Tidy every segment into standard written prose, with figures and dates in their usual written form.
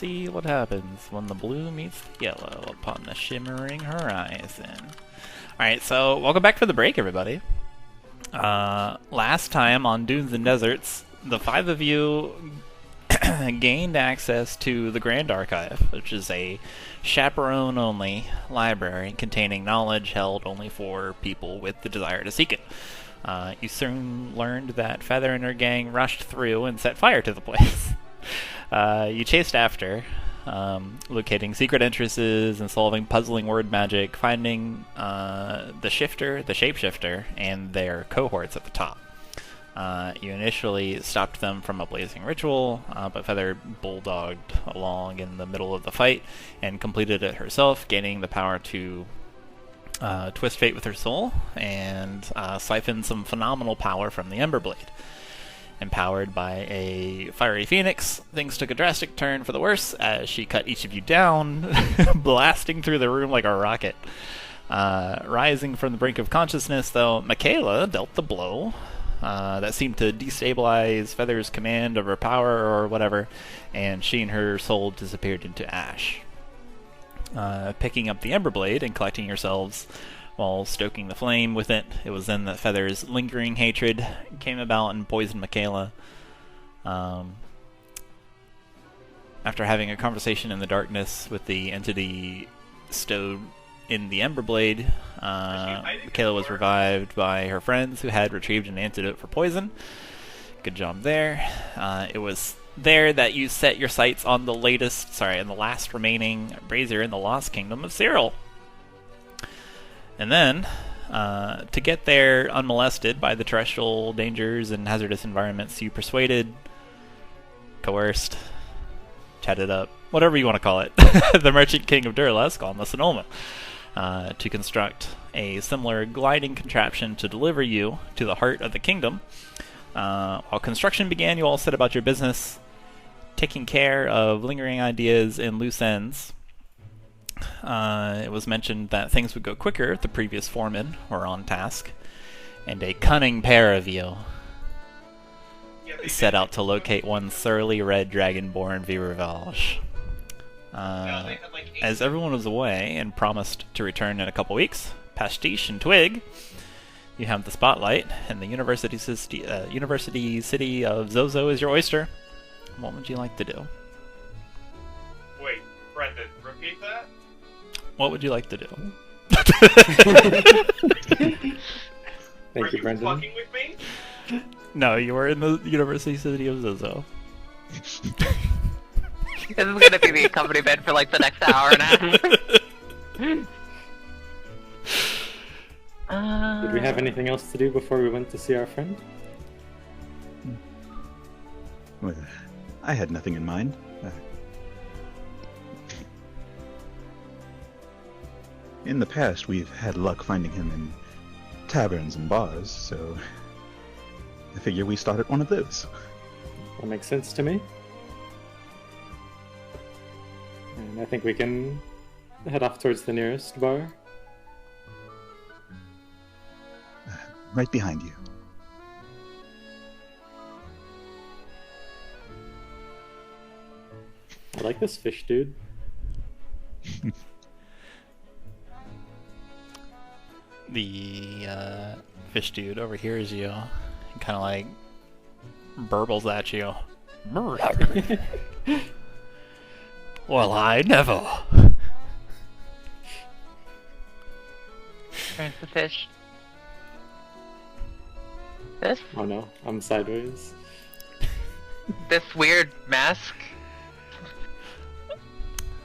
see what happens when the blue meets the yellow upon the shimmering horizon. Alright, so welcome back for the break, everybody. Last time on Dunes and Deserts, the five of you gained access to the Grand Archive, which is a chaperone-only library containing knowledge held only for people with the desire to seek it. You soon learned that Feather and her gang rushed through and set fire to the place. You chased after, locating secret entrances and solving puzzling word magic, finding the shapeshifter, and their cohorts at the top. You initially stopped them from a blazing ritual, but Feather bulldogged along in the middle of the fight and completed it herself, gaining the power to twist fate with her soul and siphon some phenomenal power from the Emberblade. Empowered by a fiery phoenix, things took a drastic turn for the worse as she cut each of you down, blasting through the room like a rocket. Rising from the brink of consciousness, though, Makayla dealt the blow that seemed to destabilize Feather's command of her power or whatever, and she and her soul disappeared into ash. Picking up the Emberblade and collecting yourselves while stoking the flame with it, it was then that Feather's lingering hatred came about and poisoned Makayla. After having a conversation in the darkness with the entity stowed in the Emberblade, Makayla was revived by her friends who had retrieved an antidote for poison. Good job there. It was there that you set your sights on the last remaining brazier in the Lost Kingdom of Cyril. And then, to get there unmolested by the terrestrial dangers and hazardous environments, you persuaded, coerced, chatted up, whatever you want to call it, the Merchant King of Durlesk on the Sonoma, to construct a similar gliding contraption to deliver you to the heart of the kingdom. While construction began, you all set about your business, taking care of lingering ideas and loose ends. It was mentioned that things would go quicker if the previous foremen were on task, and a cunning pair of you set out to locate one surly red dragonborn Viruvage. As everyone was away and promised to return in a couple weeks, Pastiche and Twig, you have the spotlight, and the university city of Zozo is your oyster. What would you like to do? Wait, Brendan, repeat that? What would you like to do? Thank you, Brendan. Are you fucking with me? No, you were in the university city of Zozo. This is gonna be the accompaniment for like the next hour and a half. Did we have anything else to do before we went to see our friend? Well, I had nothing in mind. In the past, we've had luck finding him in taverns and bars, so I figure we start at one of those. That makes sense to me. And I think we can head off towards the nearest bar. Right behind you. I like this fish, dude. The fish dude overhears you and kind of like burbles at you. Well, I never. Turns the fish. This Oh no, I'm sideways. weird mask.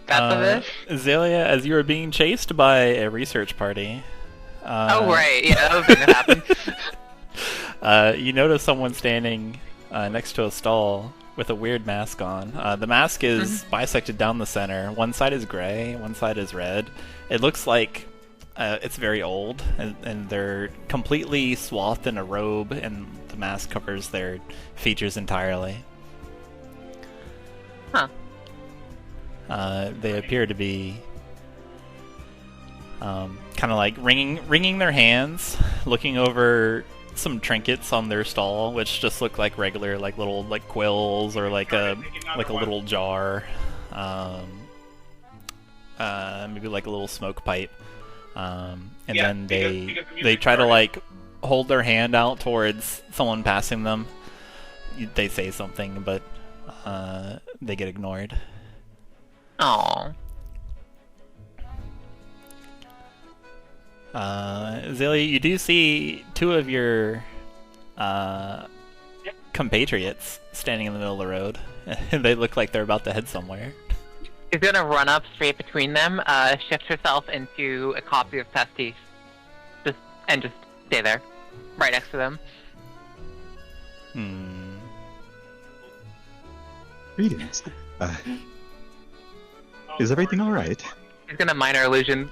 Got the fish? Xalia, as you are being chased by a research party. Oh right, yeah, that was gonna happen. You notice someone standing next to a stall with a weird mask on. The mask is bisected down the center. One side is gray, one side is red. It looks like it's very old, and they're completely swathed in a robe, and the mask covers their features entirely. Huh. They appear to be kind of like wringing their hands, looking over some trinkets on their stall, which just look like regular, like little, like quills or like a little jar. maybe like a little smoke pipe, and Yeah, then because they the music try to started. like hold their hand out towards someone passing them. They say something, but they get ignored. Oh. Xalia, you do see two of your compatriots standing in the middle of the road. They look like they're about to head somewhere. She's gonna run up straight between them, shift herself into a copy of Pastiche, just stay there, right next to them. Greetings. Is everything all right? She's gonna minor illusion.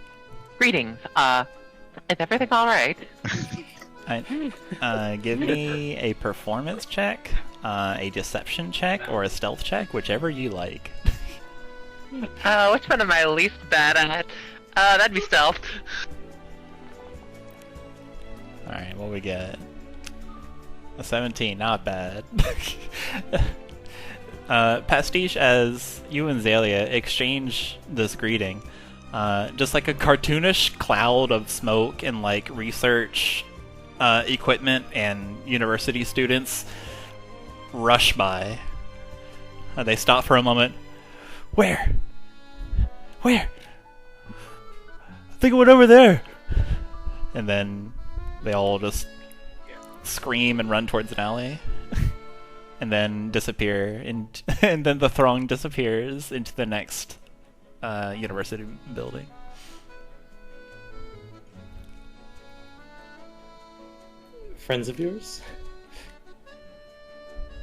Greetings. Is everything all right? Give me a performance check, a deception check, or a stealth check, whichever you like. Which one am I least bad at? That'd be stealth. Alright, what we get? A 17, not bad. Pastiche, as you and Xalia exchange this greeting, just like a cartoonish cloud of smoke and like research equipment and university students rush by. They stop for a moment. Where? I think it went over there. And then they all just scream and run towards an alley. And then disappear, and then the throng disappears into the next university building. Friends of yours?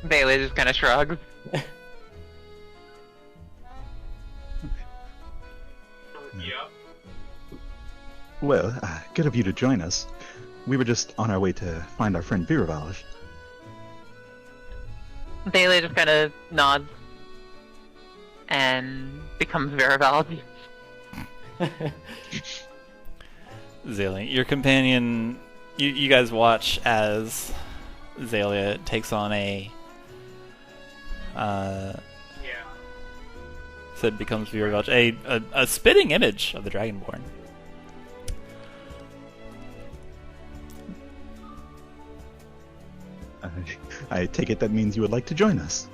Bailey just kind of shrugs. Yeah. Well, good of you to join us. We were just on our way to find our friend Viravaj. Bailey just kind of nods and becomes Viraval. Xalia, your companion, you guys watch as Xalia takes on a said becomes Viravaj, a spitting image of the Dragonborn. I take it that means you would like to join us.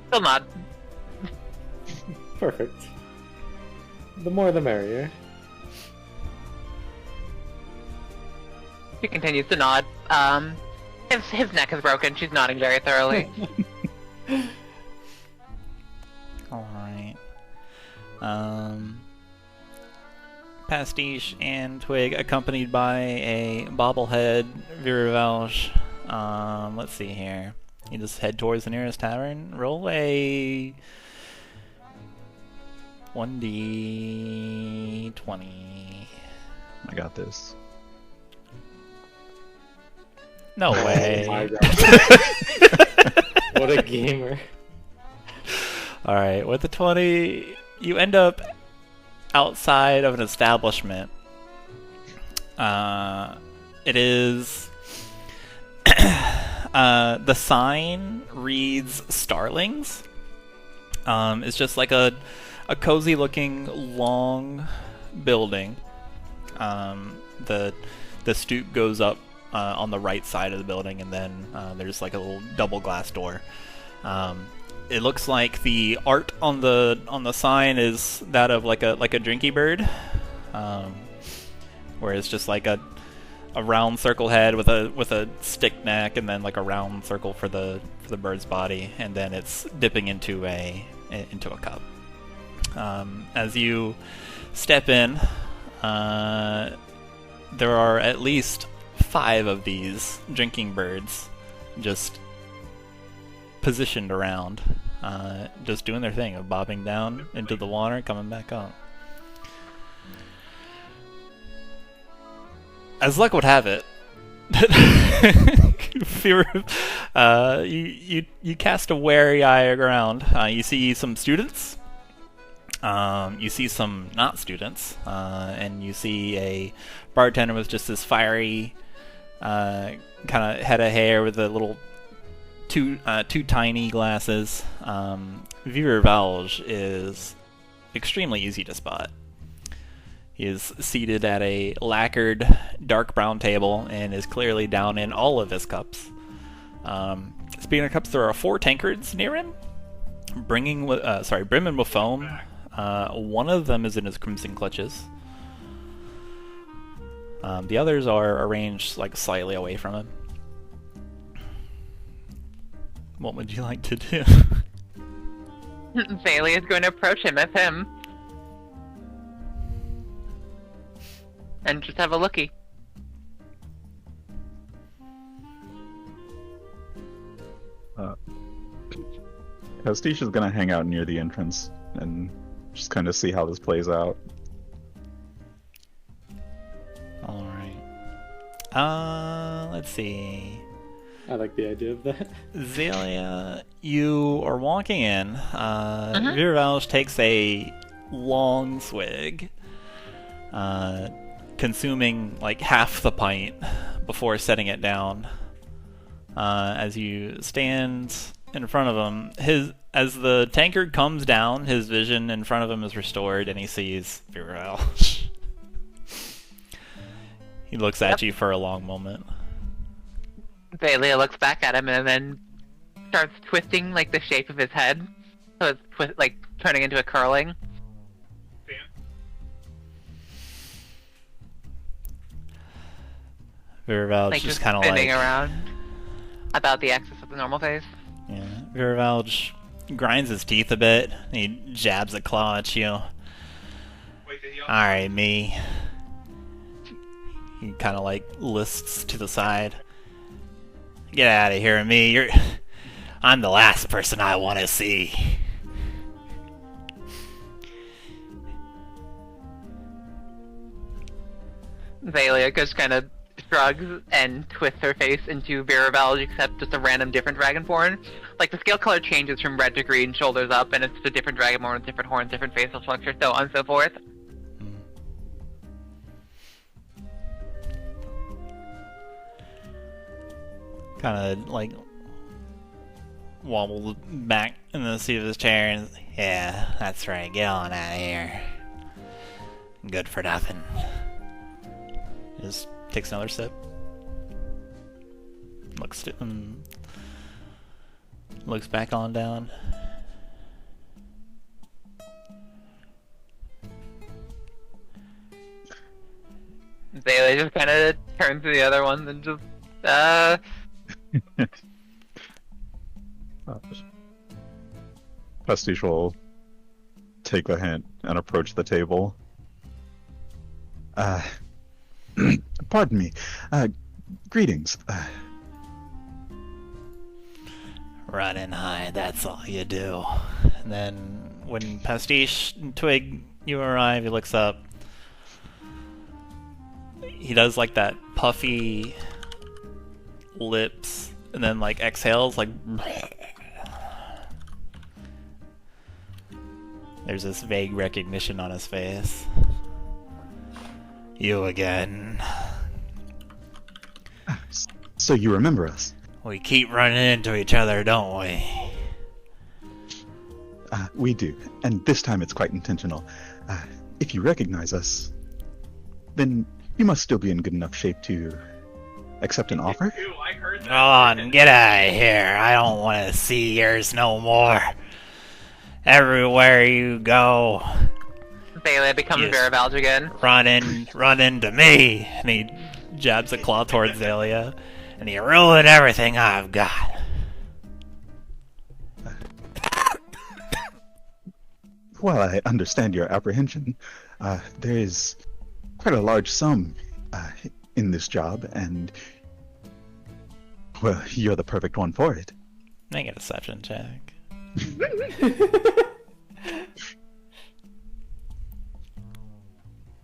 Still nod. Perfect. The more the merrier. She continues to nod. His neck is broken. She's nodding very thoroughly. Alright. Pastiche and Twig, accompanied by a bobblehead Viravaj. Let's see here. You just head towards the nearest tavern. Roll a 1d20. I got this. No way. Oh my god. What a gamer. Alright, with the 20, you end up outside of an establishment. It is... the sign reads Starlings. It's just like a cozy looking long building. The stoop goes up on the right side of the building, and then there's like a little double glass door. It looks like the art on the sign is that of like a drinky bird, where it's just like a round circle head with a stick neck, and then like a round circle for the bird's body, and then it's dipping into a cup. As you step in, there are at least 5 of these drinking birds just positioned around, just doing their thing of bobbing down into the water, coming back up. As luck would have it, you cast a wary eye around. You see some students, you see some not students, and you see a bartender with just this fiery kind of head of hair with a little two tiny glasses. Viewer Valge is extremely easy to spot. He is seated at a lacquered dark brown table and is clearly down in all of his cups. Speaking of cups, there are 4 tankards near him, brimming with foam. One of them is in his crimson clutches. The others are arranged like slightly away from him. What would you like to do? Xalia is going to approach him as him. And just have a looky. Pastiche is gonna hang out near the entrance and just kind of see how this plays out. Alright. Let's see. I like the idea of that. Xalia, you are walking in. Virvalge takes a long swig, consuming like half the pint before setting it down. As you stand in front of him, as the tankard comes down, his vision in front of him is restored, and he sees Virvalge. He looks at you for a long moment. Xalia looks back at him and then starts twisting like the shape of his head, so it's like turning into a curling. Virvalge Like just kind of spinning like around about the axis of the normal face. Yeah, Virvalge grinds his teeth a bit. And he jabs a claw at you. Alright, me. He kind of like lists to the side. Get out of here, me. I'm the last person I want to see. Xalia just kind of shrugs and twists her face into Virvalge, except just a random different dragonborn. Like, the scale color changes from red to green, shoulders up, and it's just a different dragonborn with different horns, different facial structure, so on and so forth. Kind of like wobbled back in the seat of his chair and, yeah, that's right, get on out of here. Good for nothing. Just takes another sip. Looks back on down. Xalia just kind of turns to the other ones and just, Pastiche will take the hint and approach the table. Pardon me. Greetings. Run and hide, that's all you do. And then when Pastiche and Twig, you arrive, he looks up. He does like that puffy lips and then like exhales like there's this vague recognition on his face. You again. So you remember us? We keep running into each other, don't we? We do, and this time it's quite intentional. If you recognize us, then you must still be in good enough shape to accept an offer? Go on, get out of here. I don't want to see yours no more. Everywhere you go, Xalia becomes Yes. Virvalge again. run into me. And he jabs a claw towards Xalia, and you ruin everything I've got. While I understand your apprehension, there is quite a large sum in this job, and, well, you're the perfect one for it. Make a deception check.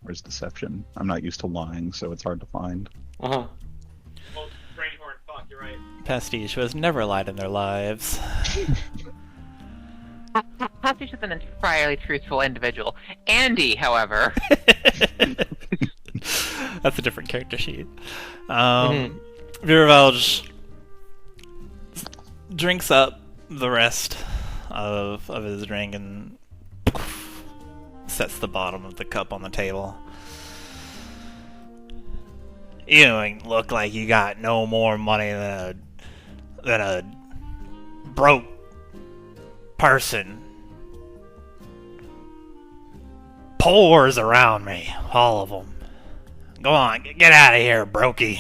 Where's deception? I'm not used to lying, so it's hard to find. Uh-huh. Well, brainhorn, fuck, you're right. Pastiche, who has never lied in their lives. Pastiche is an entirely truthful individual. Andy, however, That's a different character sheet. Virvalge drinks up the rest of his drink and sets the bottom of the cup on the table. You don't look like you got no more money than a broke person. Pours around me, all of them. Go on, get out of here, brokey.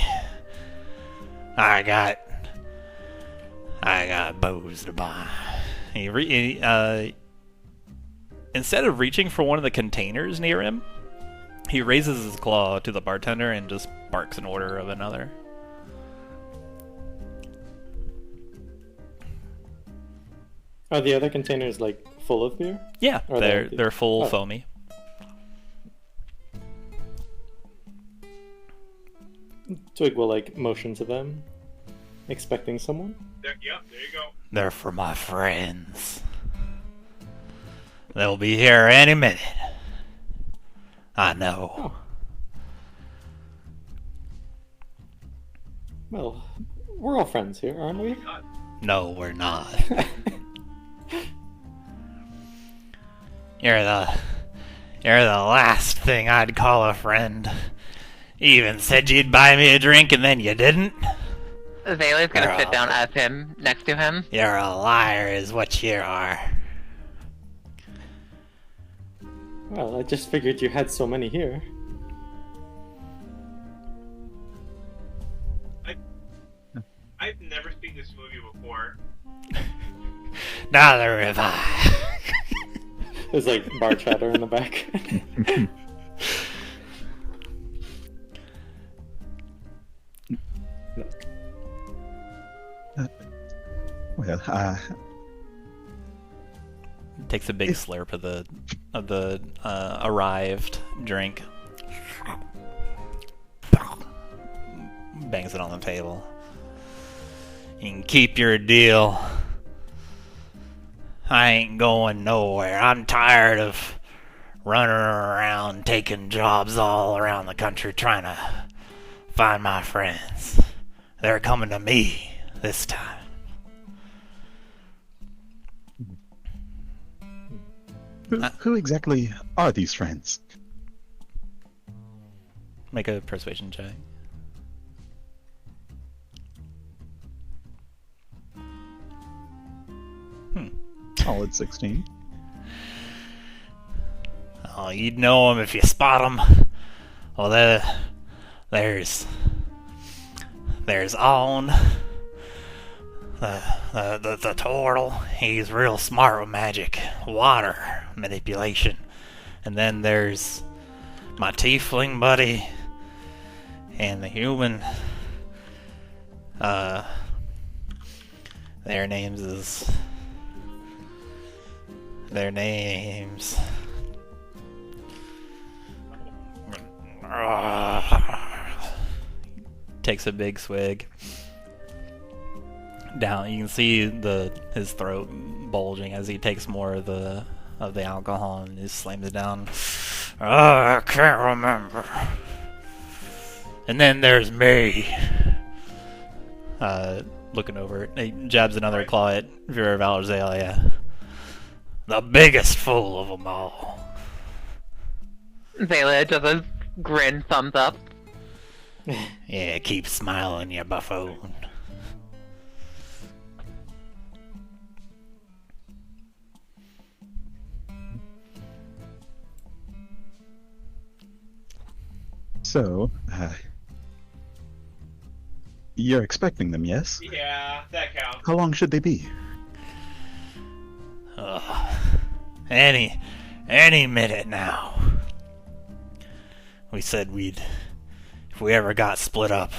I got booze to buy. Instead of reaching for one of the containers near him, he raises his claw to the bartender and just barks an order of another. Are the other containers like full of beer? Yeah, Or they're full Oh. foamy. Twig will like motion to them, expecting someone. Yep, there you go. They're for my friends. They'll be here any minute. I know. Oh. Well, we're all friends here, aren't we? No, we're not. You're the last thing I'd call a friend. You even said you'd buy me a drink and then you didn't? Xalia's gonna You're sit a- down as him, next to him. You're a liar is what you are. Well, I just figured you had so many here. I've never seen this movie before. Neither have I. There's like bar chatter in the back. Well, Takes a big slurp of the arrived drink. Bangs it on the table. You can keep your deal. I ain't going nowhere. I'm tired of running around taking jobs all around the country trying to find my friends. They're coming to me this time. who exactly are these friends? Make a persuasion check. Solid 16. Oh, you'd know them if you spot them. Well, there's On, the turtle. He's real smart with magic, water manipulation, and then there's my tiefling buddy and the human. Their names. Takes a big swig. Down, you can see his throat bulging as he takes more of the alcohol and just slams it down. I can't remember. And then there's me. Looking over, he jabs another claw at Vera Valorzalia. The biggest fool of them all. Xalia does a grin, thumbs up. Yeah, keep smiling, you buffoon. So, you're expecting them, yes? Yeah, that counts. How long should they be? Any minute now. We said if we ever got split up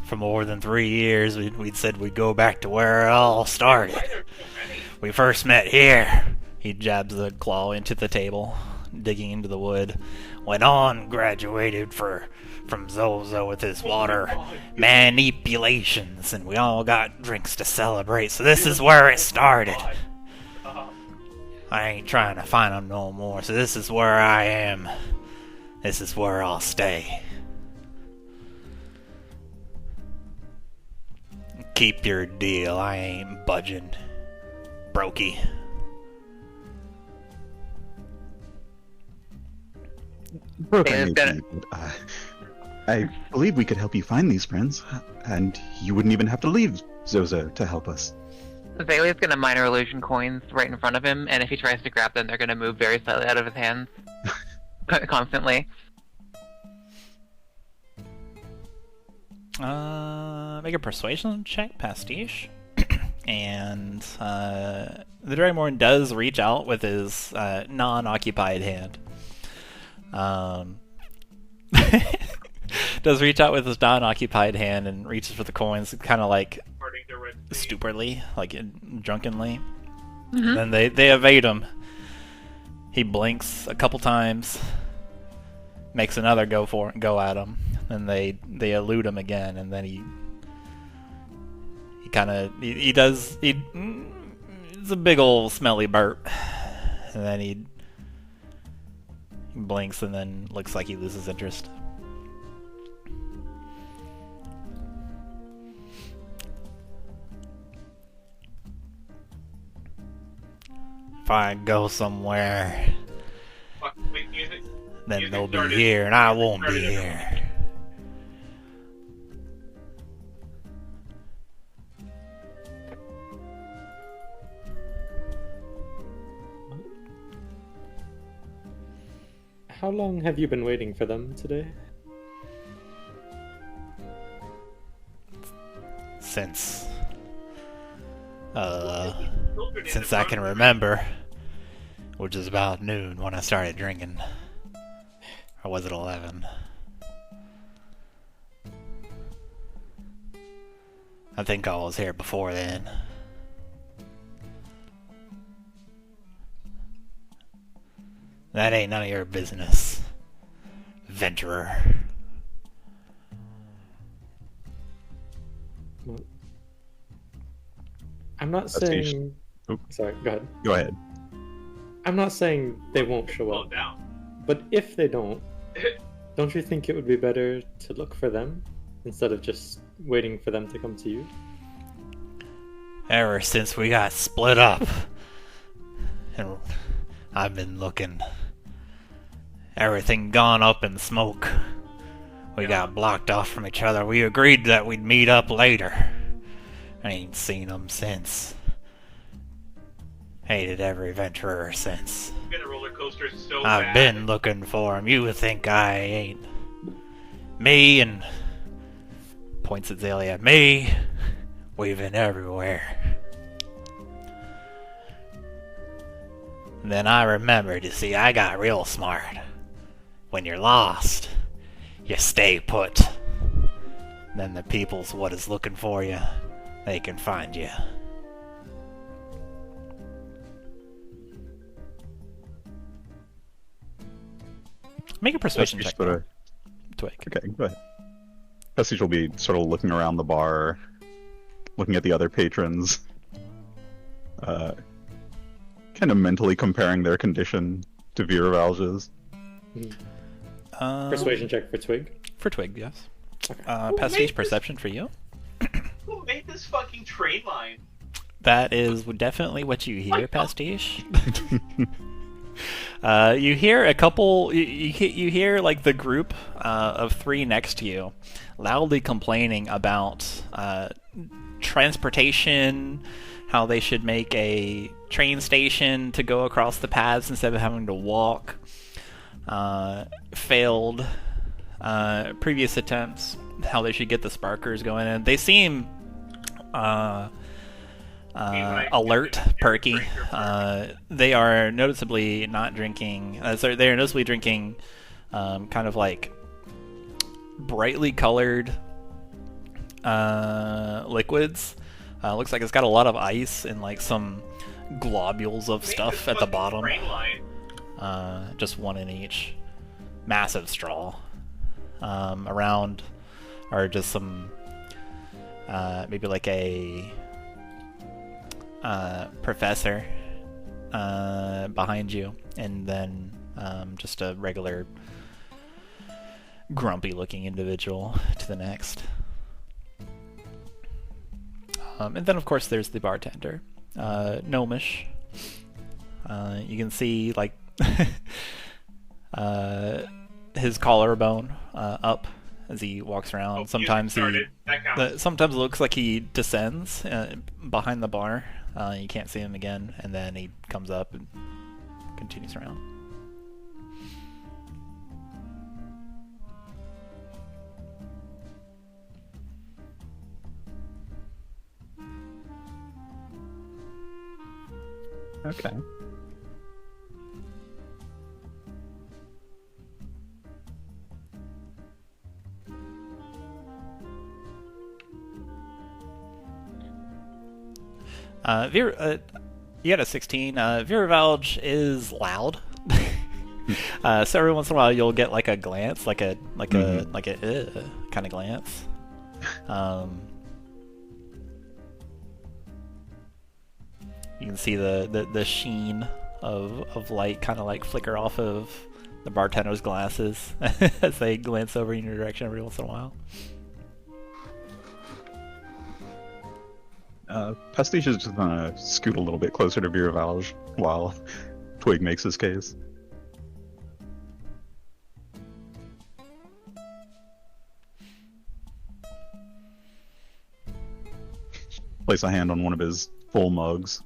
for more than 3 years, we'd said we'd go back to where it all started. Why are there so many? We first met here. He jabs the claw into the table, digging into the wood. Went on, graduated from Zozo with his water manipulations, and we all got drinks to celebrate. So this is where it started. I ain't trying to find them no more, so this is where I am. This is where I'll stay. keep your deal. I ain't budging. Brokey. Broke I It's may gonna- be, but, I believe we could help you find these friends, and you wouldn't even have to leave Zozo to help us. Xalia's gonna minor illusion coins right in front of him, and if he tries to grab them, they're gonna move very slightly out of his hands. Constantly. Make a persuasion check, Pastiche. And the Dragonborn does reach out with his non-occupied hand. Does reach out with his non-occupied hand and reaches for the coins, kind of like Parting the Red Sea. stupidly, like drunkenly. Mm-hmm. Then they evade him. He blinks a couple times, makes another go at him, and they elude him again, and then he it's a big old smelly burp, and then he blinks and then looks like he loses interest. If I go somewhere, Fuck, wait, music. then Music they'll be started. here, and I won't be Started. here. How long have you been waiting for them today? Since Filtered in since the I can bottom. remember, which is about noon when I started drinking. Or was it 11? I think I was here before then. That ain't none of your business, venturer. Well, I'm not Pastiche. saying. Oh. Sorry, go ahead. Go ahead. I'm not saying they won't show Slow up, down. but if they don't you think it would be better to look for them instead of just waiting for them to come to you? Ever since we got split up, and I've been looking. Everything gone up in smoke. We got blocked off from each other. We agreed that we'd meet up later. I ain't seen them since. Hated every venturer since. Been a roller coaster so I've bad. been looking for him. You would think I ain't. Me and... Points at Xalia. Me. We've been everywhere. Then I remembered, you see, I got real smart. When you're lost, you stay put. Then the people's what is looking for you. They can find you. Make a persuasion check, Sort of- Twig. Okay, go ahead. Pastiche will be sort of looking around the bar, looking at the other patrons, kind of mentally comparing their condition to Viravalge's. Persuasion check for Twig. For Twig, yes. Okay. Pastiche made this? perception for you. Who made this fucking train line? That is definitely what you hear, Pastiche. You hear a couple. You hear like the group of three next to you loudly complaining about transportation, how they should make a train station to go across the paths instead of having to walk. Failed previous attempts, how they should get the sparkers going in. They seem alert, perky. They are noticeably not drinking. Sorry, they are noticeably drinking kind of like brightly colored liquids. Looks like it's got a lot of ice and like some globules of stuff at the bottom. Train line. Just one in each. Massive straw. Around are just some maybe like a professor behind you, and then just a regular grumpy looking individual to the next. And then, of course, there's the bartender, gnomish. You can see like his collarbone up as he walks around. Oh, sometimes that counts. sometimes it looks like he descends behind the bar. You can't see him again, and then he comes up and continues around. Okay. You got a 16. Viravalge is loud. So every once in a while you'll get like a glance, like a kind of glance. You can see the sheen of light kind of like flicker off of the bartender's glasses as they glance over in your direction every once in a while. Pastiche is just gonna scoot a little bit closer to Viravalge while Twig makes his case. Place a hand on one of his full mugs.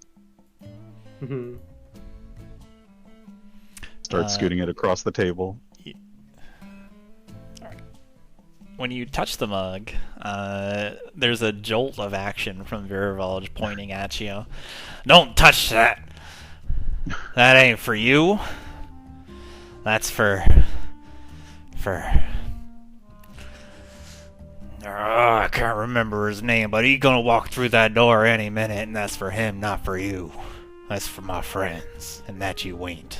Start scooting it across the table. When you touch the mug, there's a jolt of action from Viravalge pointing at you. Don't touch that! That ain't for you. That's for... I can't remember his name, but he's gonna walk through that door any minute, and that's for him, not for you. That's for my friends, and that you ain't.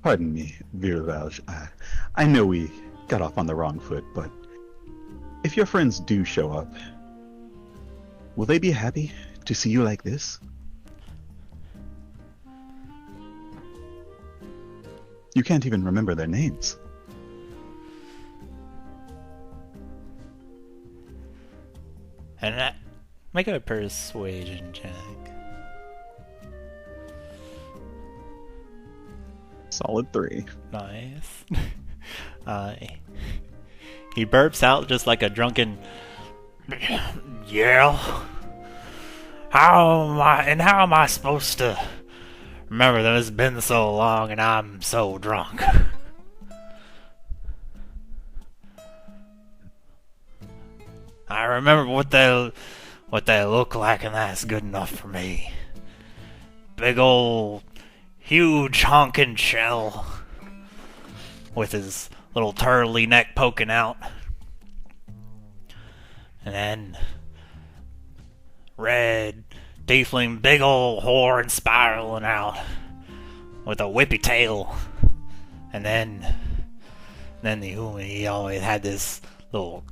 Pardon me, Viravalge. I know we got off on the wrong foot, but if your friends do show up, will they be happy to see you like this? You can't even remember their names. And that, make a persuasion check. Solid 3. Nice. He burps out just like a drunken... Yeah? How am I supposed to remember that it's been so long and I'm so drunk? I remember what they look like, and that's good enough for me. Big old, huge honking shell with his little turtly neck poking out, and then red tiefling, big old horn spiraling out with a whippy tail, and then the human, he always had this little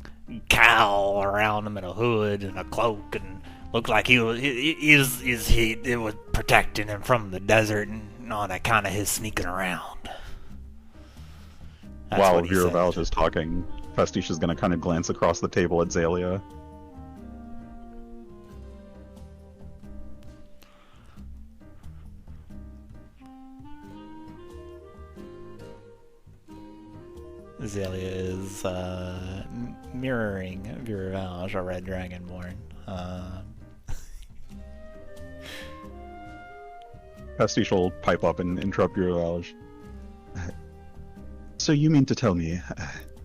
cowl around him and a hood and a cloak, and looked like it was protecting him from the desert and all that kind of his sneaking around. That's While what he said. Viravalge is talking, Pastiche is going to kind of glance across the table at Xalia. Xalia is mirroring Viravalge, a red dragonborn. Pastiche will pipe up and interrupt Viravalge. So you mean to tell me,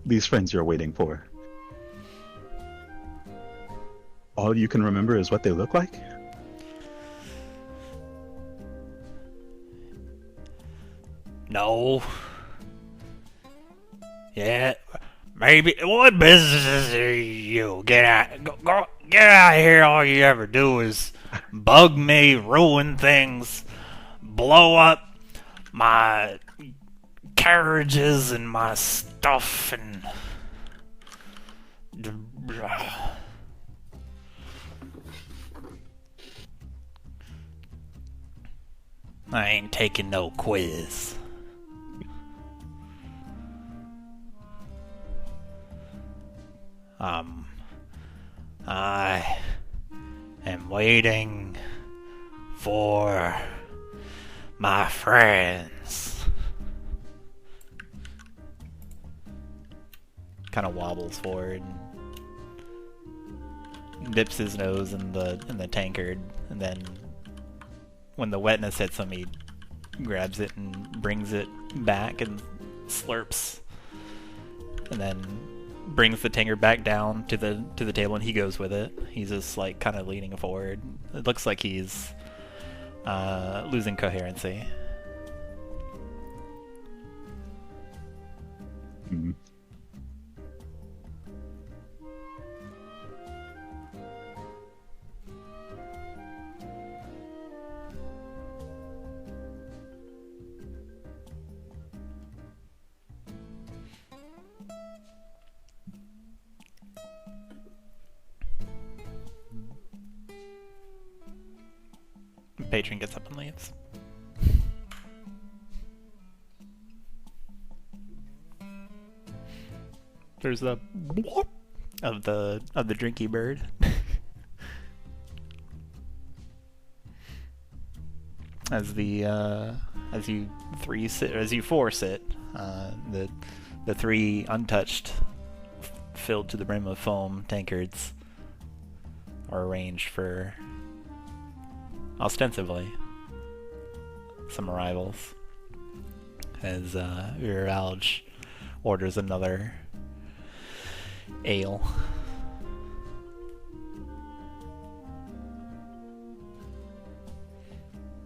these friends you're waiting for, all you can remember is what they look like? No. Yeah, maybe. What business are you? Get out of here. All you ever do is bug me, ruin things, blow up my carriages and my stuff, and I ain't taking no quiz. I am waiting for my friends. Kind of wobbles forward and dips his nose in the tankard, and then when the wetness hits him, he grabs it and brings it back and slurps, and then brings the tankard back down to the table, and he goes with it. He's just like kind of leaning forward. It looks like he's losing coherency. Mm-hmm. Patron gets up and leaves. There's the of the drinky bird. As you four sit, the three untouched, filled to the brim of foam tankards are arranged for, ostensibly, some arrivals. As Viralge orders another ale.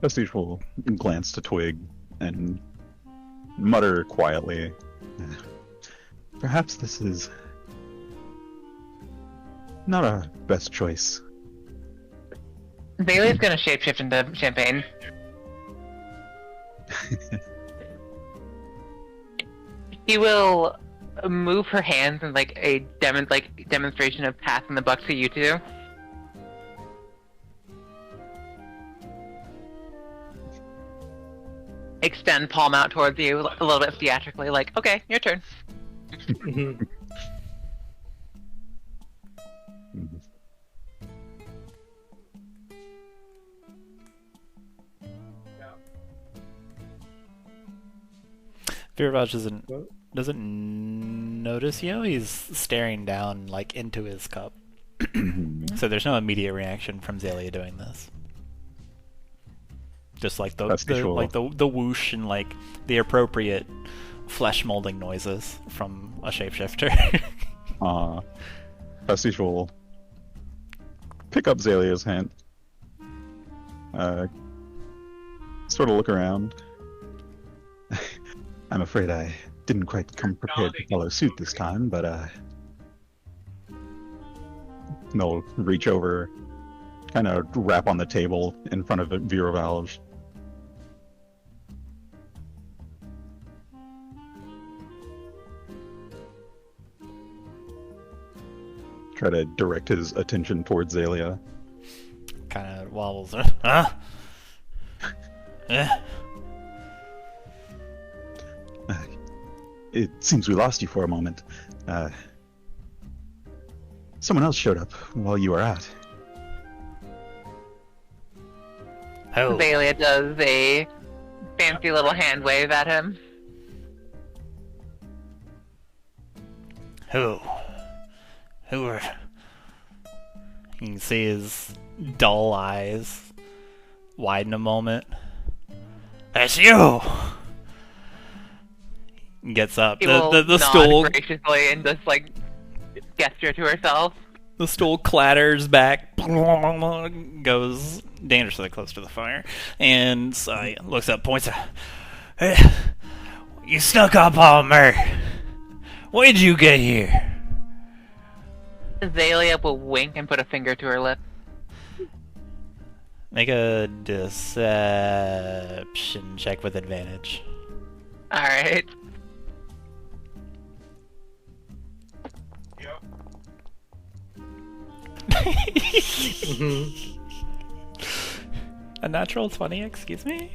Pastiche will glance to Twig and mutter quietly, "Perhaps this is not our best choice." Bailey's gonna shapeshift into champagne. He will move her hands in like a demonstration of passing the buck to you two. Extend palm out towards you a little bit theatrically, like, okay, your turn. Viraj doesn't notice you. He's staring down like into his cup. So there's no immediate reaction from Xalia doing this. Just like the whoosh and like the appropriate flesh molding noises from a shapeshifter. Pastiche will pick up Xalia's hand, sort of look around. I'm afraid I didn't quite come prepared to follow suit this time, but they'll reach over, kind of rap on the table in front of Viralge. Try to direct his attention towards Xalia. Kind of wobbles. Huh? It seems we lost you for a moment. Someone else showed up while you were out. Oh. Xalia does a fancy little hand wave at him. Who are... You can see his dull eyes widen a moment. That's you! Gets up. He will The nod stool graciously and just like gesture to herself. The stool clatters back, goes dangerously close to the fire, and so looks up, points out, "Hey, you snuck up on me. When'd you get here?" Xalia will wink and put a finger to her lip. Make a deception check with advantage. Alright. A natural 20, excuse me?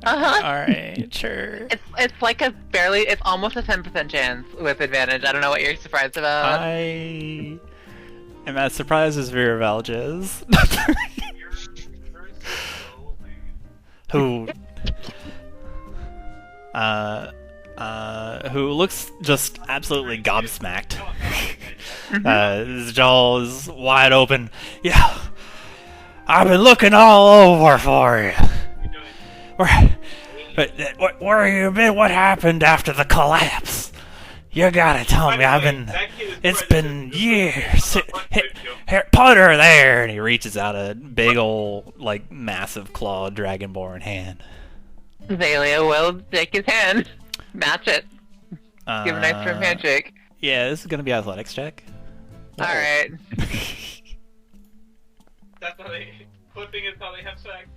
Uh-huh. Alright, sure. It's like it's almost a 10% chance with advantage. I don't know what you're surprised about. I'm as surprised as Viravalge is. You're so lame. who who looks just absolutely gobsmacked. His jaw is wide open. Yeah, I've been looking all over for you. Where you been? What happened after the collapse? You gotta tell me. It's been years. Here, put her there. And he reaches out a big old, like, massive clawed dragonborn hand. Xalia will take his hand. Match it. Give a nice firm handshake. Yeah, this is gonna be athletics check. Alright. That's how clipping is how they have sex.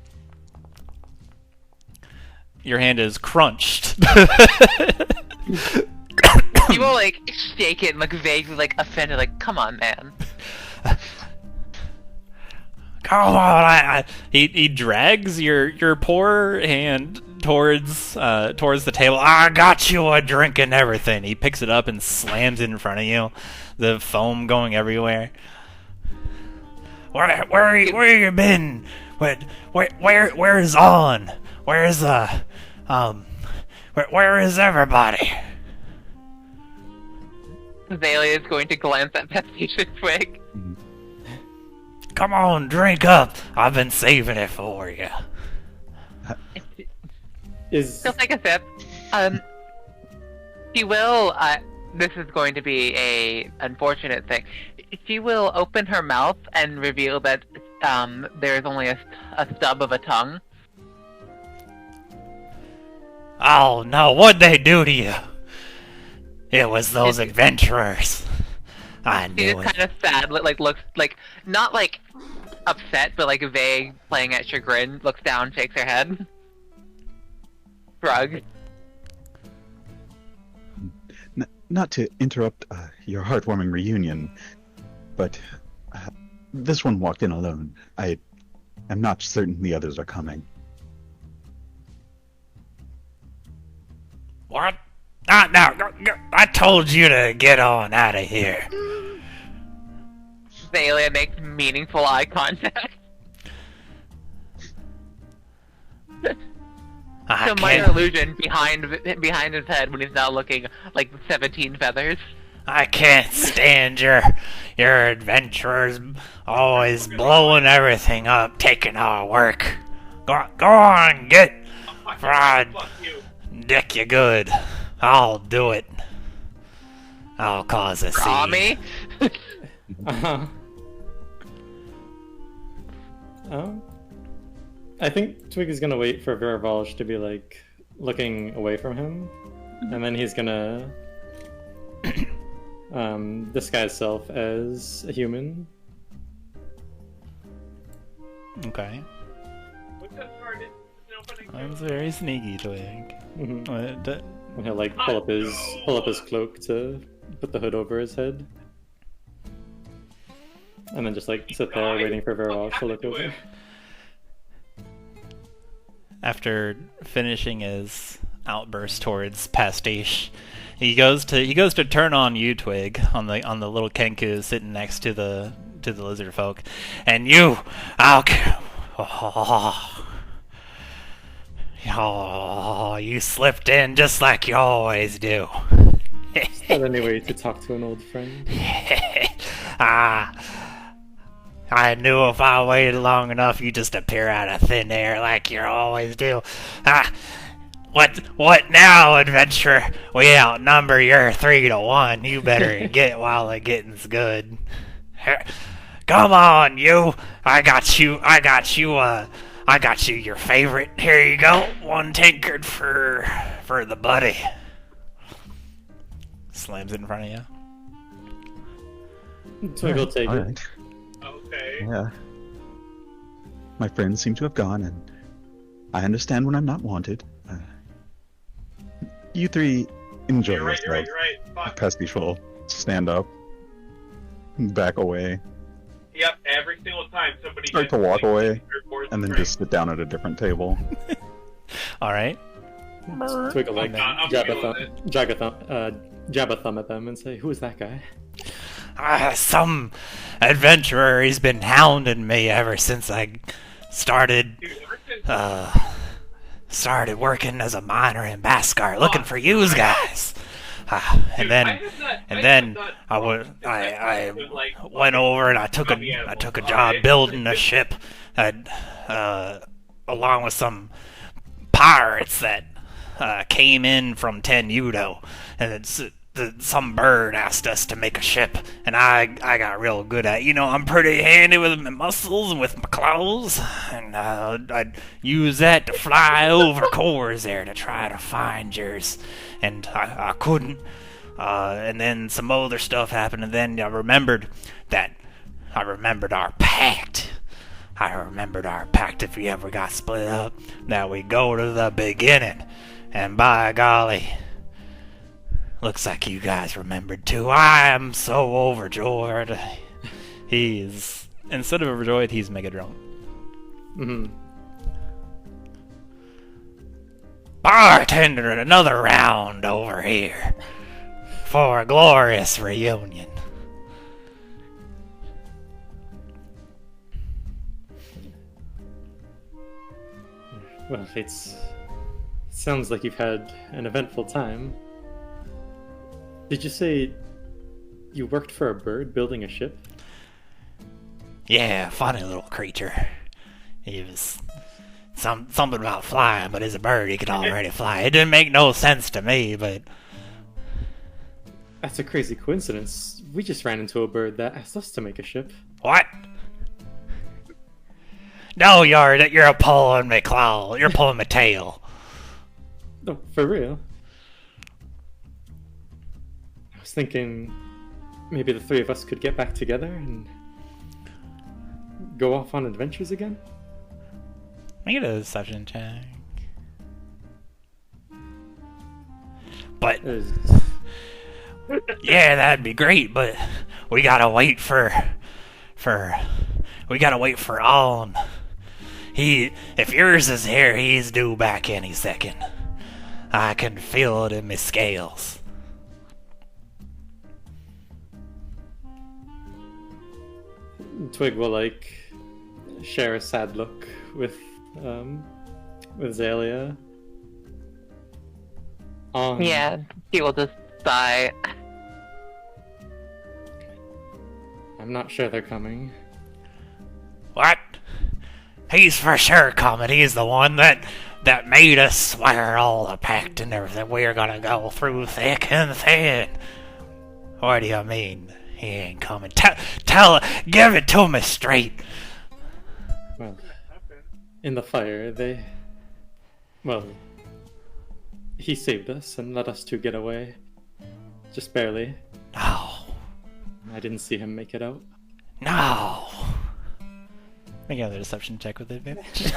Your hand is crunched. He will, like, shake it and, like, vaguely, like, offended, like, come on, man. Come on, he drags your poor hand towards the table. I got you a drink and everything. He picks it up and slams it in front of you, the foam going everywhere. Where you been? Where is On? Where is where is everybody? Xalia is going to glance at Pastiche and Twig. Come on, drink up. I've been saving it for you. She'll take a sip. She will, this is going to be a unfortunate thing. She will open her mouth and reveal that, there's only a stub of a tongue. Oh no, what'd they do to you? It was those adventurers. I knew She's it. kind of sad, like, looks, like, not, like, upset, but, like, vague, playing at chagrin, looks down, shakes her head. Shrug. Not to interrupt your heartwarming reunion, but this one walked in alone. I am not certain the others are coming. What? No, I told you to get on out of here. Xalia makes meaningful eye contact. So minor illusion behind his head when he's now looking like 17 feathers. I can't stand your adventurers always blowing everything up, taking our work. Go on, get fried. Fuck you. Dick you good. I'll do it. I'll cause a Draw scene. me? I think Twig is gonna wait for Viravalge to be like looking away from him, and then he's gonna disguise self as a human. Okay. What's that card? It's opening. That's very sneaky, Twig. And he'll like pull up his cloak to put the hood over his head, and then just like sit there waiting for Viravalge to look over. After finishing his outburst towards Pastiche, he goes to turn on you, Twig, on the little Kenku sitting next to the lizard folk, and you, you slipped in just like you always do. Not any way to talk to an old friend. I knew if I waited long enough, you'd just appear out of thin air like you always do. What now, adventurer? We outnumber your 3-1. You better get while the getting's good. Come on, you. I got you your favorite. Here you go. One tankard for the buddy. Slams it in front of you. Twig will take it. Alright. Okay. Yeah. My friends seem to have gone, and I understand when I'm not wanted. You three enjoy You're right, yourselves. you're right. Fuck. Pastiche will stand up, back away, Yep, every single time somebody start to gets, walk like, away, reports and then right. just sit down at a different table. All right. Twig will like I'm jab feeling a thumb at them and say, "Who is that guy?" Some adventurer, he's been hounding me ever since I started working as a miner in Baskar, looking for yous guys. And then I went over and I took a job building a ship, along with some pirates that came in from Tenudo, and some bird asked us to make a ship, and I got real good at it. I'm pretty handy with my muscles and with my claws, and I'd use that to fly over Khorzaire to try to find yours, and I couldn't. And then some other stuff happened, and then I remembered our pact. I remembered our pact if we ever got split up, that we go to the beginning, and by golly, looks like you guys remembered too. I am so overjoyed. Instead of overjoyed, he's mega drunk. Mm-hmm. Bartender, another round over here for a glorious reunion. Well, it sounds like you've had an eventful time. Did you say you worked for a bird building a ship? Yeah, funny little creature. He was something about flying, but as a bird, he could already fly. It didn't make no sense to me, but that's a crazy coincidence. We just ran into a bird that asked us to make a ship. What? No, you're pulling my claw. You're pulling my tail. No, for real. I was thinking maybe the three of us could get back together and go off on adventures again. Make it a deception check. But yeah, that'd be great. But we gotta wait for On. If yours is here, he's due back any second. I can feel it in my scales. Twig will share a sad look with Xalia. Yeah, he will just sigh. I'm not sure they're coming. What? He's for sure coming. He's the one that made us swear all the pact and everything. We're gonna go through thick and thin. What do you mean? He ain't coming. Give it to me straight. Well, in the fire, he saved us and let us two get away. Just barely. No. I didn't see him make it out. No. Make another deception check with advantage.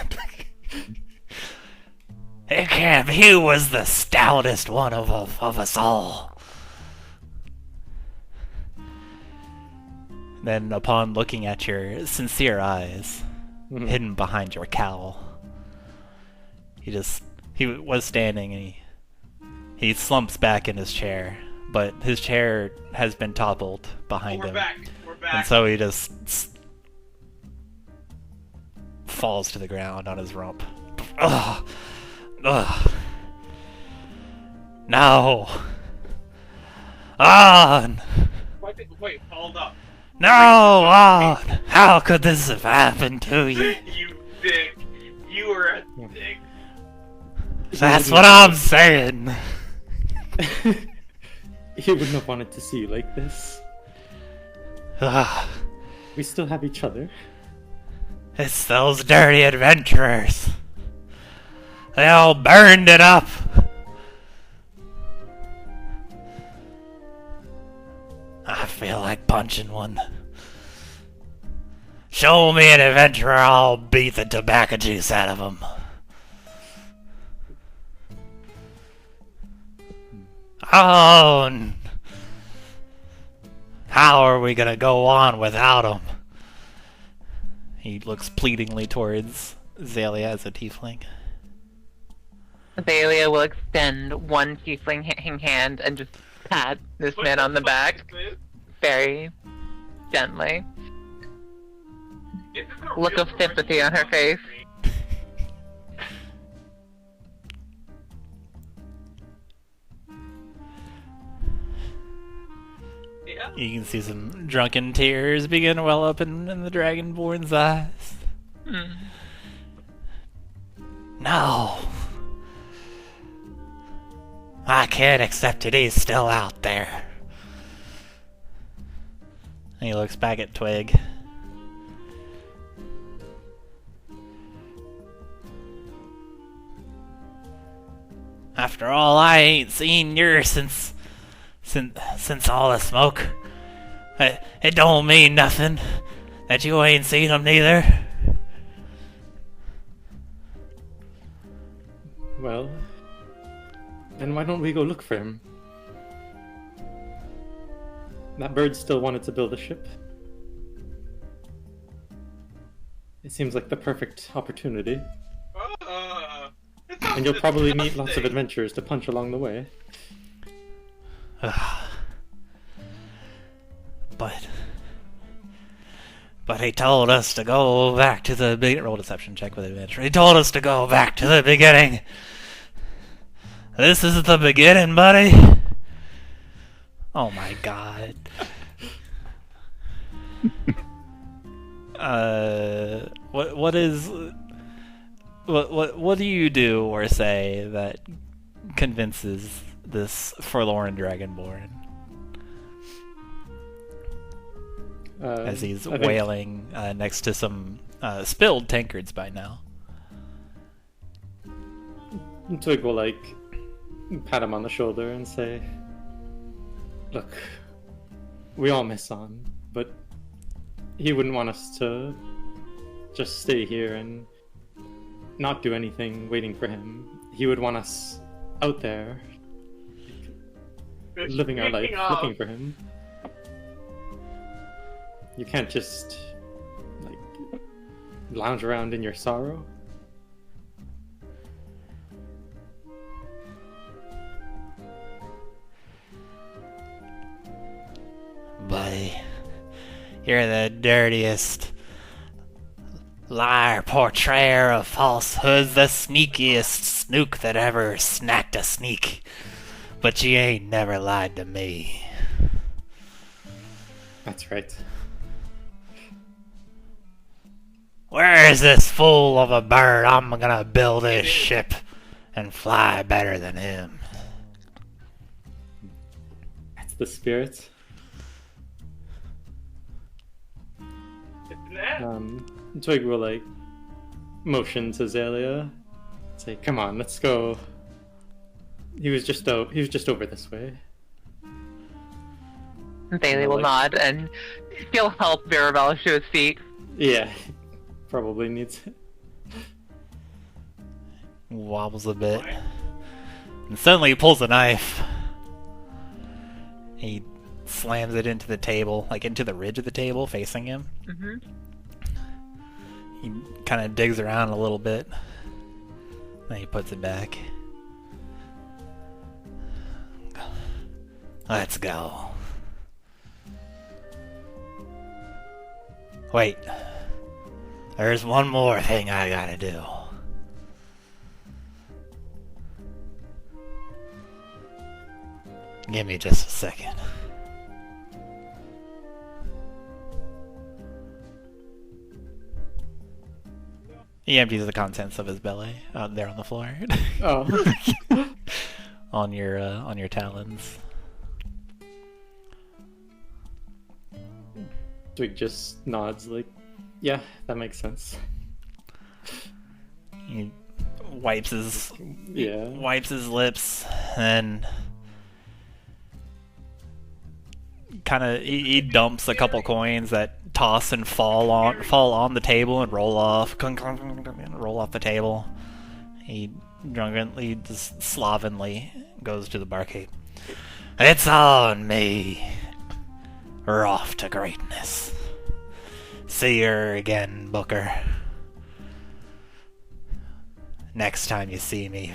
It can't be. He was the stoutest one of us all. Then, upon looking at your sincere eyes, hidden behind your cowl, he was standing and he slumps back in his chair, but his chair has been toppled behind him. We're back. And so he just falls to the ground on his rump. Ugh. Ugh. No. On. Wait, hold up. No, on. How could this have happened to you? You dick. You were a dick. That's what I'm saying. He wouldn't have wanted to see you like this. Ugh. We still have each other. It's those dirty adventurers. They all burned it up. I feel like punching one. Show me an adventurer, I'll beat the tobacco juice out of him. Oh, how are we gonna go on without him? He looks pleadingly towards Xalia as a tiefling. Xalia will extend one tiefling hand and just pat this man on the back. Very gently. Is this a Look real of sympathy person on her face. Yeah. You can see some drunken tears begin to well up in the Dragonborn's eyes. Hmm. No. I can't accept it. He's still out there. And he looks back at Twig. After all, I ain't seen yours since all the smoke. It don't mean nothing that you ain't seen him neither. Well, then why don't we go look for him? That bird still wanted to build a ship. It seems like the perfect opportunity. And you'll probably meet lots of adventurers to punch along the way. But he told us to go back to the beginning. Roll deception check with adventure. He told us to go back to the beginning. This is the beginning, buddy. Oh my god. What do you do or say that convinces this forlorn dragonborn as he's wailing next to some spilled tankards by now? Twig will pat him on the shoulder and say, "Look, we all miss on, but he wouldn't want us to just stay here and not do anything waiting for him. He would want us out there, living our life, looking for him. You can't just, lounge around in your sorrow." Buddy, you're the dirtiest liar, portrayer of falsehoods, the sneakiest snook that ever snacked a sneak. But you ain't never lied to me. That's right. Where is this fool of a bird? I'm gonna build his ship and fly better than him. That's the spirit. Twig will motion to Xalia, say, "Come on, let's go." He was just over this way. Bailey will nod, and she'll help Mirabelle to his feet. Yeah, probably needs it. Wobbles a bit. And suddenly he pulls a knife. He slams it into the table, into the ridge of the table facing him. Mm-hmm. He kind of digs around a little bit. Then he puts it back. Let's go. Wait. There's one more thing I gotta do. Give me just a second. He empties the contents of his belly out there on the floor. Oh. on your talons. Twig just nods yeah, that makes sense. He wipes his lips and he dumps a couple coins that toss and fall on the table and roll off the table. He drunkenly, just slovenly goes to the barkeep. It's on me. We're off to greatness. See her again, Booker. Next time you see me,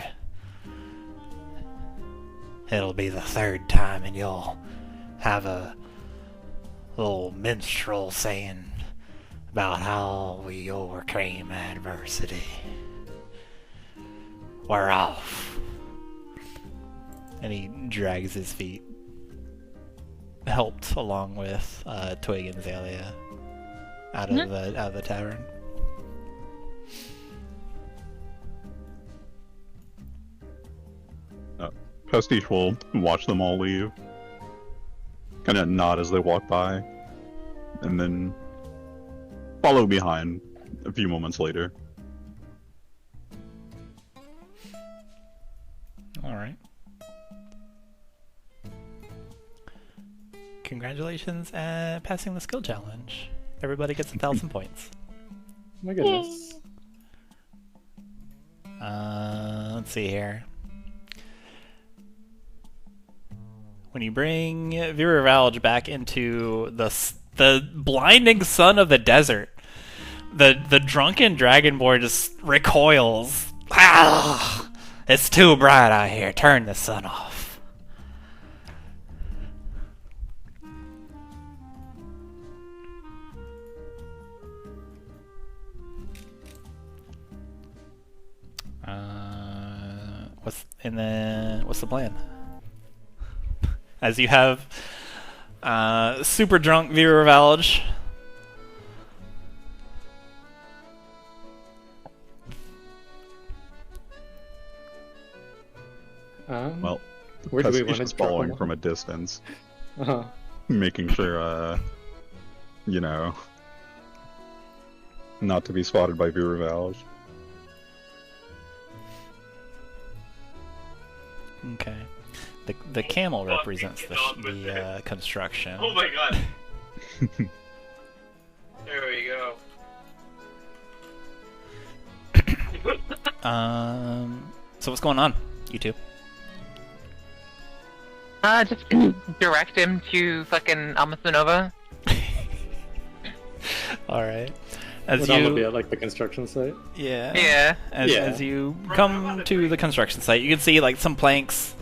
it'll be the third time, and you'll have a old minstrel saying about how we overcame adversity. We're off. And he drags his feet, helped along with Twig and Xalia out of the tavern. Pastiche will watch them all leave, kind of nod as they walk by, and then follow behind a few moments later. Alright. Congratulations at passing the skill challenge. Everybody gets 1,000 points. My goodness. Let's see here. When you bring Viravalge back into the blinding sun of the desert, the drunken dragonborn just recoils. Ah, it's too bright out here. Turn the sun off. What's the plan? As you have super drunk Viravalge Well, where do we want Pastiche is to following from a distance, making sure, not to be spotted by Viravalge. Okay. The camel represents the construction. Oh my god. There we go. So what's going on, you two? Just direct him to fucking Amathonova. Alright. Would Alma be at like the construction site? Yeah. Yeah. As you come to the construction site, you can see like some planks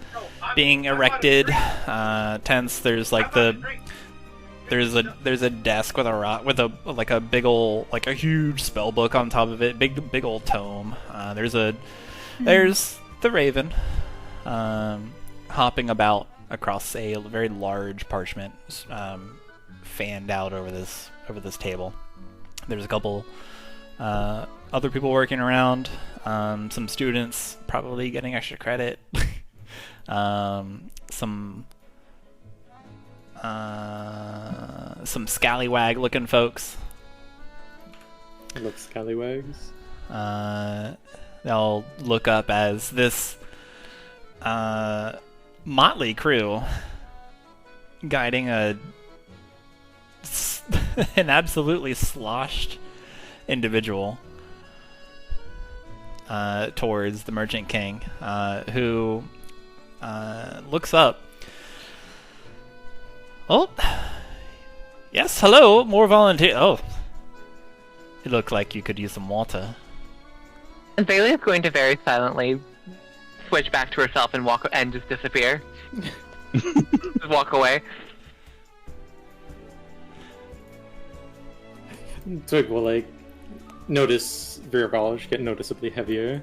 being erected, tents. There's like there's a desk with a big ol' like a huge spell book on top of it, big old tome. There's the raven, hopping about across a very large parchment, fanned out over this table. There's a couple other people working around, some students probably getting extra credit. Some scallywag looking folks. Look, scallywags. They'll look up as this motley crew guiding an absolutely sloshed individual towards the Merchant King, who looks up. Oh, yes, hello, more volunteers. Oh, it looked like you could use some water. And Bailey is going to very silently switch back to herself and walk and just disappear. Just walk away. Twig will like notice Viravalge get noticeably heavier,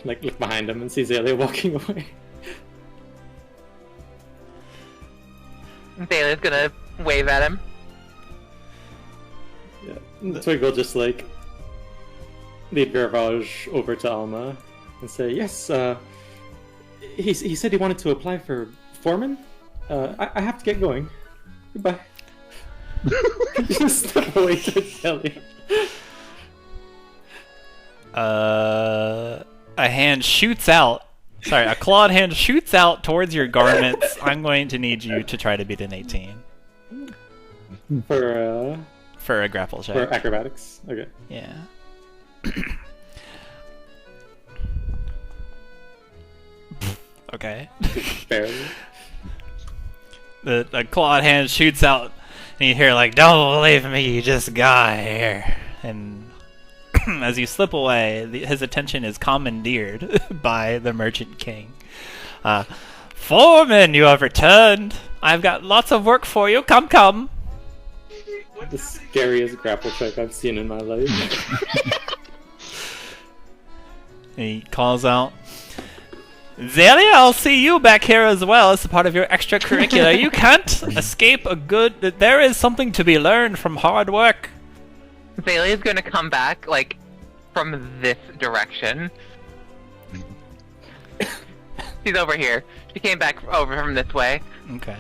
like look behind him and see Xalia walking away. Bailey's gonna wave at him. Yeah. Twig will just like lead Viravalge over to Alma and say, "Yes, he said he wanted to apply for foreman. I have to get going. Goodbye." Just step away to Xalia. A hand shoots out. Sorry, a clawed hand shoots out towards your garments. I'm going to need you to try to beat an 18 for a grapple check. For acrobatics. Okay. Yeah. Okay. Barely. The clawed hand shoots out, and you hear like, "Don't believe me, you just got here." And as you slip away, his attention is commandeered by the Merchant King. "Foreman, you have returned. I've got lots of work for you. Come, come." the scariest grapple check I've seen in my life. He calls out, Xalia, I'll see you back here as well as a part of your extracurricular. You can't escape a good... There is something to be learned from hard work. Xalia's gonna come back, like, from this direction. She's over here. She came back over from this way. Okay.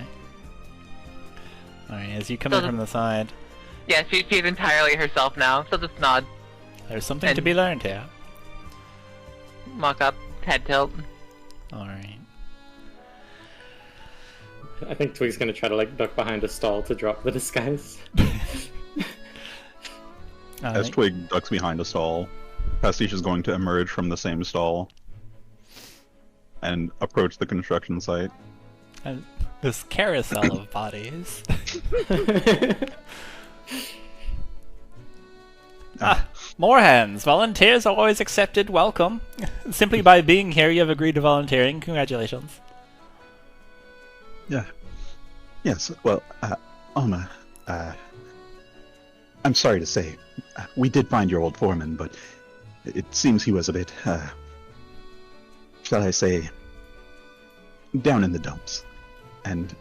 Alright, as you come in from the side... Yeah, she's entirely herself now, so just nod. There's something to be learned here. Mock up, head tilt. Alright. I think Twig's gonna try to like duck behind a stall to drop the disguise. As Twig ducks behind a stall, Pastiche is going to emerge from the same stall and approach the construction site. And this carousel of bodies. More hands. Volunteers are always accepted. Welcome. Simply by being here, you have agreed to volunteering. Congratulations. Yeah. Yes, well, Oma, I'm sorry to say, we did find your old foreman, but it seems he was a bit, shall I say, down in the dumps. And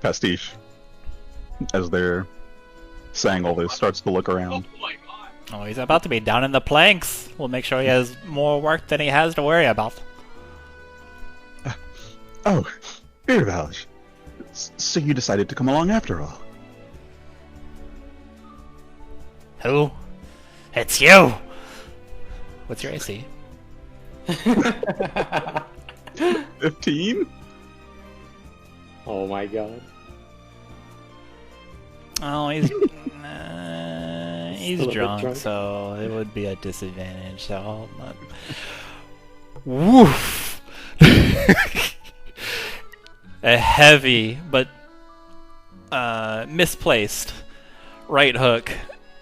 Pastiche, as they're saying all this, starts to look around. Oh my god. Oh, he's about to be down in the planks. We'll make sure he has more work than he has to worry about. Oh, Beervalge. So you decided to come along after all? Who? It's you! What's your AC? 15? Oh my god. Oh, he's he's Still a bit drunk, drunk. so it would be a disadvantage. So I'll not... Woof! A heavy but misplaced right hook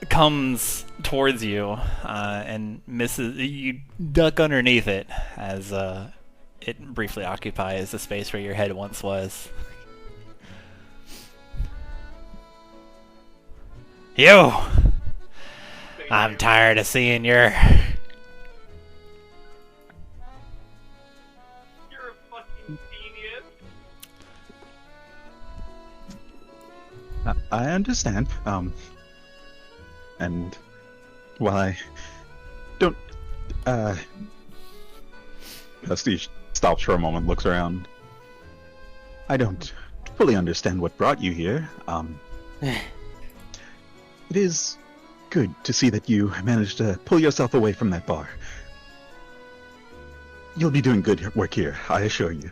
comes towards you and misses. You duck underneath it as it briefly occupies the space where your head once was. You! I'm tired of seeing your... You're a fucking genius. I understand. And while I don't, Pastiche stops for a moment, looks around. I don't fully understand what brought you here. It is good to see that you managed to pull yourself away from that bar. You'll be doing good work here, I assure you.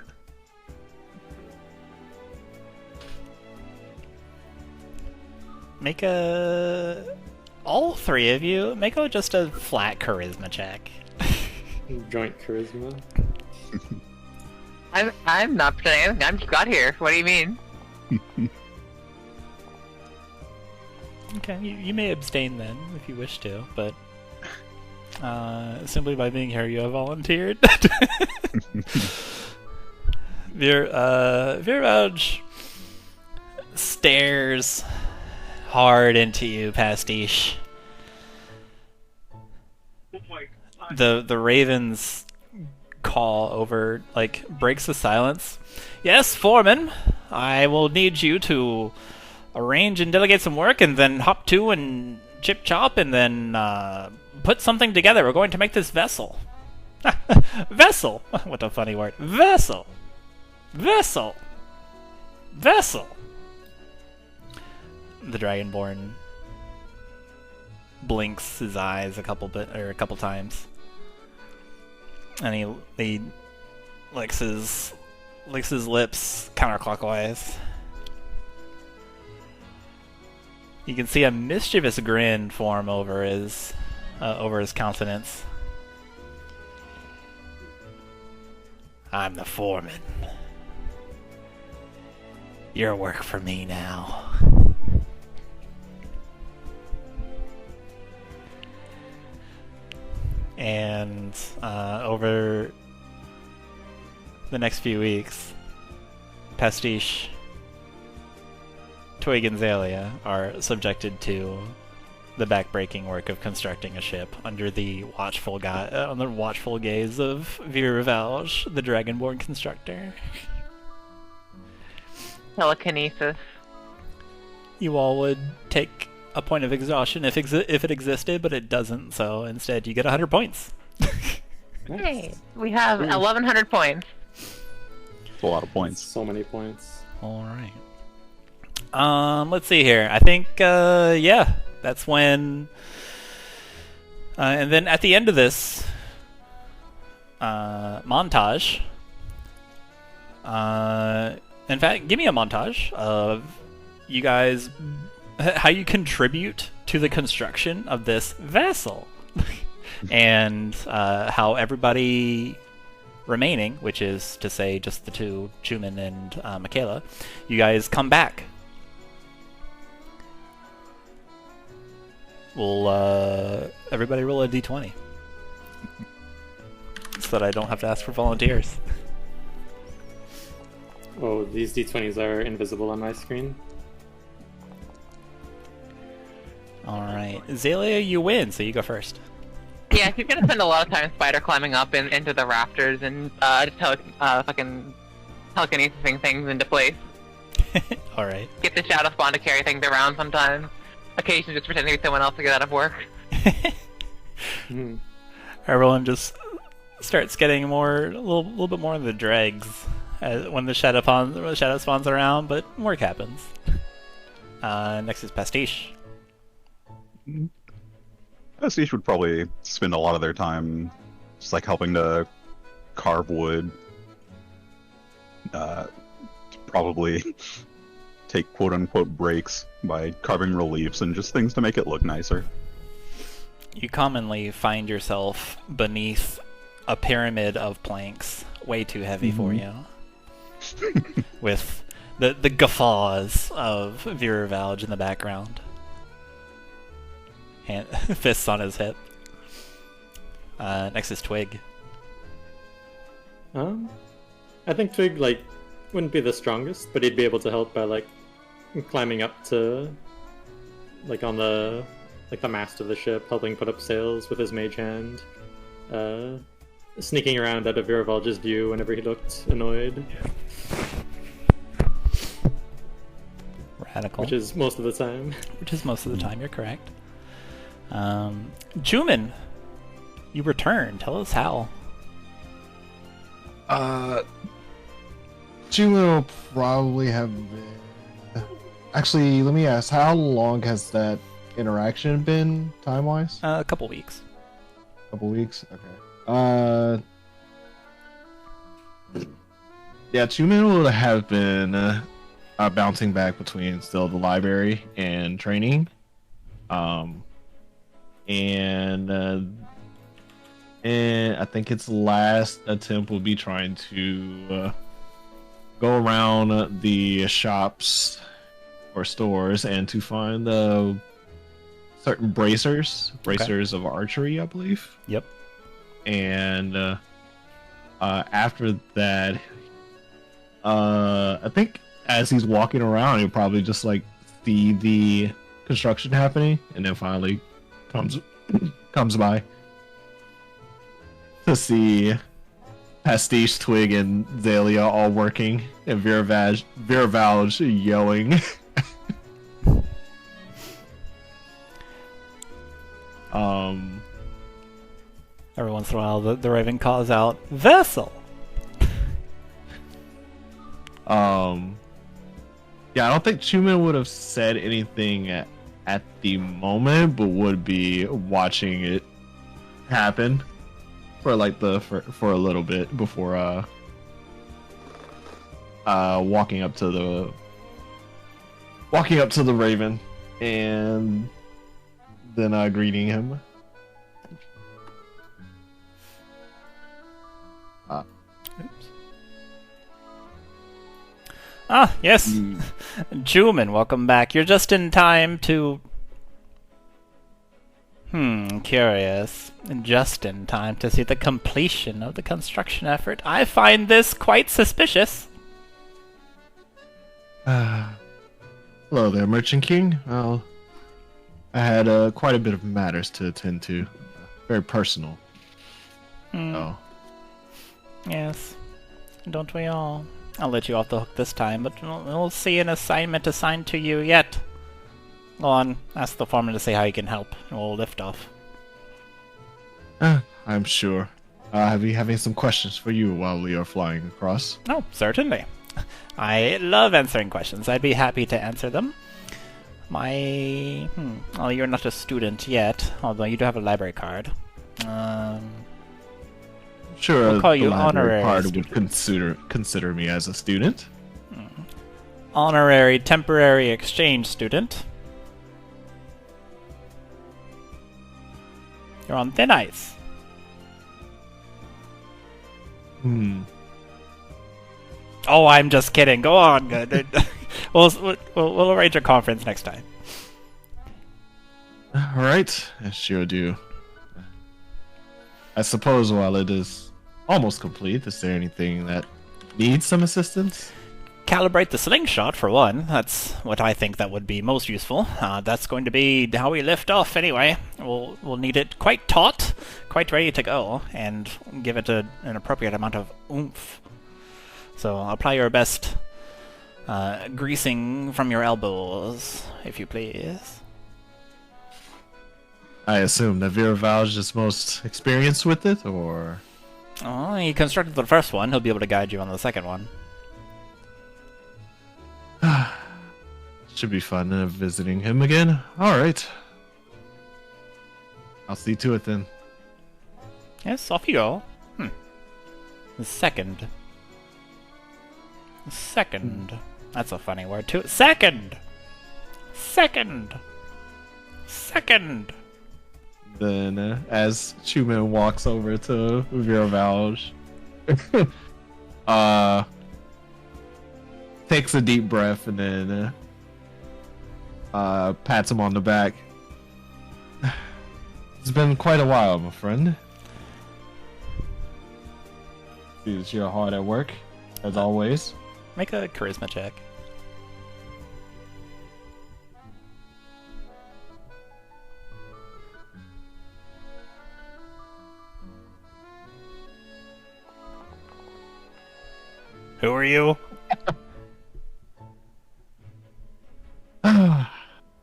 Make all three of you, make just a flat charisma check. Joint charisma. I'm not pretending anything. I'm just got here. What do you mean? Okay, you may abstain then, if you wish to, but simply by being here, you have volunteered. Viraj stares hard into you, Pastiche. Oh my god. The raven's call over, like, breaks the silence. Yes, Foreman, I will need you to arrange and delegate some work, and then hop to and chip chop, and then put something together. We're going to make this vessel. Vessel! What a funny word. Vessel! Vessel! Vessel! The Dragonborn blinks his eyes a couple times, and he licks his lips counterclockwise. You can see a mischievous grin form over his countenance. I'm the foreman. Your work for me now. And over the next few weeks, Pastiche, Twig and Xalia are subjected to the backbreaking work of constructing a ship under the watchful gaze of Viravalge, the Dragonborn constructor. Telekinesis. You all would take a point of exhaustion if it existed, but it doesn't, so instead you get 100 points. Hey, we have 1,100 points. It's a lot of points. So many points. Alright. Let's see here. I think, yeah, that's when... and then at the end of this montage... in fact, give me a montage of you guys... how you contribute to the construction of this vessel. And how everybody remaining, which is to say just the two, Chuman and Makayla, you guys come back. We'll everybody roll a d20 so that I don't have to ask for volunteers. Oh, these d20s are invisible on my screen. Alright. Xalia, you win, so you go first. Yeah, she's gonna spend a lot of time spider climbing up into the rafters and fucking telekinesising things into place. Alright. Get the shadow spawn to carry things around sometimes. Occasionally just pretending to be someone else to get out of work. Everyone just starts getting a little bit more of the dregs when the shadow spawns around, but work happens. Next is Pastiche. Pastiche would probably spend a lot of their time just like helping to carve wood. Probably take quote-unquote breaks by carving reliefs and just things to make it look nicer. You commonly find yourself beneath a pyramid of planks, way too heavy for you, with the guffaws of Viravalge in the background. And fists on his hip. Next is Twig. I think Twig wouldn't be the strongest, but he'd be able to help by climbing up to on the mast of the ship, helping put up sails with his mage hand, sneaking around out of Viravalge's view whenever he looked annoyed. Radical. Which is most of the time. You're correct. Chuman, you return. Tell us how. Chuman will probably have been... Actually, let me ask, how long has that interaction been, time-wise? A couple weeks. Couple weeks? Okay. Yeah, Chuman would have been bouncing back between still the library and training. And I think its last attempt will be trying to go around the shops or stores and to find certain bracers of archery, I believe. Yep. And after that, I think as he's walking around, he'll probably just see the construction happening, and then finally comes by to see Pastiche, Twig, and Xalia all working, and Viravalge yelling. Every once in a while, the Raven calls out, "Vessel!" Yeah, I don't think Chuman would have said anything at the moment, but would be watching it happen for for a little bit before walking up to the Raven and then greeting him. Ah, yes. Chuman, welcome back. You're just in time to... curious. Just in time to see the completion of the construction effort. I find this quite suspicious. The Hello there, Merchant King. Well, I had quite a bit of matters to attend to. Very personal. Oh. Yes. Don't we all? I'll let you off the hook this time, but we'll see an assignment assigned to you yet. Go on, ask the foreman to say how he can help, and we'll lift off. I'm sure. I'll be having some questions for you while we are flying across. Oh, certainly. I love answering questions. I'd be happy to answer them. Oh, you're not a student yet, although you do have a library card. Sure, we'll call you the library honorary card student. would consider me as a student. Honorary temporary exchange student. You're on thin ice. Oh, I'm just kidding. Go on. We'll arrange a conference next time. All right, I sure do. I suppose while it is almost complete, is there anything that needs some assistance? Calibrate the slingshot, for one. That's what I think that would be most useful. That's going to be how we lift off, anyway. We'll need it quite taut, quite ready to go, and give it an appropriate amount of oomph. So apply your best greasing from your elbows, if you please. I assume that Viravalj is most experienced with it, or... Oh, he constructed the first one. He'll be able to guide you on the second one. Should be fun visiting him again. Alright. I'll see to it then. Yes, off you go. The second. Second. That's a funny word, too. Second! Second! Second! Then, as Chuman walks over to Viravalj, takes a deep breath and then pats him on the back. It's been quite a while, my friend. You're hard at work, as always. Make a charisma check. Who are you?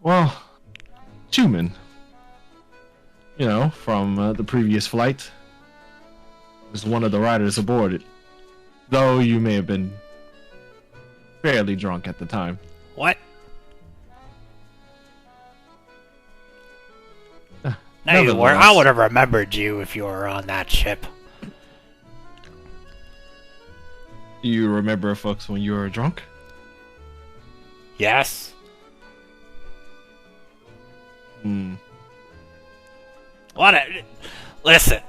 Well, Chuman. You know, from the previous flight. Was one of the riders aboard it. Though you may have been fairly drunk at the time. What? No, you weren't. I would have remembered you if you were on that ship. You remember folks when you were drunk? Yes. What? Listen.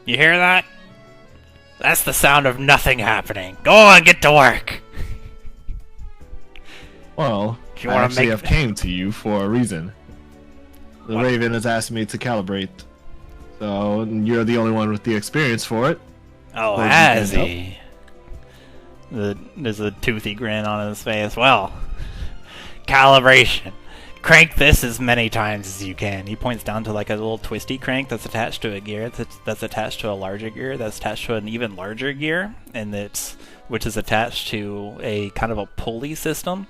You hear that? That's the sound of nothing happening. Go on, get to work. Well, If you I wanna actually make- have came to you for a reason. The What? Raven has asked me to calibrate. So you're the only one with the experience for it. Oh, Or you has can he? There's a toothy grin on his face. Well, calibration. Crank this as many times as you can. He points down to like a little twisty crank that's attached to a gear that's attached to a larger gear that's attached to an even larger gear, and which is attached to a kind of a pulley system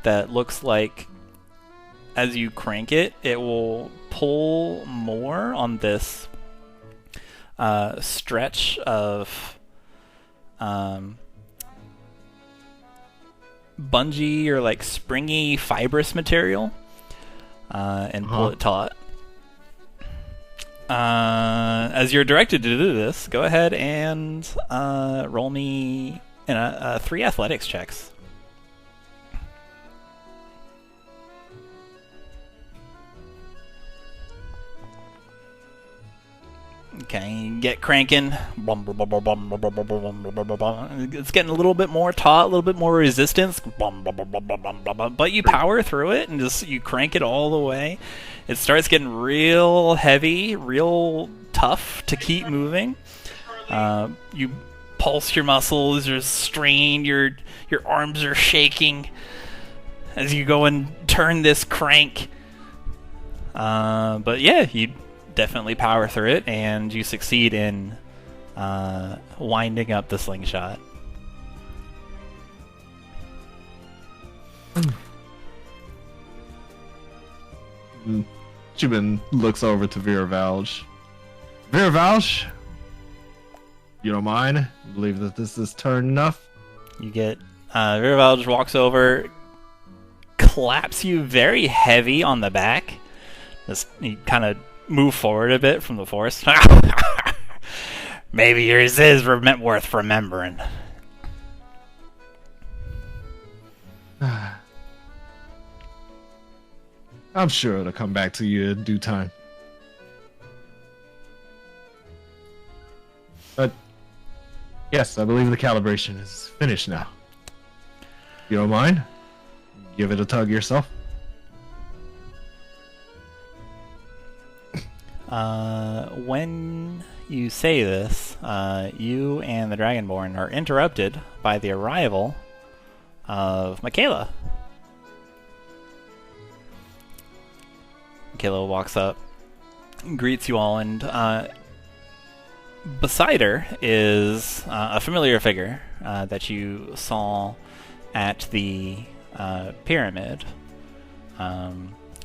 that looks like as you crank it, it will pull more on this stretch of bungee or like springy fibrous material and pull it taut. As you're directed to do this, go ahead and roll me 3 athletics checks. Okay, get cranking. It's getting a little bit more taut, a little bit more resistance. But you power through it and just you crank it all the way. It starts getting real heavy, real tough to keep moving. You pulse your muscles, you're strained, your arms are shaking as you go and turn this crank. But yeah, you definitely power through it, and you succeed in winding up the slingshot. Chuman looks over to Vera Valge. Vera Valge, you don't mind? You believe that this is turn enough? You get Vera Valge walks over, claps you very heavy on the back. Just you kind of move forward a bit from the force. Maybe yours is worth remembering. I'm sure it'll come back to you in due time. But yes, I believe the calibration is finished now. You don't mind? Give it a tug yourself. When you say this, you and the Dragonborn are interrupted by the arrival of Makayla. Makayla walks up, greets you all, and beside her is a familiar figure that you saw at the pyramid,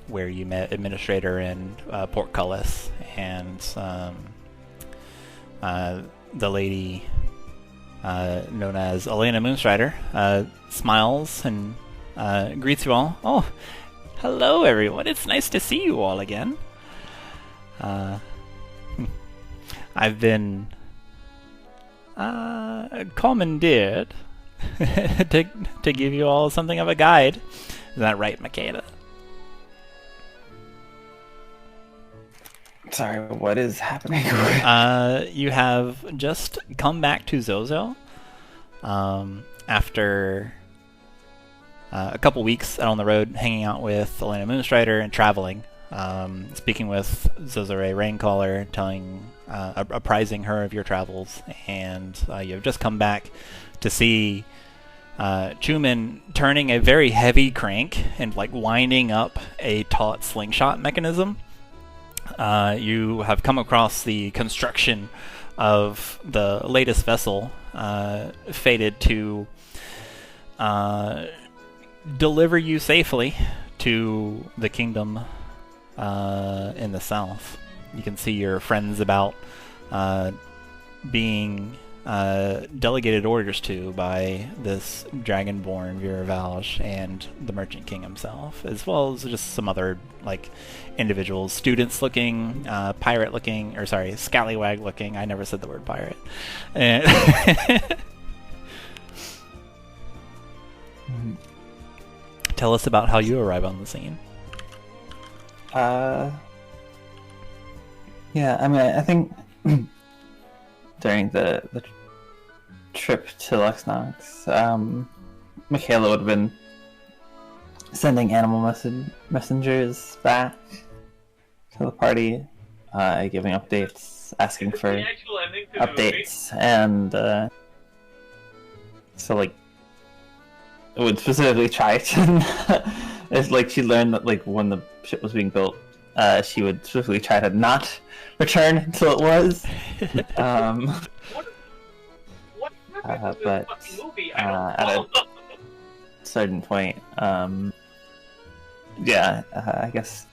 where you met Administrator and Portcullis, and the lady known as Elena Moonstrider smiles and greets you all. Oh, hello everyone, it's nice to see you all again. I've been commandeered to give you all something of a guide. Is that right, Makayla? Sorry, what is happening? You have just come back to Zozo after a couple weeks out on the road, hanging out with Elena Moonstrider and traveling, speaking with Zozore Raincaller, apprising her of your travels, and you have just come back to see Chuman turning a very heavy crank and winding up a taut slingshot mechanism. You have come across the construction of the latest vessel, fated to deliver you safely to the kingdom in the south. You can see your friends about being delegated orders to by this dragonborn Vera Valge and the Merchant King himself, as well as just some other individuals, students looking, pirate looking, or sorry, scallywag looking. I never said the word pirate. Tell us about how you arrive on the scene. Yeah, I mean, I think during the trip to Luxnox, Makayla would have been sending animal messengers back to the party, giving updates, asking for updates, and so it would specifically try to, if she learned that when the ship was being built, she would specifically try to not return until it was. But at a certain point, I guess,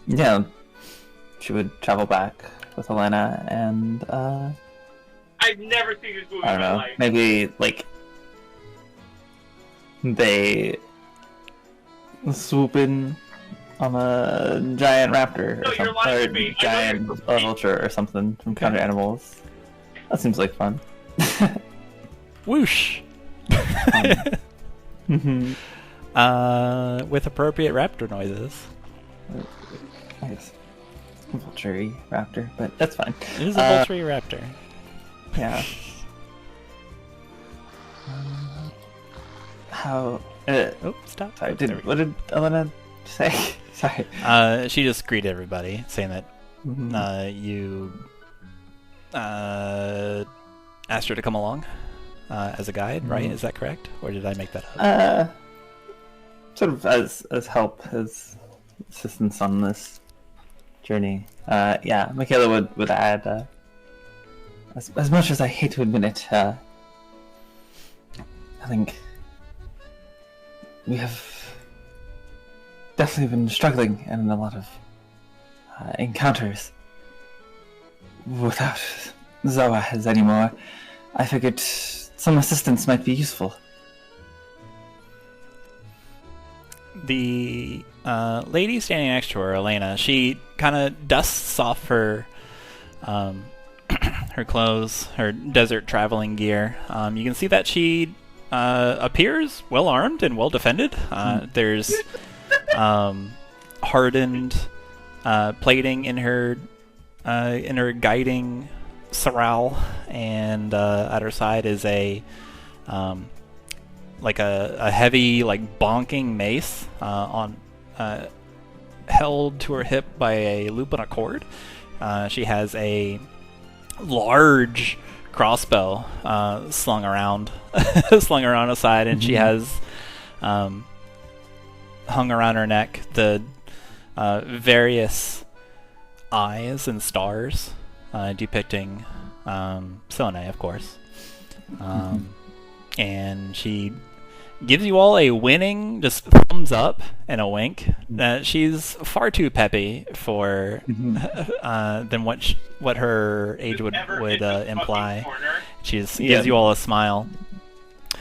yeah, she would travel back with Elena, and I've never seen this movie I in don't my know, life. maybe they swoop in on a giant raptor No, or you're something, lying to or me. I know giant you're vulture or something from Counter Animals. That seems like fun. Whoosh! Mhm. With appropriate raptor noises. I guess vulture raptor, but that's fine. It is a vulture raptor. Yeah. How? Oh, stop. Sorry. Oh, there we What did Elena say? Sorry. She just greeted everybody, saying that Mhm. you asked her to come along as a guide, right? Is that correct? Or did I make that up? Sort of as help, as assistance on this journey. Yeah, Makayla would add, as much as I hate to admit it, I think we have definitely been struggling in a lot of encounters without Zoas anymore. I figured some assistance might be useful. The lady standing next to her, Elena, she kind of dusts off her her clothes, her desert traveling gear. You can see that she appears well armed and well defended. There's hardened plating in her guiding sarau, and at her side is a heavy, like, bonking mace held to her hip by a loop on a cord. She has a large crossbow slung around her side, and she has hung around her neck the various eyes and stars depicting Selene, of course. And she gives you all a winning just thumbs up and a wink. She's far too peppy for than what her age would imply. She just gives you all a smile.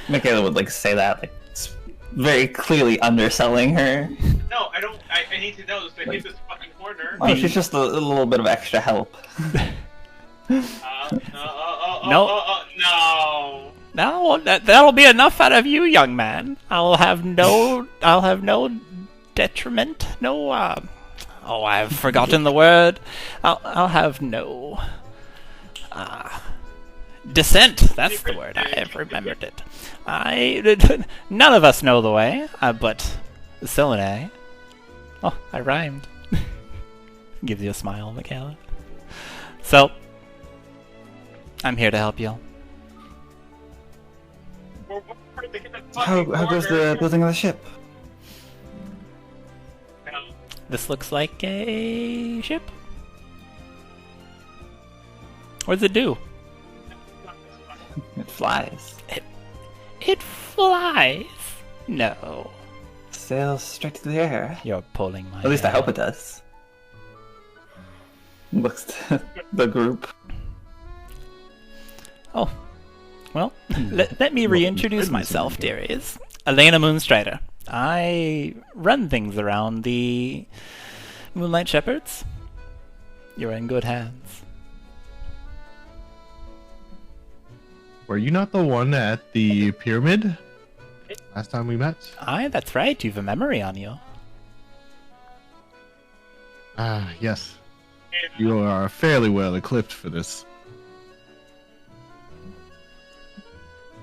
Makayla would say that, it's very clearly underselling her. No, I don't. I need to know this. I hit this fucking corner. Oh, she's just a little bit of extra help. No, that'll be enough out of you, young man. I'll have no detriment. No, I've forgotten the word. I'll have no dissent. That's the word. I have remembered it. None of us know the way, but Selene. Oh, I rhymed. Gives you a smile, Makayla. So, I'm here to help you. How goes the building of the ship? This looks like a ship. What does it do? It flies. It flies? No. Sails straight to the air. You're pulling my At least I hair. hope it does. Looks to the group. Oh. Well, let me reintroduce myself, dearies. Elena Moonstrider. I run things around the Moonlight Shepherds. You're in good hands. Were you not the one at the pyramid last time we met? Aye, that's right. You've a memory on you. Ah, yes. You are fairly well equipped for this.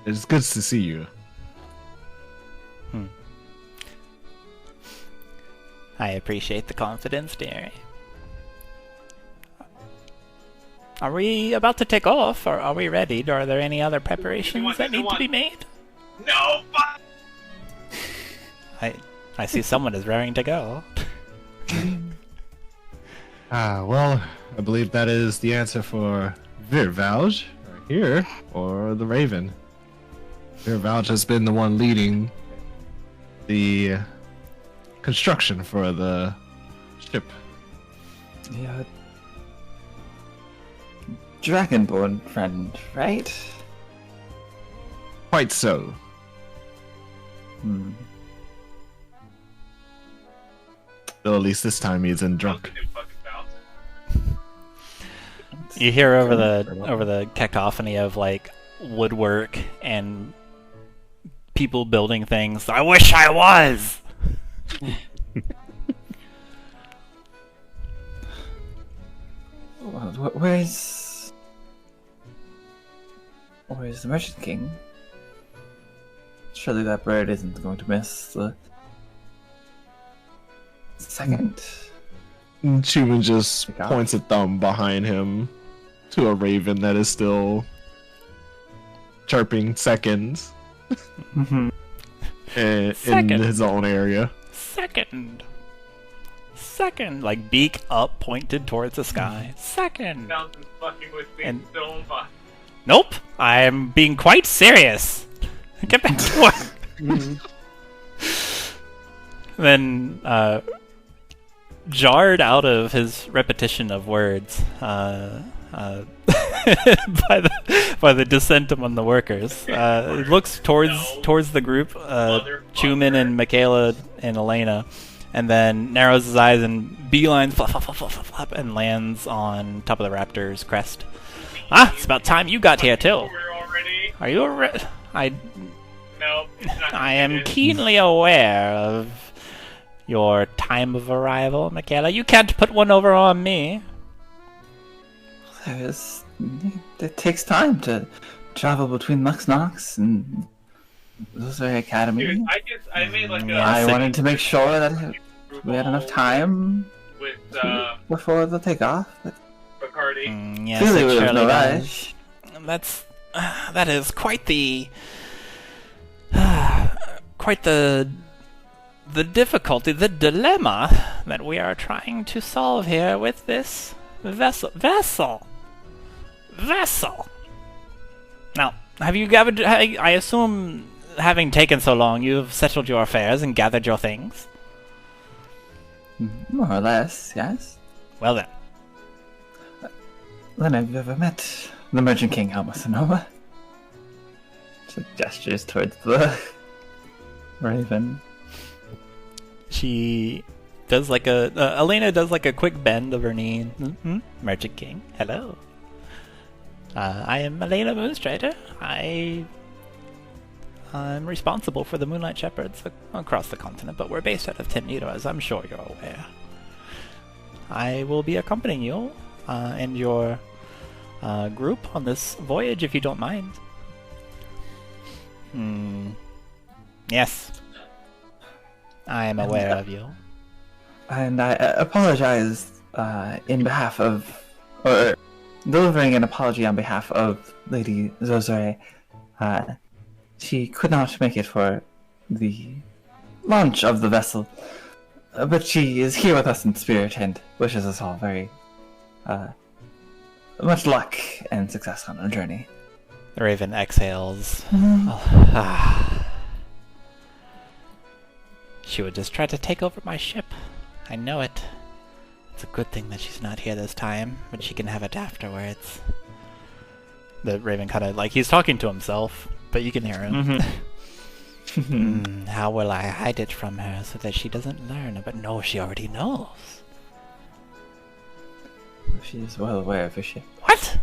It's good to see you. I appreciate the confidence, dearie. Are we about to take off, or are we ready? Are there any other preparations that need to be made? No, fuck! I see someone is raring to go. Well, I believe that is the answer for Virvalge, right here, or the Raven. Virvalge has been the one leading the construction for the ship. Yeah. Dragonborn friend, right? Quite so. Though at least this time he isn't drunk. You hear over the cacophony of woodwork and people building things. I wish I was. Where's the Merchant King? Surely that bird isn't going to miss the second. Chuman just points a thumb behind him. to a raven that is still chirping seconds in his own area. Second. Like beak up, pointed towards the sky. Second. Sounds fucking with me And- so much. Nope. I'm being quite serious. Get back to work. Then, jarred out of his repetition of words, by the dissent among the workers, looks towards the group, Chuman and Makayla and Elena, and then narrows his eyes and beelines flop, flop, flop, flop, flop, flop, and lands on top of the raptor's crest. Ah, it's about time you got here too. We're already. Are you No, it's not. I am keenly aware of your time of arrival, Makayla. You can't put one over on me. It takes time to travel between Lux Nox and Khorzaire Academy. Dude, I made like a. Yeah. I wanted to make sure that we had enough time with before the takeoff. But Bacardi. Yes, clearly it we have surely no does. rush. That is quite the difficulty, the dilemma that we are trying to solve here with this vessel. Now, have you gathered? I assume, having taken so long, you've settled your affairs and gathered your things. More or less, yes. Well then, Then have you ever met the Merchant King Alma Sonoma? She gestures towards the raven. she does like Elena does like a quick bend of her knee. Merchant King, hello. I am Elena Moonstrider. I'm responsible for the Moonlight Shepherds across the continent, but we're based out of Timnito, as I'm sure you're aware. I will be accompanying you and your group on this voyage, if you don't mind. Yes. I am aware of you. And I apologize in behalf of, or delivering an apology on behalf of Lady Khorzaire. She could not make it for the launch of the vessel, but she is here with us in spirit and wishes us all very much luck and success on our journey. The raven exhales. She would just try to take over my ship. I know it. It's a good thing that she's not here this time, but she can have it afterwards. The raven kind of, like, he's talking to himself, but you can hear him. How will I hide it from her so that she doesn't learn? But no, she already knows. She is well aware of her ship. What?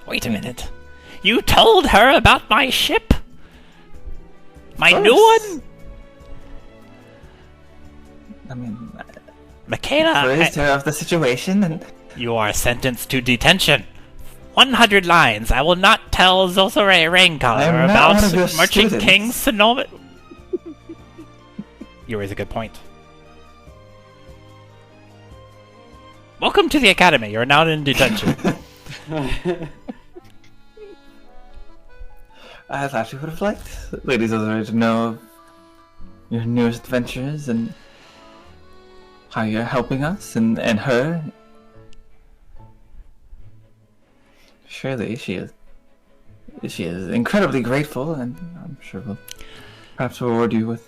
Wait a minute. You told her about my ship? My new one? I mean, Makayla, raised her of the situation, and you are sentenced to detention. 100 lines. I will not tell Khorzaire I'm Raikel not one of your about Merchant students. King Sonoma. You raise a good point. Welcome to the academy. You are now in detention. I thought you would have liked Lady Khorzaire to know of your newest adventures and how you're helping us and her. Surely she is incredibly grateful, and I'm sure we'll perhaps reward you with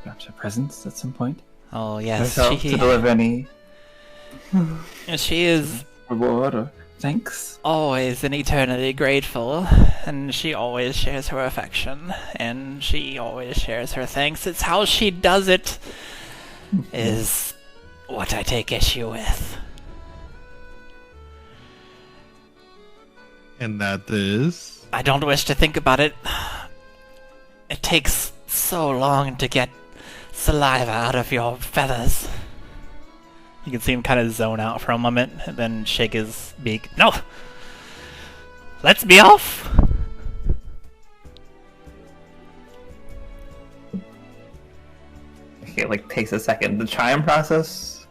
perhaps a presence at some point. Oh yes, Herself to deliver any she is reward or thanks. always and eternally grateful, and she always shares her affection, and she always shares her thanks. It's how she does it is what I take issue with. And that is. I don't wish to think about it. It takes so long to get saliva out of your feathers. You can see him kind of zone out for a moment and then shake his beak. No! Let's be off! It takes a second to try and process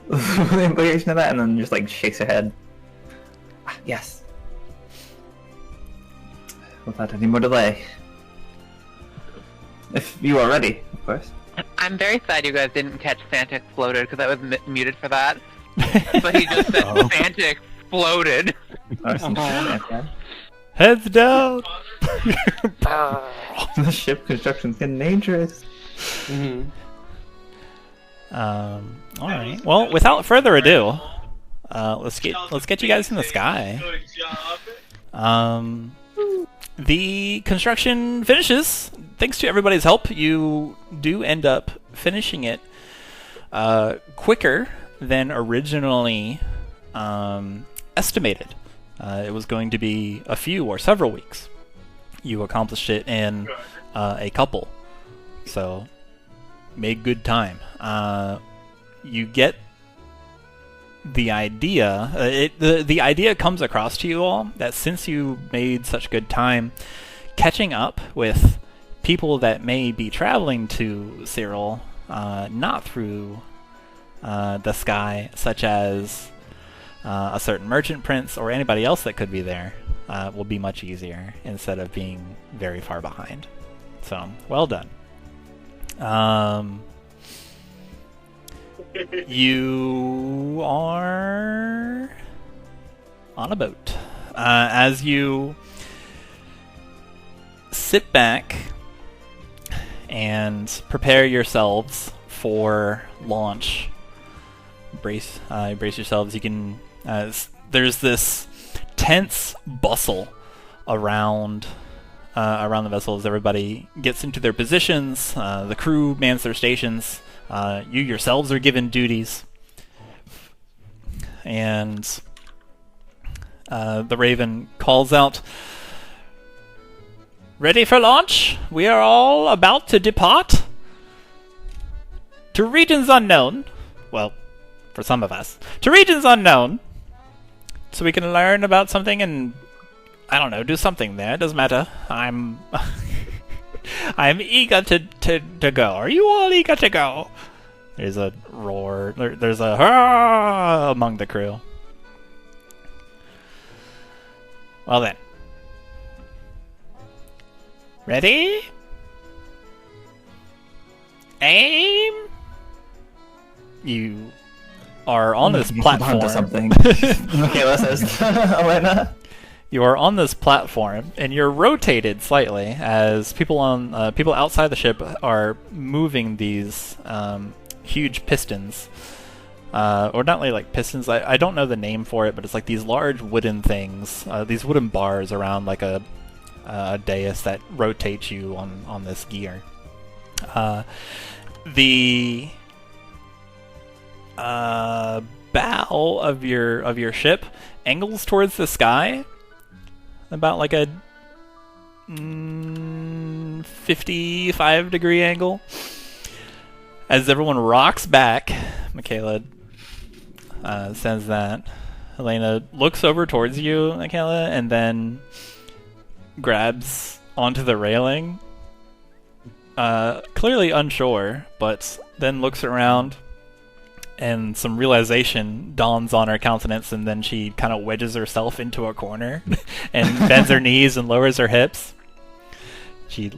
the implication of that, and then just like shakes her head. Ah, yes. Without any more delay. If you are ready, of course. I'm very sad you guys didn't catch Santa Exploded, because I was muted for that. But he just said Santa Exploded. Heads down. The ship construction's getting dangerous. Mm-hmm. All right. Well, without further ado, let's get you guys in the sky. Good job. The construction finishes. Thanks to everybody's help, you do end up finishing it quicker than originally estimated. It was going to be a few or several weeks. You accomplished it in a couple, so made good time. You get the idea. The idea comes across to you all that since you made such good time catching up with people that may be traveling to Cyril, not through the sky, such as a certain merchant prince or anybody else that could be there, will be much easier instead of being very far behind. So, well done. You are on a boat. As you sit back and prepare yourselves for launch, brace yourselves. You can. There's this tense bustle around the vessel as everybody gets into their positions. The crew mans their stations. You yourselves are given duties, and the Raven calls out, "Ready for launch? We are all about to depart to regions unknown. Well, for some of us, to regions unknown, so we can learn about something and, I don't know, do something there. It doesn't matter. I'm eager to go. Are you all eager to go?" There's a roar. There's a hurrah among the crew. Well then. Ready? Aim! You are on this platform. Onto something. Makayla says, Elena. You are on this platform, and you're rotated slightly as people outside the ship are moving these huge pistons, or not really like pistons. I don't know the name for it, but it's like these large wooden things, these wooden bars around like a dais that rotates you on this gear. The bow of your ship angles towards the sky, about like a 55-degree angle. As everyone rocks back, Makayla says that. Helena looks over towards you, Makayla, and then grabs onto the railing. Clearly unsure, but then looks around, and some realization dawns on her countenance, and then she kind of wedges herself into a corner and bends her knees and lowers her hips. She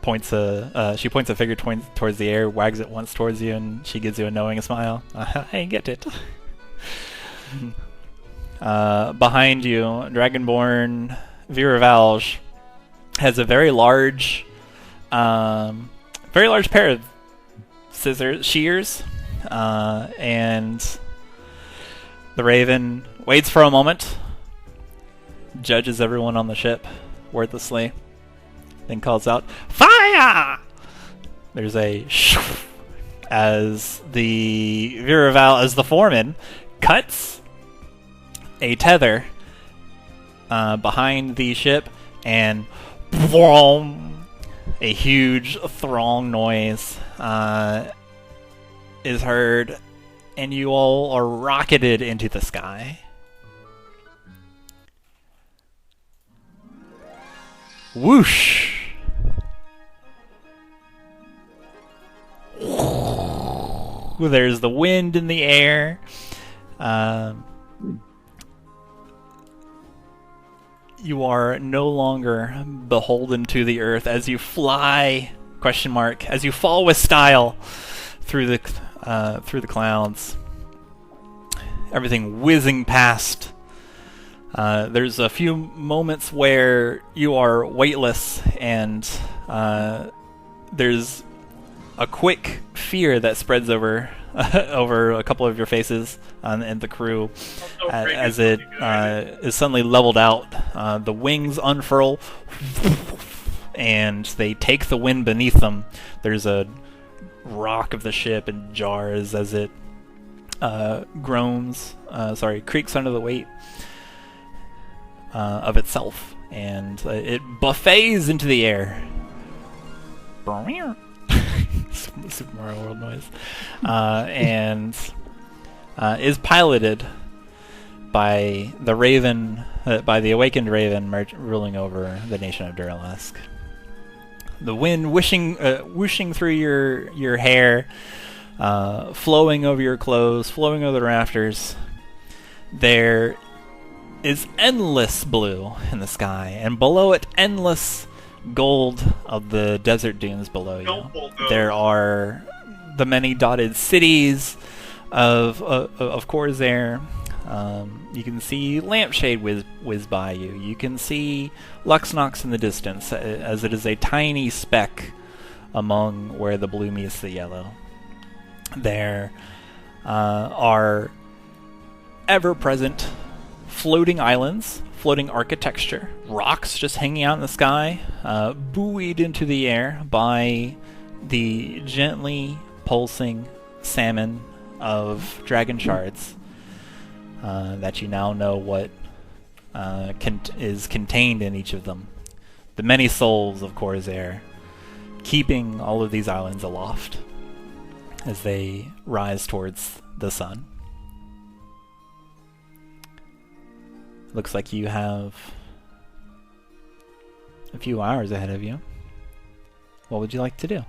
points a finger towards the air, wags it once towards you, and she gives you a knowing smile. I get it. Behind you, Dragonborn Viravalge has a very large pair of shears, and the Raven waits for a moment, judges everyone on the ship wordlessly, then calls out, "Fire!" There's a as the foreman cuts a tether behind the ship, and boom, a huge throng noise is heard, and you all are rocketed into the sky. Whoosh! There's the wind in the air. You are no longer beholden to the earth as you fly, as you fall with style through the clouds. Everything whizzing past. There's a few moments where you are weightless, and there's a quick fear that spreads over over a couple of your faces and the crew as it is suddenly leveled out. The wings unfurl, and they take the wind beneath them. There's a rock of the ship and jars as it creaks under the weight of itself, and it buffets into the air. Super Mario World noise. And is piloted by the Raven, by the awakened Raven ruling over the nation of Duralesk. The wind whooshing through your hair, flowing over your clothes, flowing over the rafters. There is endless blue in the sky, and below it, endless gold of the desert dunes below you. There are the many dotted cities of Khorzaire. You can see Lampshade whiz by you. You can see Luxnox in the distance, as it is a tiny speck among where the blue meets the yellow. There are ever-present floating islands, floating architecture, rocks just hanging out in the sky, buoyed into the air by the gently pulsing salmon of dragon shards that you now know what is contained in each of them. The many souls of Khorzaire, keeping all of these islands aloft as they rise towards the sun. Looks like you have a few hours ahead of you. What would you like to do?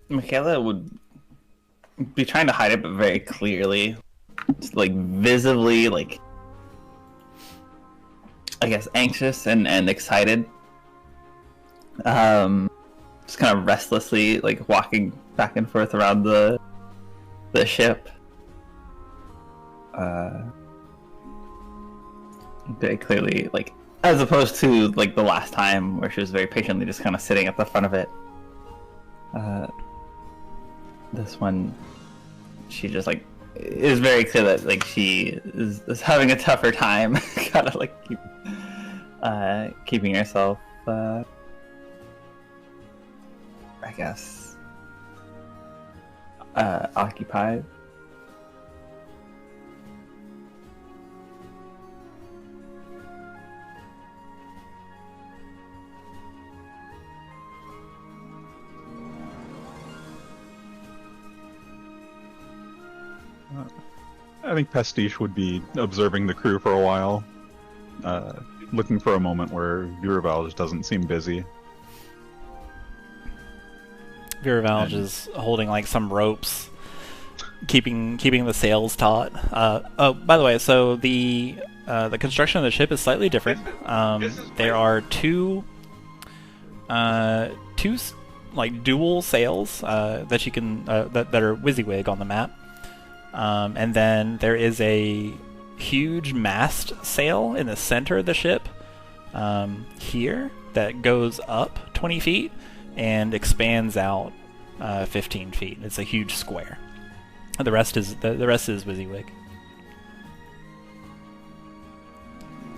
Makayla would be trying to hide it, but very clearly, just, like, visibly, like, I guess, anxious and excited. Just kind of restlessly, like, walking back and forth around the ship. Very clearly, like, as opposed to, like, the last time where she was very patiently just kind of sitting at the front of it. This one, she just, like, it is very clear that, like, she is having a tougher time kind of, like, keeping herself, I guess, occupied. I think Pastiche would be observing the crew for a while, looking for a moment where Viraval just doesn't seem busy. Viraval is holding like some ropes, keeping the sails taut. Oh, by the way, so the construction of the ship is slightly different. There are two like dual sails that you can that are WYSIWYG on the map. And then there is a huge mast sail in the center of the ship here that goes up 20 feet and expands out 15 feet. It's a huge square. The rest is WYSIWYG.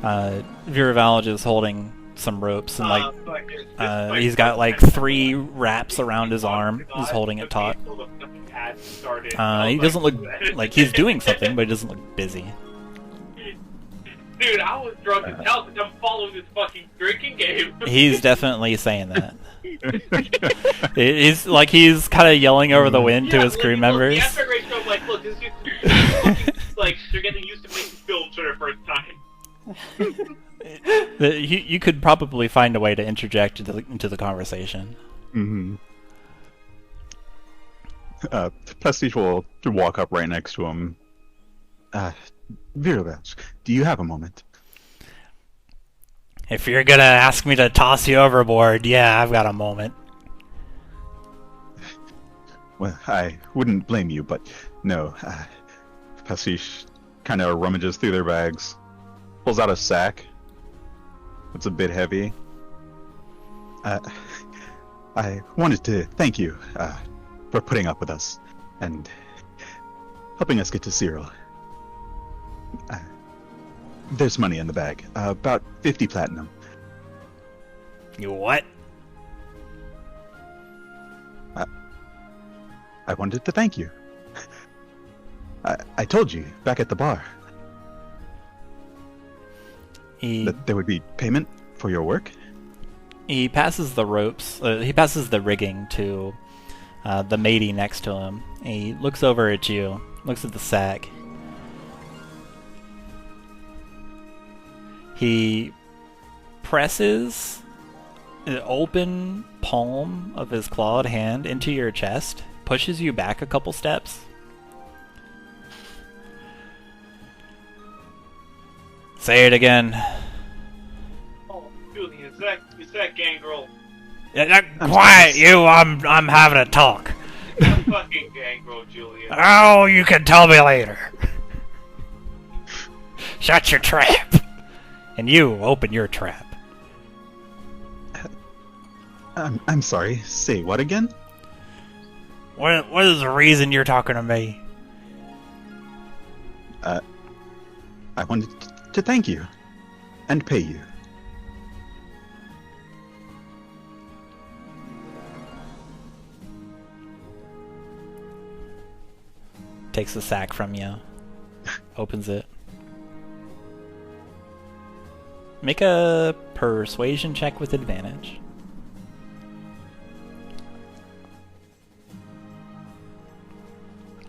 Viraval is holding some ropes and he's got like 3 wraps around his arm. He's holding it taut. He doesn't look like he's doing something, but he doesn't look busy. Dude, I was drunk as hell because I'm following this fucking drinking game. He's definitely saying that. He's kind of yelling over the wind to his crew members. The aspect ratio, I'm like, look, this is like they're getting used to making films for their first time. You could probably find a way to interject into the conversation. Mm-hmm. Pastiche will walk up right next to him. Virabel, do you have a moment? If you're gonna ask me to toss you overboard, yeah, I've got a moment. Well, I wouldn't blame you, but no. Pastiche kind of rummages through their bags, pulls out a sack. It's a bit heavy. I wanted to thank you for putting up with us and helping us get to Cyril. There's money in the bag, about 50 platinum. You what? I wanted to thank you. I told you back at the bar that there would be payment for your work. He passes the ropes. He passes the rigging to the matey next to him. He looks over at you, looks at the sack. He presses the open palm of his clawed hand into your chest, pushes you back a couple steps. Say it again. Oh, Julian, is that gangrel? Quiet, you! I'm having a talk. It's a fucking gangrel, Julian. Oh, you can tell me later. Shut your trap. And you, open your trap. I'm sorry. Say what again? What is the reason you're talking to me? I wanted to thank you and pay you. Takes the sack from you. Opens it. Make a persuasion check with advantage.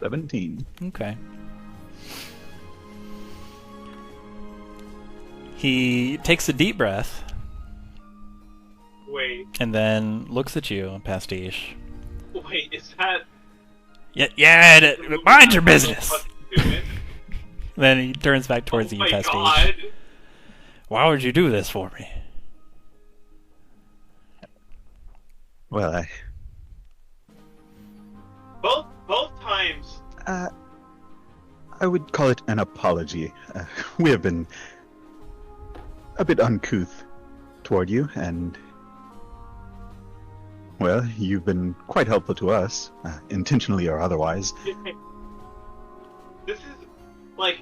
$17. Okay. He takes a deep breath. Wait, And then looks at you, Pastiche. is that... Yeah, mind your business. What the fuck you doing? Then he turns back towards Oh you, my Pastiche. god. Why would you do this for me? Well, Both times. I would call it an apology. We have been a bit uncouth toward you, and well, you've been quite helpful to us, intentionally or otherwise. This is like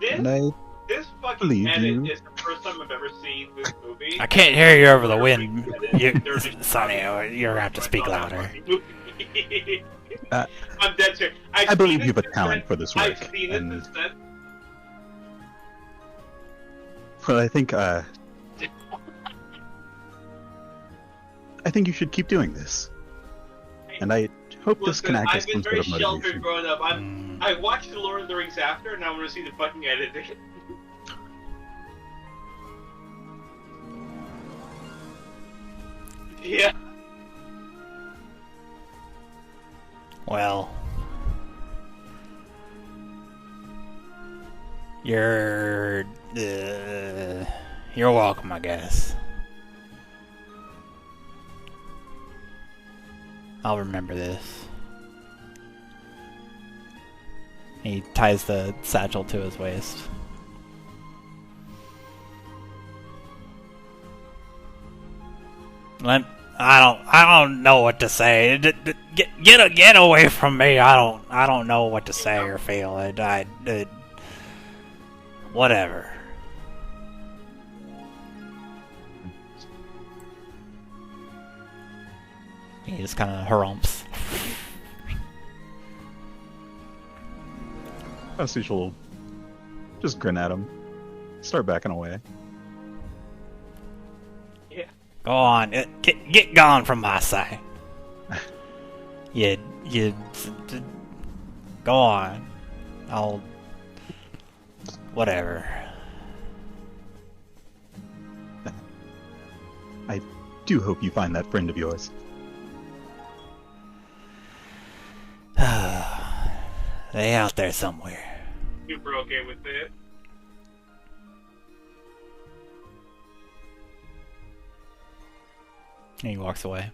And I this fucking believe edit you. is the first time I've ever seen this movie. I can't hear you over the wind. They're just Sonny, you're gonna have to speak louder. I'm dead serious. I believe you've a talent for this work, I've seen it and since then. well, I think you should keep doing this, and I hope this can act as I've been some sort very of sheltered motivation. growing up. I watched The Lord of the Rings after, and now I'm gonna see the fucking edit again. Yeah. Well, you're welcome, I guess. I'll remember this. He ties the satchel to his waist. I don't know what to say. Get away from me. I don't know what to say or feel. Whatever. He just kind of harumps. Pastiche will just grin at him, start backing away. Yeah. Go on, get gone from my sight. You, go on. I'll, whatever. I do hope you find that friend of yours. They out there somewhere. Super okay with it. And he walks away.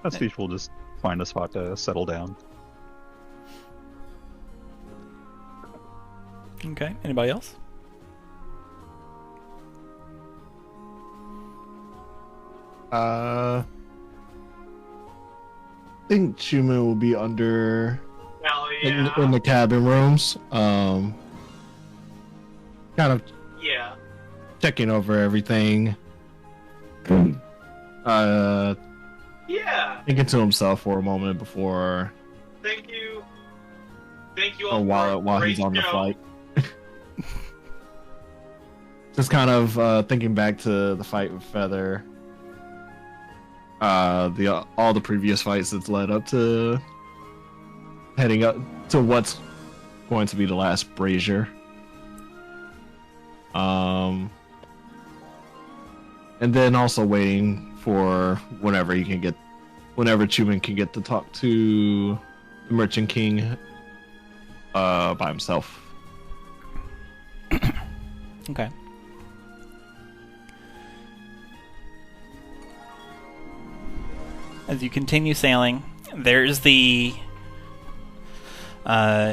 Pastiche will just find a spot to settle down. Okay. Anybody else? I think Chuman will be under Hell yeah. in the cabin rooms. Kind of Yeah. checking over everything. Yeah. Thinking to himself for a moment before Thank you. Thank you or all for while a he's great on the show. flight. Just kind of thinking back to the fight with Feather. All the previous fights that's led up to heading up to what's going to be the last brazier. And then also waiting for whenever Chuman can get to talk to the Merchant King by himself. Okay. As you continue sailing, there's the...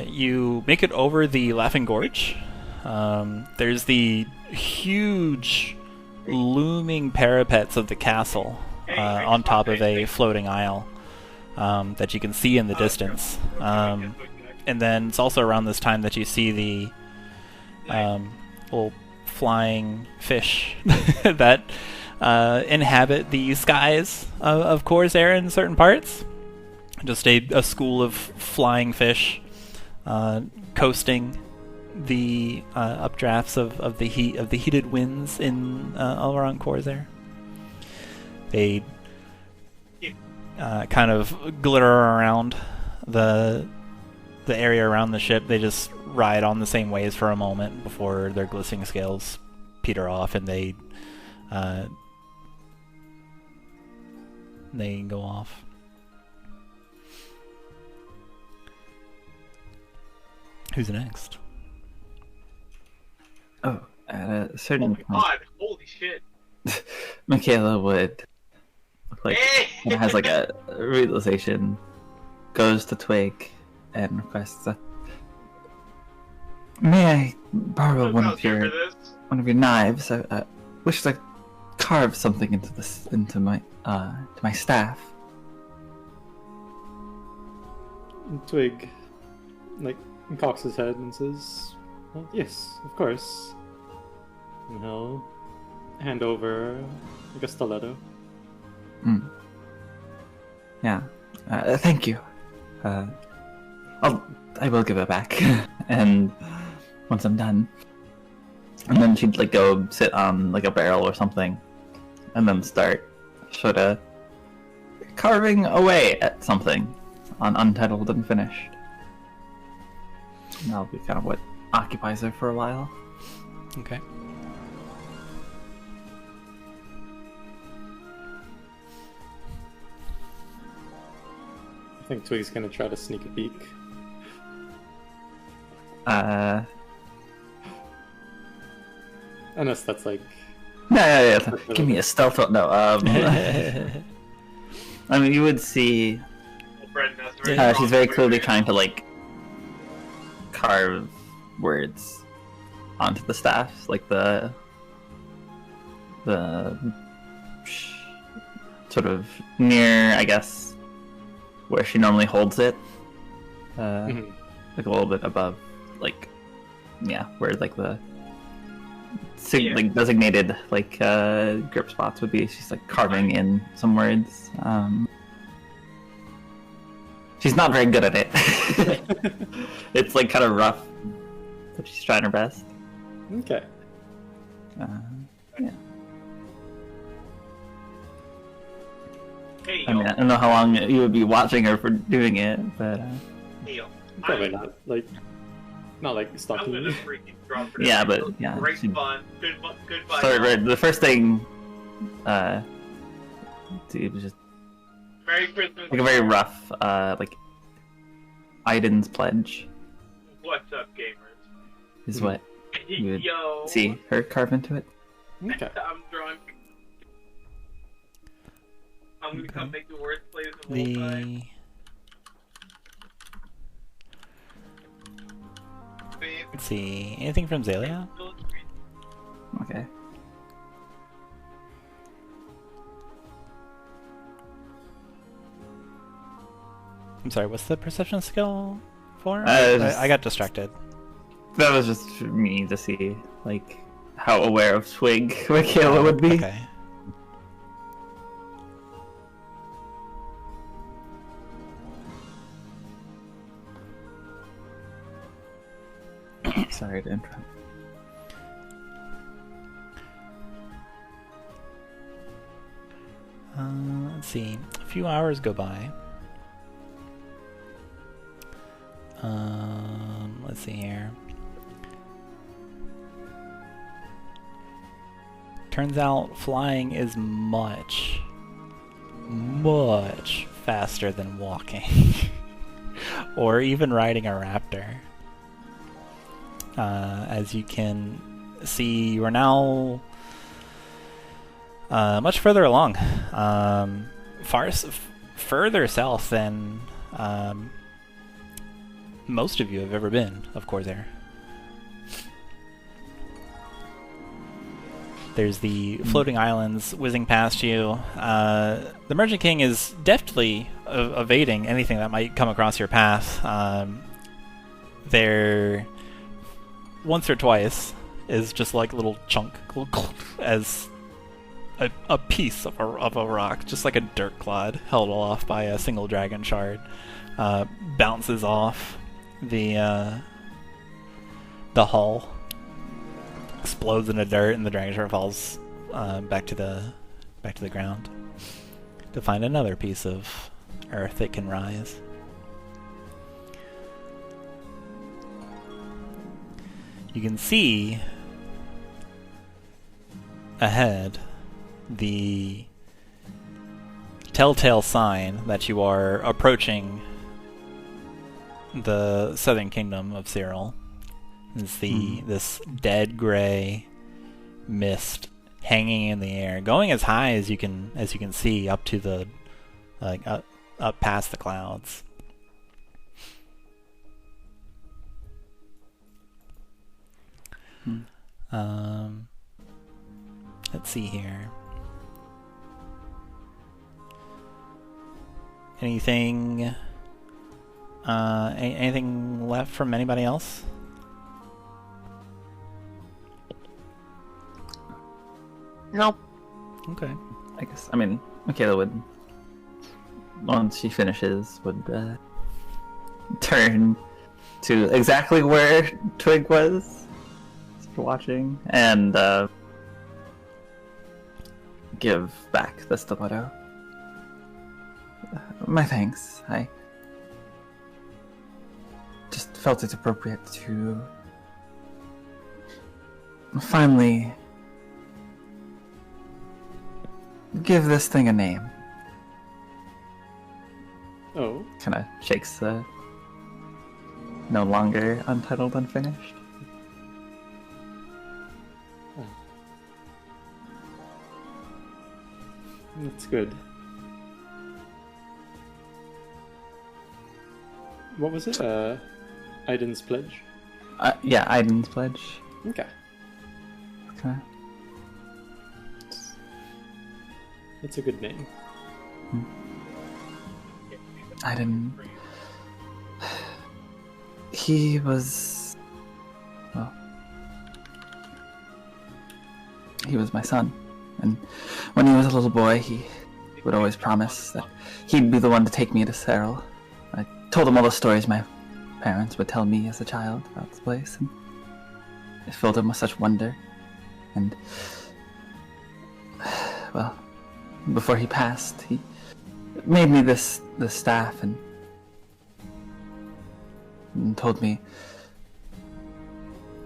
you make it over the Laughing Gorge. There's the huge looming parapets of the castle on top of a floating isle that you can see in the distance. And then it's also around this time that you see the little flying fish that inhabit the skies of Khorzaire in certain parts. Just a school of flying fish coasting the updrafts of the heated winds in all around Khorzaire. They kind of glitter around the area around the ship. They just ride on the same waves for a moment before their glistening scales peter off and they go off. Who's next? Oh, at a Oh certain my point, god, holy shit. Makayla would look like Hey! it has like a realization, goes to Twig and requests a, may I borrow one of your knives? I wish to carve something into my staff. Twig, cocks his head and says, well, yes, of course. And he'll hand over, a stiletto. Yeah. Thank you. I will give it back. And once I'm done. And then she'd go sit on a barrel or something. And then start sort of carving away at something on Untitled and Finished. And that'll be kind of what occupies her for a while. Okay. I think Twig's gonna try to sneak a peek. Unless that's Yeah. Give me a stealth. No. I mean, you would see. She's very clearly trying to carve words onto the staff, the sort of near, I guess, where she normally holds it, a little bit above, where the designated grip spots would be. She's carving in some words. She's not very good at it. It's kind of rough, but she's trying her best. Okay. Yeah. Hey, I mean, I don't know how long you would be watching her for doing it, but yo. Probably not. Not like I'm stalking gonna you. freaking drop for Yeah, that. but, yeah, Great she- fun. Goodbye. So right, the first thing, it was just Merry Christmas. like a very rough, like Aiden's pledge What's up, gamers? is what you would Yo. see her carve into it. Okay. I'm drunk. I'm gonna come make the worst plays of all time. Let's see. Anything from Xalia? Okay. I'm sorry, what's the perception skill for? Just- I got distracted. That was just for me to see, like, how aware of Twig Makayla would be. Okay. Sorry to interrupt. Let's see. A few hours go by. Let's see here. Turns out flying is much faster than walking. Or even riding a raptor. As you can see, you are now much further along. Further south than most of you have ever been of Khorzaire. There's the floating islands whizzing past you. The Merchant King is deftly evading anything that might come across your path. There, once or twice, is just like a little chunk as a piece of a rock, just like a dirt clod held aloft by a single dragon shard, bounces off the hull, explodes into dirt, and the dragon shard falls back to the ground to find another piece of earth that can rise. You can see ahead the telltale sign that you are approaching the southern kingdom of Cyril. Is this dead gray mist hanging in the air, going as high as you can see up to the up past the clouds. Let's see here. Anything anything left from anybody else? Nope. Okay. I guess. I mean, Makayla would, once she finishes, would turn to exactly where Twig was watching and give back the stiletto. My thanks. I just felt it appropriate to finally give this thing a name. Oh. Kind of shakes the no longer untitled, unfinished. That's good. What was it? Aiden's Pledge? Yeah, Aiden's Pledge. Okay. Okay. It's a good name. Aiden. He was. Well. He was my son. And when he was a little boy, he would always promise that he'd be the one to take me to Cyril. I told him all the stories my parents would tell me as a child about this place, and it filled him with such wonder. And, well, before he passed, he made me this staff and told me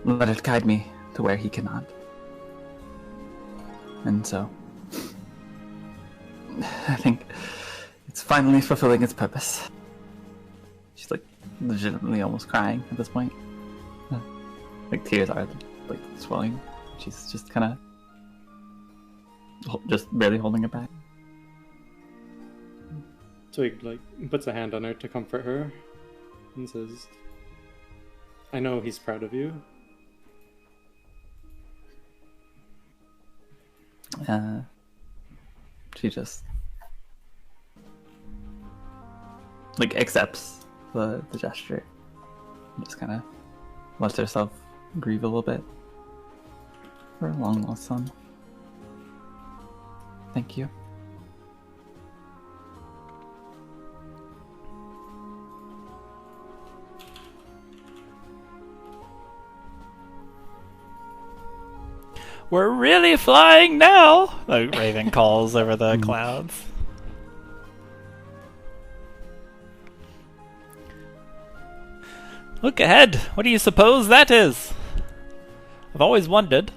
let it guide me to where he cannot. And so, I think it's finally fulfilling its purpose. She's like legitimately almost crying at this point. Like tears are like swelling. She's just kind of just barely holding it back. Twig puts a hand on her to comfort her and says, I know he's proud of you. She just accepts the gesture and just kind of lets herself grieve a little bit for a long lost son. Thank you. We're really flying now! The raven calls over the clouds. Look ahead! What do you suppose that is? I've always wondered.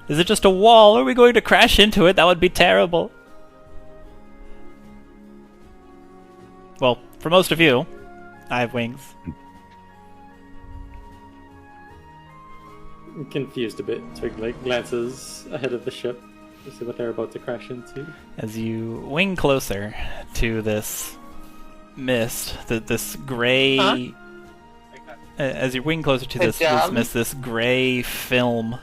Is it just a wall? Are we going to crash into it? That would be terrible. Well, for most of you, I have wings. Confused a bit, Twig glances ahead of the ship to see what they're about to crash into. As you wing closer to this mist, this gray... as you wing closer to this mist, this gray film,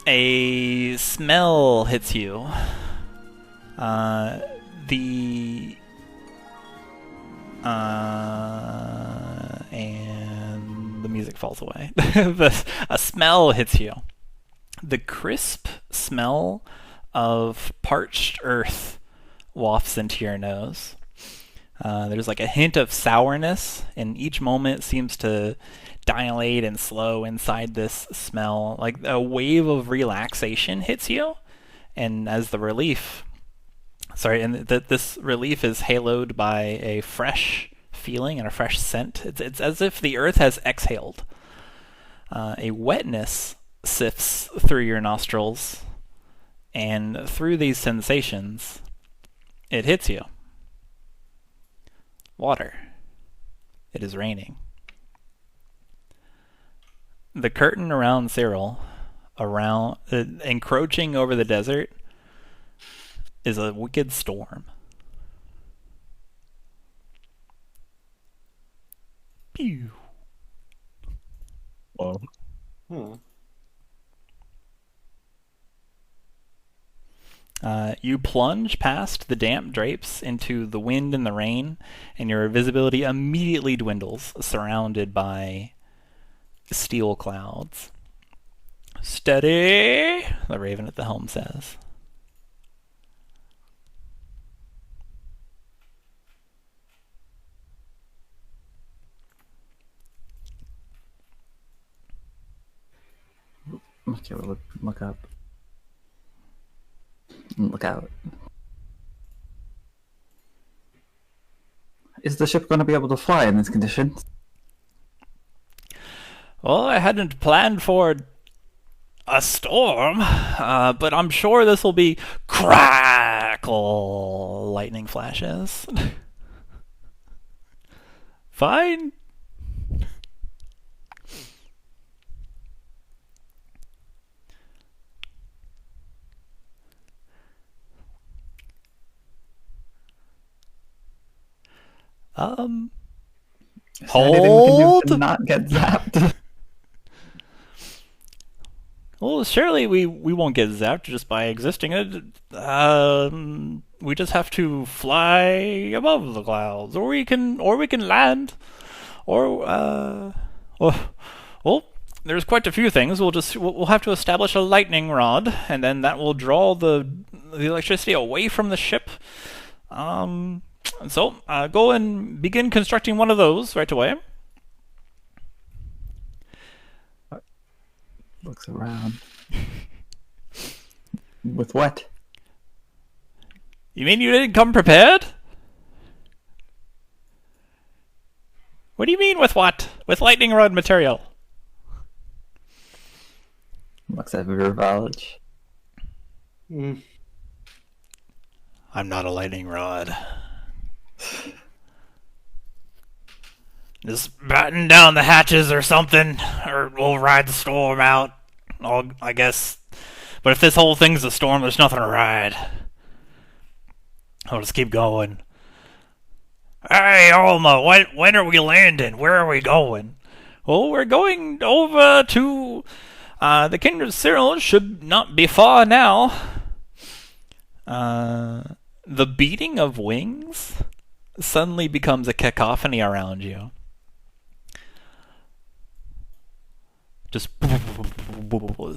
a smell hits you. And the music falls away. A smell hits you. The crisp smell of parched earth wafts into your nose. There's like a hint of sourness, and each moment seems to dilate and slow inside this smell. Like a wave of relaxation hits you, and as the relief... this relief is haloed by a fresh feeling and a fresh scent. It's as if the earth has exhaled. A wetness sifts through your nostrils, and through these sensations, it hits you. Water. It is raining. The curtain around Cyril, encroaching over the desert, is a wicked storm. Pew. Well, you plunge past the damp drapes into the wind and the rain, and your visibility immediately dwindles, surrounded by steel clouds. Steady, the raven at the helm says. Makayla, look up. Look out. Is the ship going to be able to fly in these conditions? Well, I hadn't planned for a storm, but I'm sure this will be crackle lightning flashes. Fine. Hold. To not get zapped. Well, surely we won't get zapped just by existing. We just have to fly above the clouds, or we can land, or well, there's quite a few things. We'll have to establish a lightning rod, and then that will draw the electricity away from the ship. So, go and begin constructing one of those right away. Looks around. With what? You mean you didn't come prepared? What do you mean with what? With lightning rod material? Looks at Virvalge. I'm not a lightning rod. Just batten down the hatches or something, or we'll ride the storm out. I guess. But if this whole thing's a storm, there's nothing to ride. I'll just keep going. Hey, Alma, when are we landing? Where are we going? Well, we're going over to the Kingdom of Cyril. Should not be far now. The beating of wings suddenly becomes a cacophony around you. Just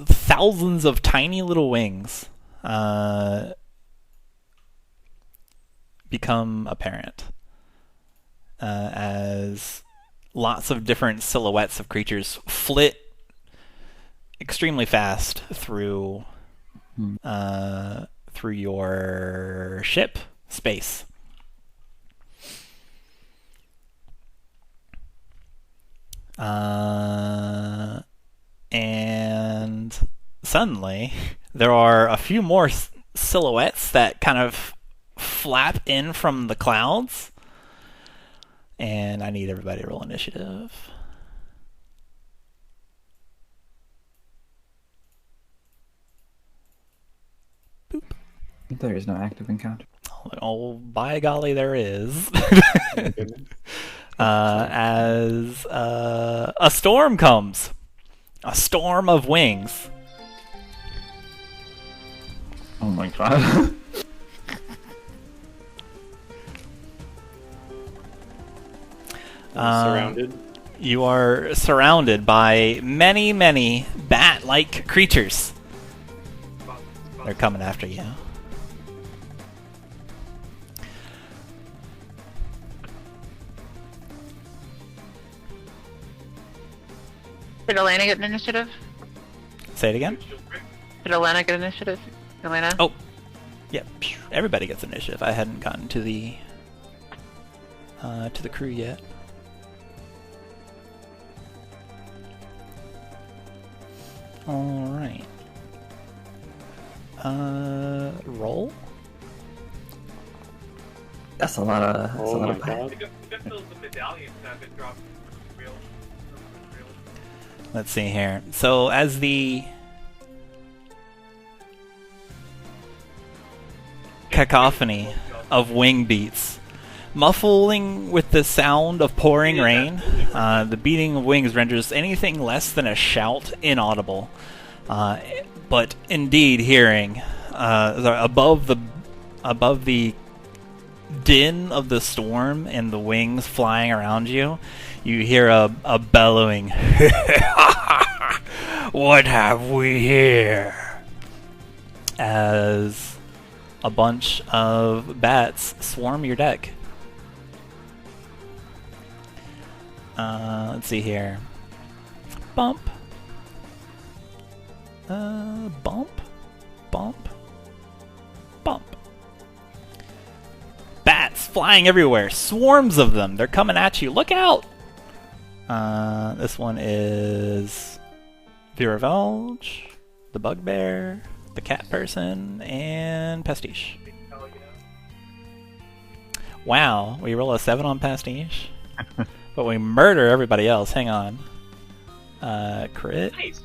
thousands of tiny little wings become apparent as lots of different silhouettes of creatures flit extremely fast through your ship space. And suddenly there are a few more silhouettes that kind of flap in from the clouds. And I need everybody to roll initiative. Boop. There is no active encounter. Oh, by golly, there is. As a storm comes. A storm of wings. Oh my god. Surrounded. You are surrounded by many, many bat-like creatures. They're coming after you. Did Elena get an initiative? Say it again? Did Elena get initiative? Elena? Oh, yeah. Everybody gets initiative. I hadn't gotten to the crew yet. All right. Roll. That's a lot of. That's Oh a lot my of god. Because the medallions have been dropped real. Let's see here. So as the cacophony of wing beats, muffling with the sound of pouring rain, the beating of wings renders anything less than a shout inaudible. But indeed, hearing above the din of the storm and the wings flying around you, you hear a bellowing. What have we here? As a bunch of bats swarm your deck. Let's see here. Bump. Bump. Bump. Bump. Bats flying everywhere. Swarms of them. They're coming at you. Look out! This one is Virvalge, the Bugbear, the Cat Person, and Pastiche. Wow, we roll a 7 on Pastiche, but we murder everybody else. Hang on. Crit? Nice.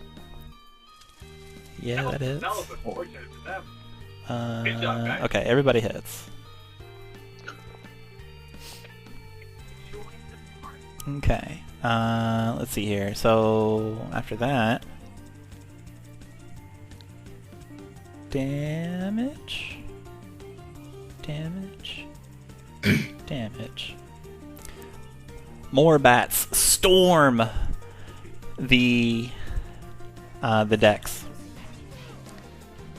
Yeah, that hits. That was unfortunate for them. Good job, guys. Okay, everybody hits. Okay. Let's see here. So after that, damage, damage. More bats storm the decks.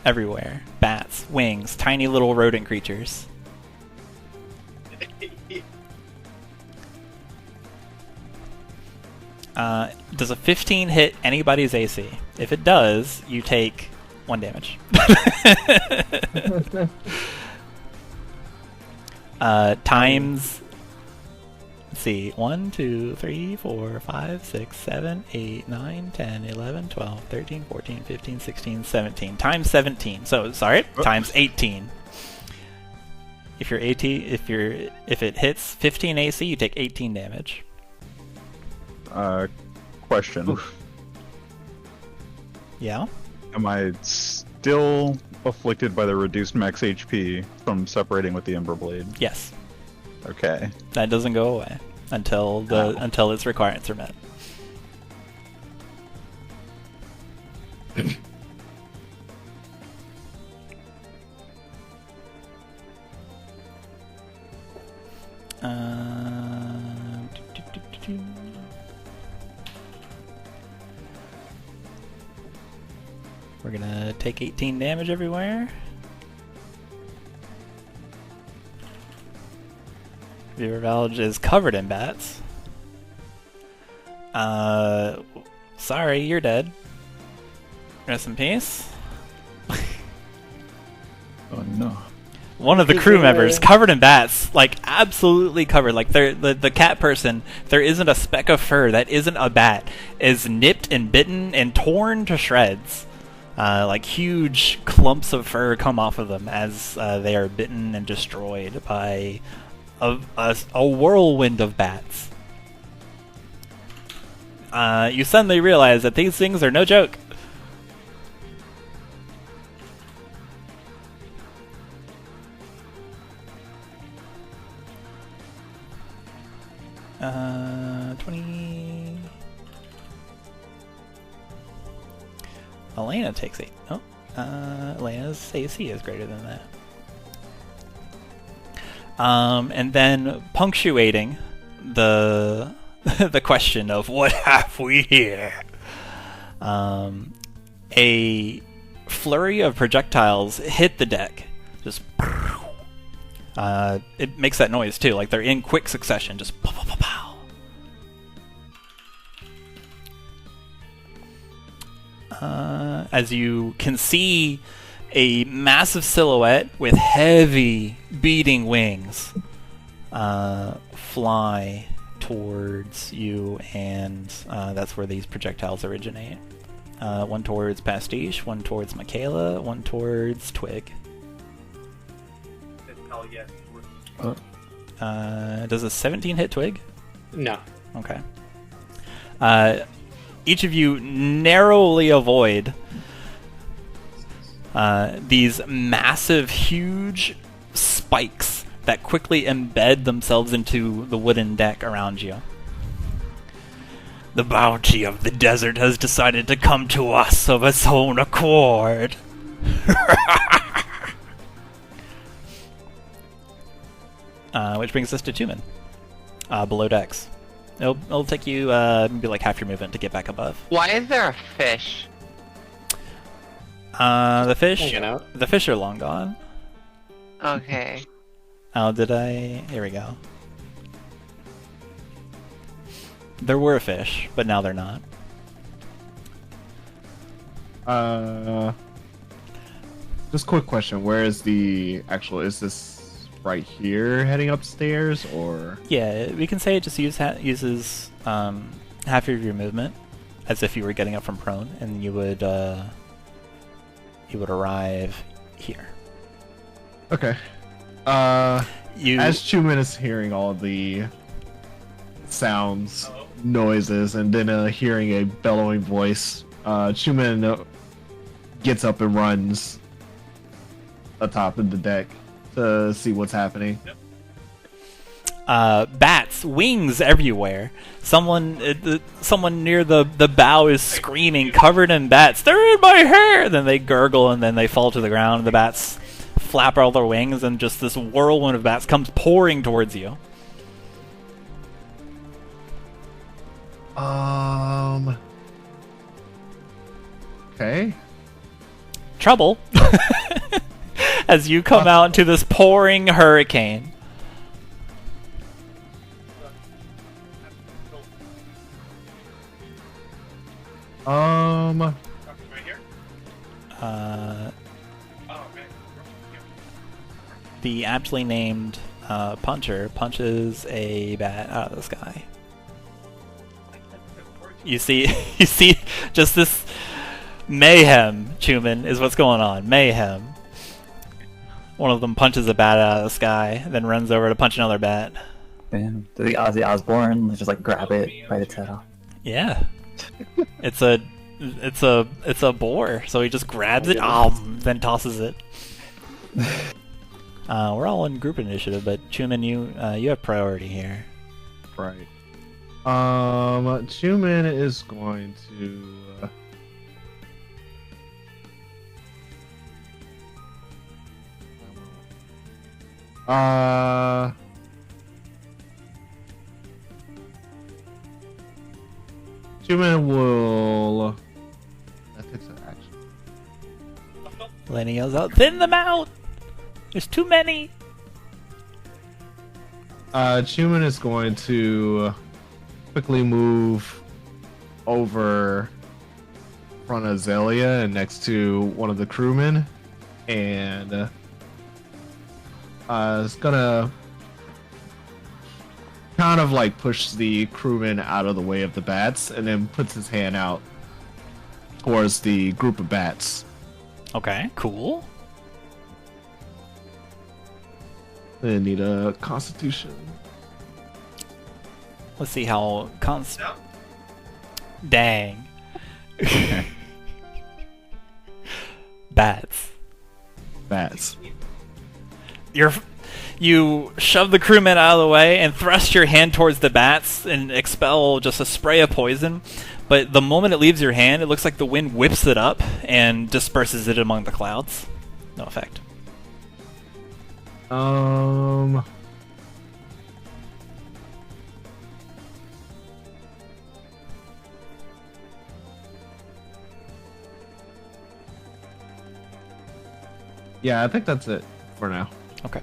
Everywhere. Bats, wings, tiny little rodent creatures. Does a 15 hit anybody's AC? If it does, you take 1 damage. Let's see. 1, 2, 3, 4, 5, 6, 7, 8, 9, 10, 11, 12, 13, 14, 15, 16, 17. Times 17. So, sorry, times 18. If it hits 15 AC, you take 18 damage. Question. Yeah? Am I still afflicted by the reduced max HP from separating with the Ember Blade? Yes. Okay. That doesn't go away until its requirements are met. We're gonna take 18 damage everywhere. Viewer Village is covered in bats. Sorry, you're dead. Rest in peace. Oh no. One of the crew members covered in bats, like absolutely covered. Like the cat person, there isn't a speck of fur that isn't a bat, is nipped and bitten and torn to shreds. Like huge clumps of fur come off of them as they are bitten and destroyed by a whirlwind of bats. You suddenly realize that these things are no joke. 20. Elena takes 8. Oh, Elena's AC is greater than that. And then punctuating the the question of what have we here, a flurry of projectiles hit the deck. Just it makes that noise too, like they're in quick succession. Just pow, pow, pow, pow. As you can see, a massive silhouette with heavy beating wings fly towards you, and that's where these projectiles originate. One towards Pastiche, one towards Makayla, one towards Twig. Does a 17 hit Twig? No. Okay. Each of you narrowly avoid these massive, huge spikes that quickly embed themselves into the wooden deck around you. The bounty of the desert has decided to come to us of its own accord. Which brings us to Chuman, below decks. It'll take you maybe like half your movement to get back above. Why is there a fish? The fish. Hanging out. The fish are long gone. Okay. Oh, did I? Here we go. There were fish, but now they're not. Just quick question: where is the actual? Is this right here, heading upstairs, or? Yeah, we can say it just uses half of your movement, as if you were getting up from prone, and you would arrive here. Okay. As Chuman is hearing all the sounds, noises, and then hearing a bellowing voice, Chuman gets up and runs atop of the deck to see what's happening. Bats, wings everywhere. Someone near the bow is screaming, covered in bats. They're in my hair! Then they gurgle and then they fall to the ground. And the bats flap all their wings, and just this whirlwind of bats comes pouring towards you. Okay. Trouble. As you come out into this pouring hurricane. Right here? The aptly named Puncher punches a bat out of the sky. You see, you see, just this mayhem, Chuman, is what's going on. Mayhem. One of them punches a bat out of the sky, then runs over to punch another bat. Damn. Did the Ozzy Osbourne just like grab it, bite its head off? Yeah. It's a boar, so he just grabs it, then tosses it. We're all in group initiative, but Chuman, you have priority here. Right. Chuman is going to. Chuman will. That takes an action. Lenny yells out, "Thin them out! There's too many!" Chuman is going to quickly move over in front of Xalia and next to one of the crewmen, and is gonna kind of like push the crewman out of the way of the bats, and then puts his hand out towards the group of bats. Okay, cool. They need a Constitution. Let's see how Dang. Bats. You shove the crewman out of the way and thrust your hand towards the bats and expel just a spray of poison. But the moment it leaves your hand, it looks like the wind whips it up and disperses it among the clouds. No effect. Yeah, I think that's it for now. Okay.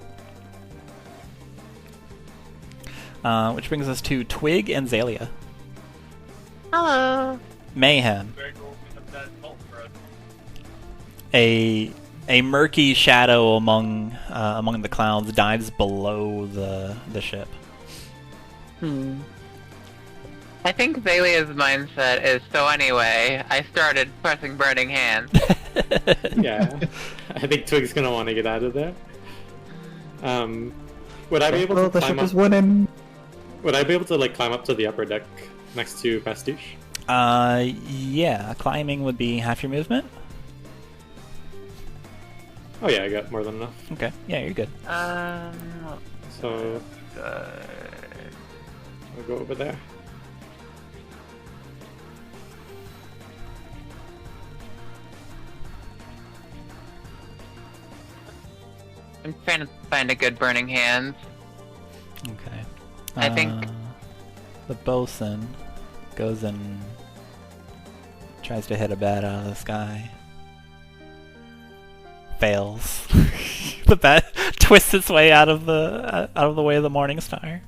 Which brings us to Twig and Xalia. Hello. Mayhem. A murky shadow among the clouds dives below the ship. I think Zalia's mindset is, so anyway, I started pressing burning hands. Yeah, I think Twig's gonna want to get out of there. Would I be able to the climb ship up? is winning. Would I be able to like climb up to the upper deck next to Pastiche? Yeah, climbing would be half your movement. Oh yeah, I got more than enough. Okay, yeah, you're good. So I'll go over there. I'm trying to find a good burning hand. Okay. I think- the bosun goes and tries to hit a bat out of the sky. Fails. The bat twists its way out of the way of the Morning Star.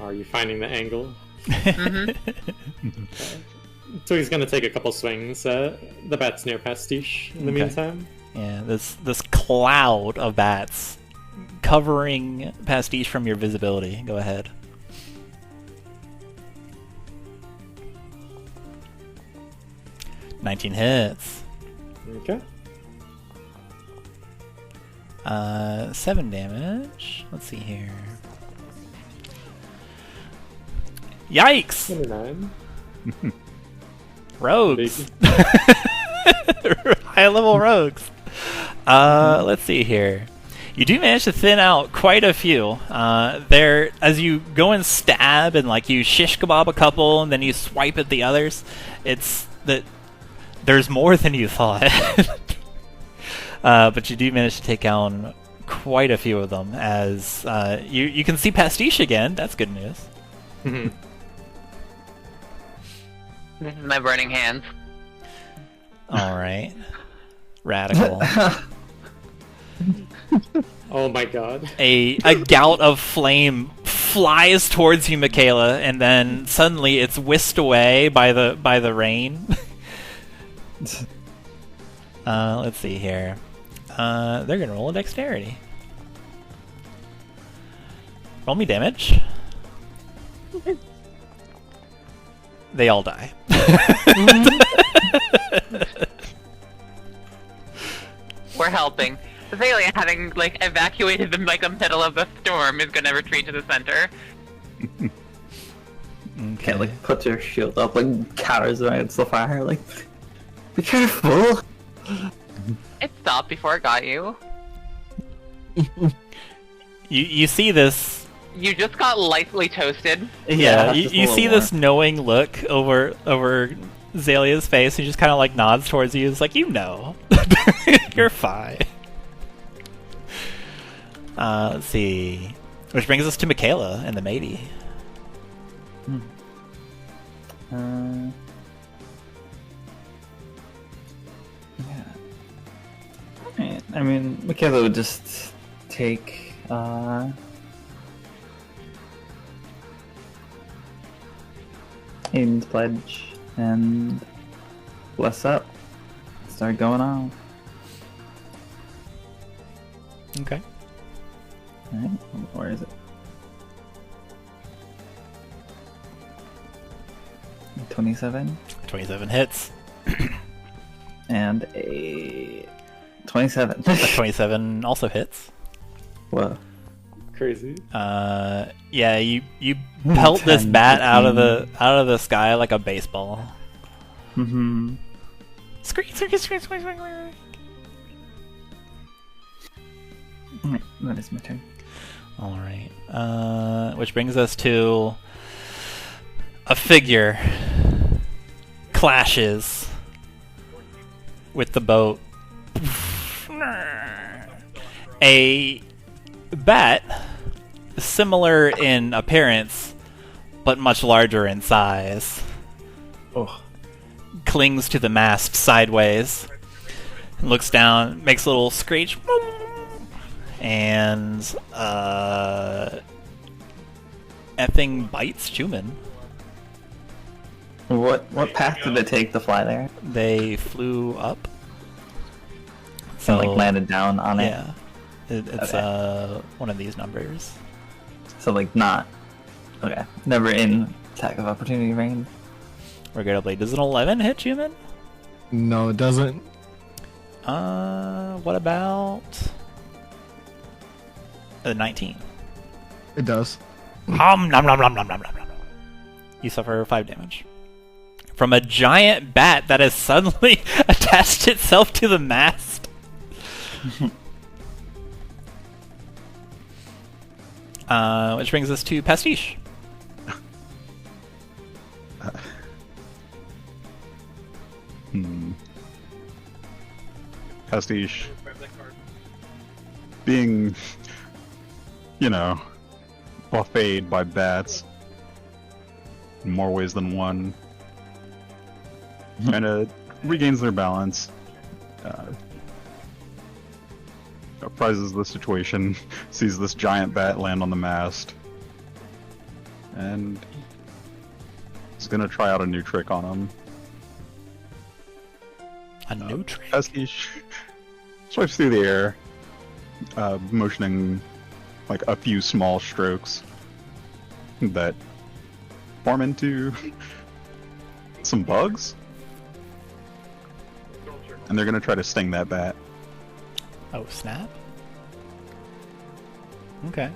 Are you finding the angle? Mm-hmm. Twig's gonna take a couple swings. The bat's near Pastiche in the Okay. meantime. Yeah, this cloud of bats covering Pastiche from your visibility. Go ahead. $19 hits. Okay. 7 damage. Let's see here. Yikes! 29. Rogues. High level rogues. Let's see here. You do manage to thin out quite a few. There, as you go and stab and like you shish kebab a couple and then you swipe at the others, it's that there's more than you thought. But you do manage to take down quite a few of them. As you can see Pastiche again. That's good news. This is my burning hands. All right, Radical. Oh my god. A gout of flame flies towards you, Makayla, and then suddenly it's whisked away by the rain. Let's see here. They're gonna roll a dexterity. Roll me damage. They all die. We're helping. Xalia, having like evacuated the middle of the storm, is gonna retreat to the center. Okay. Yeah, like puts her shield up, like cowers against the fire, like be careful. It stopped before it got you. You see this? You just got lightly toasted. Yeah, just a you little see more. this knowing look over Xalia's face. He just kind of like nods towards you. It's like, you know, you're fine. Let's see, which brings us to Makayla and the matey. Yeah. Alright, I mean, Makayla would just take Aiden's pledge and bless up. Start going on. Okay. Alright, where is it? 27 27 hits. and a 27. A 27 also hits. Whoa. Crazy. Yeah, you pelt this 10, bat out 15. of the sky like a baseball. Mm-hmm. Scream, scream, scream, scream, scream. Alright, that is my turn. All right. Which brings us to a figure clashes with the boat. A bat similar in appearance, but much larger in size. Oh. Clings to the mast sideways. Looks down, makes a little screech, and effing bites Chuman. What path did it take to fly there? They flew up. So like landed down on it. Yeah, it's Okay. one of these numbers. So like not. Okay. Never in attack of opportunity range. Regrettably, does an 11 hit Chuman? No, it doesn't. What about a 19? It does. Nom nom nom nom nom nom nom. You suffer 5 damage from a giant bat that has suddenly attached itself to the mast. Which brings us to Pastiche. Pastiche. Being, buffeted by bats in more ways than one. Kind of regains their balance. Apprises the situation, sees this giant bat land on the mast, and is gonna try out a new trick on him. A new trick. Pastiche swipes through the air, motioning like a few small strokes that form into some bugs, and they're gonna try to sting that bat. Oh snap! Okay.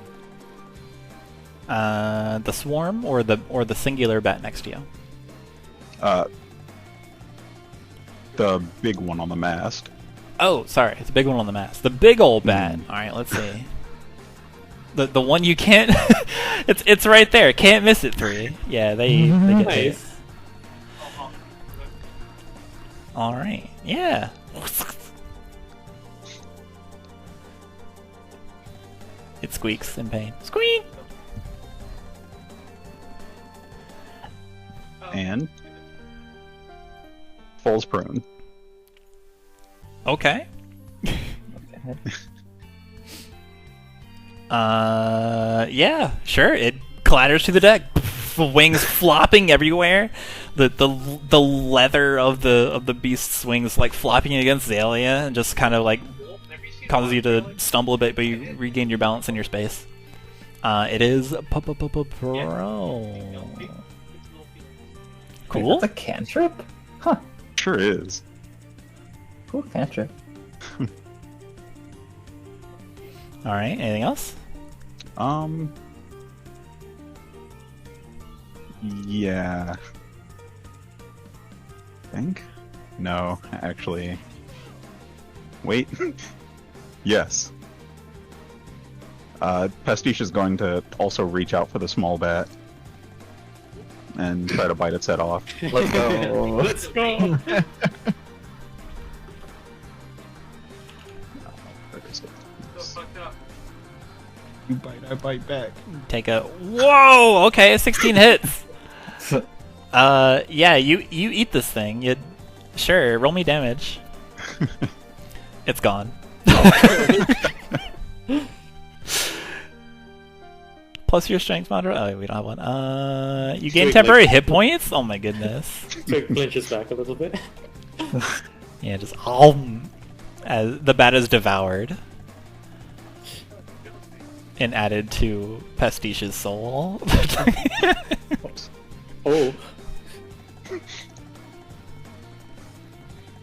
The swarm or the singular bat next to you. The big one on the mast. Oh, sorry, it's a big one on the mast. The big old bat. All right, let's see. The one you can't. it's right there. Can't miss it. 3. Yeah, they get it. Nice. All right. Yeah. It squeaks in pain. Squeak. And falls prone. Okay. Yeah, sure. It clatters to the deck, wings flopping everywhere. The leather of the beast's wings like flopping against Xalia and just kind of like causes you to stumble a bit, but you regain your balance in your space. It is pro. Cool. That's a cantrip? Huh. Sure is. Cool cantrip. All right. Anything else? Yeah. Think? No, actually. Wait. Yes. Pastiche is going to also reach out for the small bat and try to bite its head off. Let's go. Let's go. So fucked up. You bite, I bite back. Take a whoa. Okay, 16 hits. Yeah, you eat this thing. You sure roll me damage. It's gone. Plus your strength mod. Oh, we don't have one. You gain Twig, temporary like- hit points. Oh my goodness. Twig flinches back a little bit. Yeah, just as the bat is devoured and added to Pastiche's soul. Oh.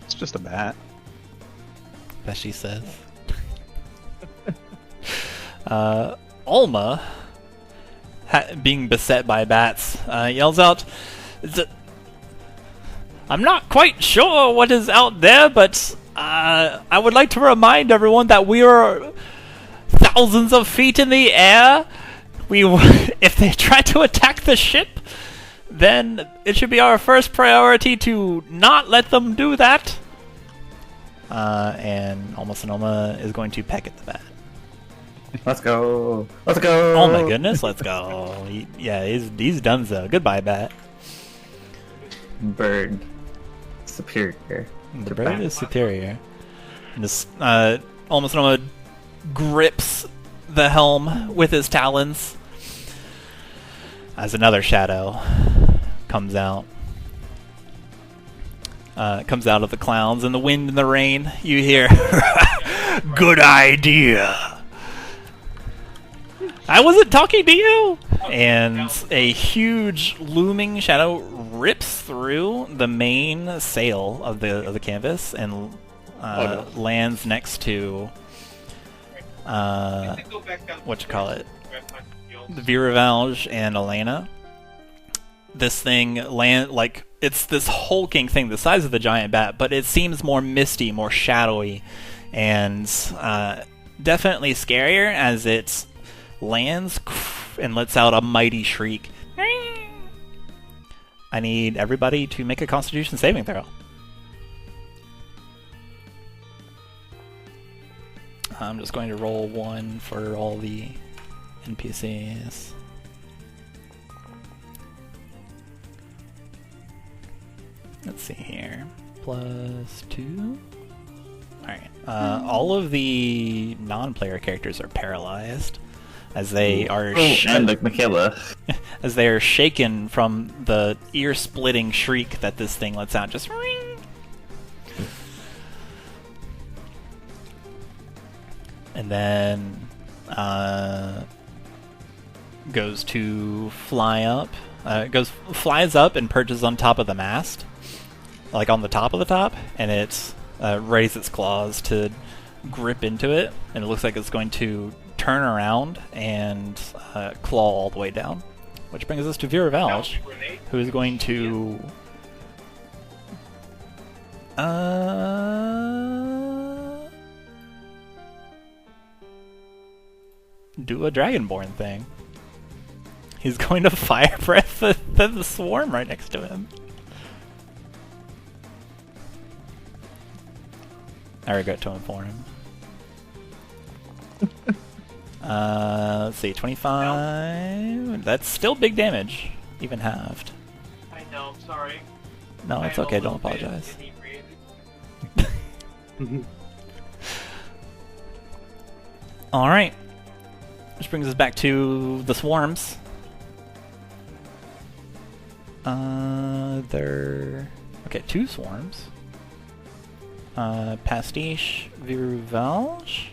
It's just a bat. That she says. Alma, being beset by bats, yells out, "I'm not quite sure what is out there, but I would like to remind everyone that we are thousands of feet in the air. If they try to attack the ship, then it should be our first priority to not let them do that." And Alma Sonoma is going to peck at the bat. Let's go. Let's go. Oh my goodness, let's go. He's done so. Goodbye, bat. Bird. Superior. The bird is superior. And this, Alma Sonoma grips the helm with his talons as another shadow comes out. Comes out of the clouds and the wind and the rain. You hear, "Good idea. I wasn't talking to you." And a huge looming shadow rips through the main sail of the canvas and lands next to what you call it, the Viravalge and Elena. This thing it's this hulking thing the size of the giant bat, but it seems more misty, more shadowy, and definitely scarier as it lands and lets out a mighty shriek. I need everybody to make a Constitution saving throw. I'm just going to roll 1 for all the NPCs. Let's see here. +2. Alright. All of the non-player characters are paralyzed as they are and like Makayla. as they are shaken from the ear-splitting shriek that this thing lets out. Just ring. And then goes to fly up. Flies up and perches on top of the mast, like on the top of the top, and it raises its claws to grip into it, and it looks like it's going to turn around and claw all the way down. Which brings us to Viravalge, who is going to do a Dragonborn thing. He's going to fire breath the swarm right next to him. I regret to inform him. Let's see, 25. That's still big damage, even halved. I know, I'm sorry. No, it's okay, don't apologize. Alright. Which brings us back to the swarms. They're okay. 2 swarms. Pastiche, Viruvalge.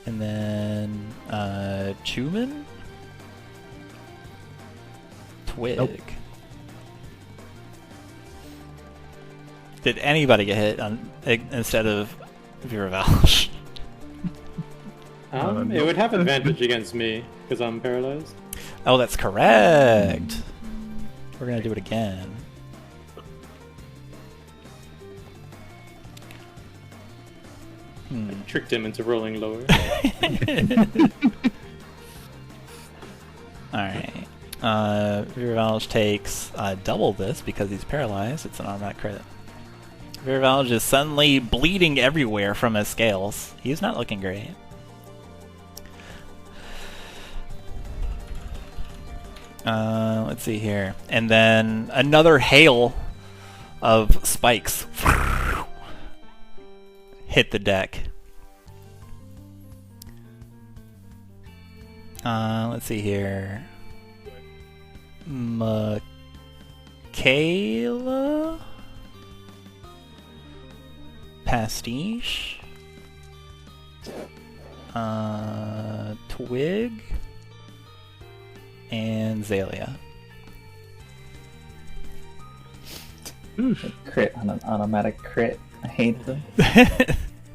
And then Chuman, Twig. Nope. Did anybody get hit instead of Viruvalge? It would have advantage against me because I'm paralyzed. Oh, that's correct. We're gonna do it again. I tricked him into rolling lower. Alright. Viruvalge takes double this because he's paralyzed. It's an automatic crit. Viruvalge is suddenly bleeding everywhere from his scales. He's not looking great. Let's see here. And then another hail of spikes hit the deck. Let's see here. Makayla? Pastiche? Twig? And Xalia. Crit on an automatic crit. I hate them.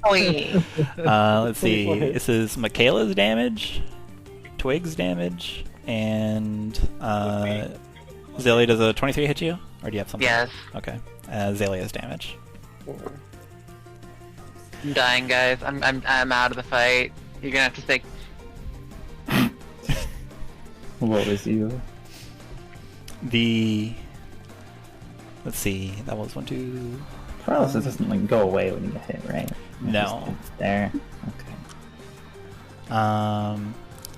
Let's see. This is Makayla's damage, Twig's damage, and Xalia, does a 23 hit you? Or do you have something? Yes. Okay. Xalia's damage. I'm dying, guys. I'm out of the fight. You're gonna have to take. What was you? Let's see. That was 1, 2. Paralysis doesn't like go away when you get hit, right? No. It's there. Okay.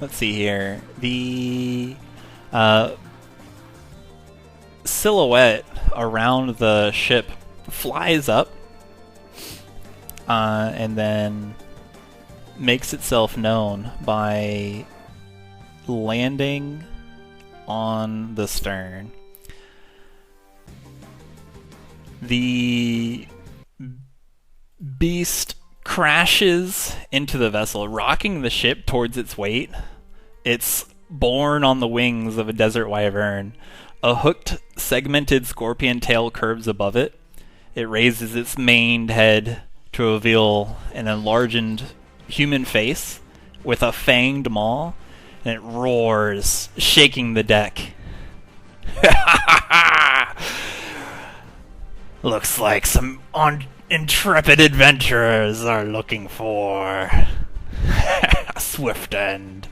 Let's see here. The silhouette around the ship flies up and then makes itself known by landing on the stern. The beast crashes into the vessel, rocking the ship towards its weight. It's borne on the wings of a desert wyvern. A hooked, segmented scorpion tail curves above it. It raises its maned head to reveal an enlarged human face with a fanged maw, and it roars, shaking the deck. Looks like some intrepid adventurers are looking for a swift end.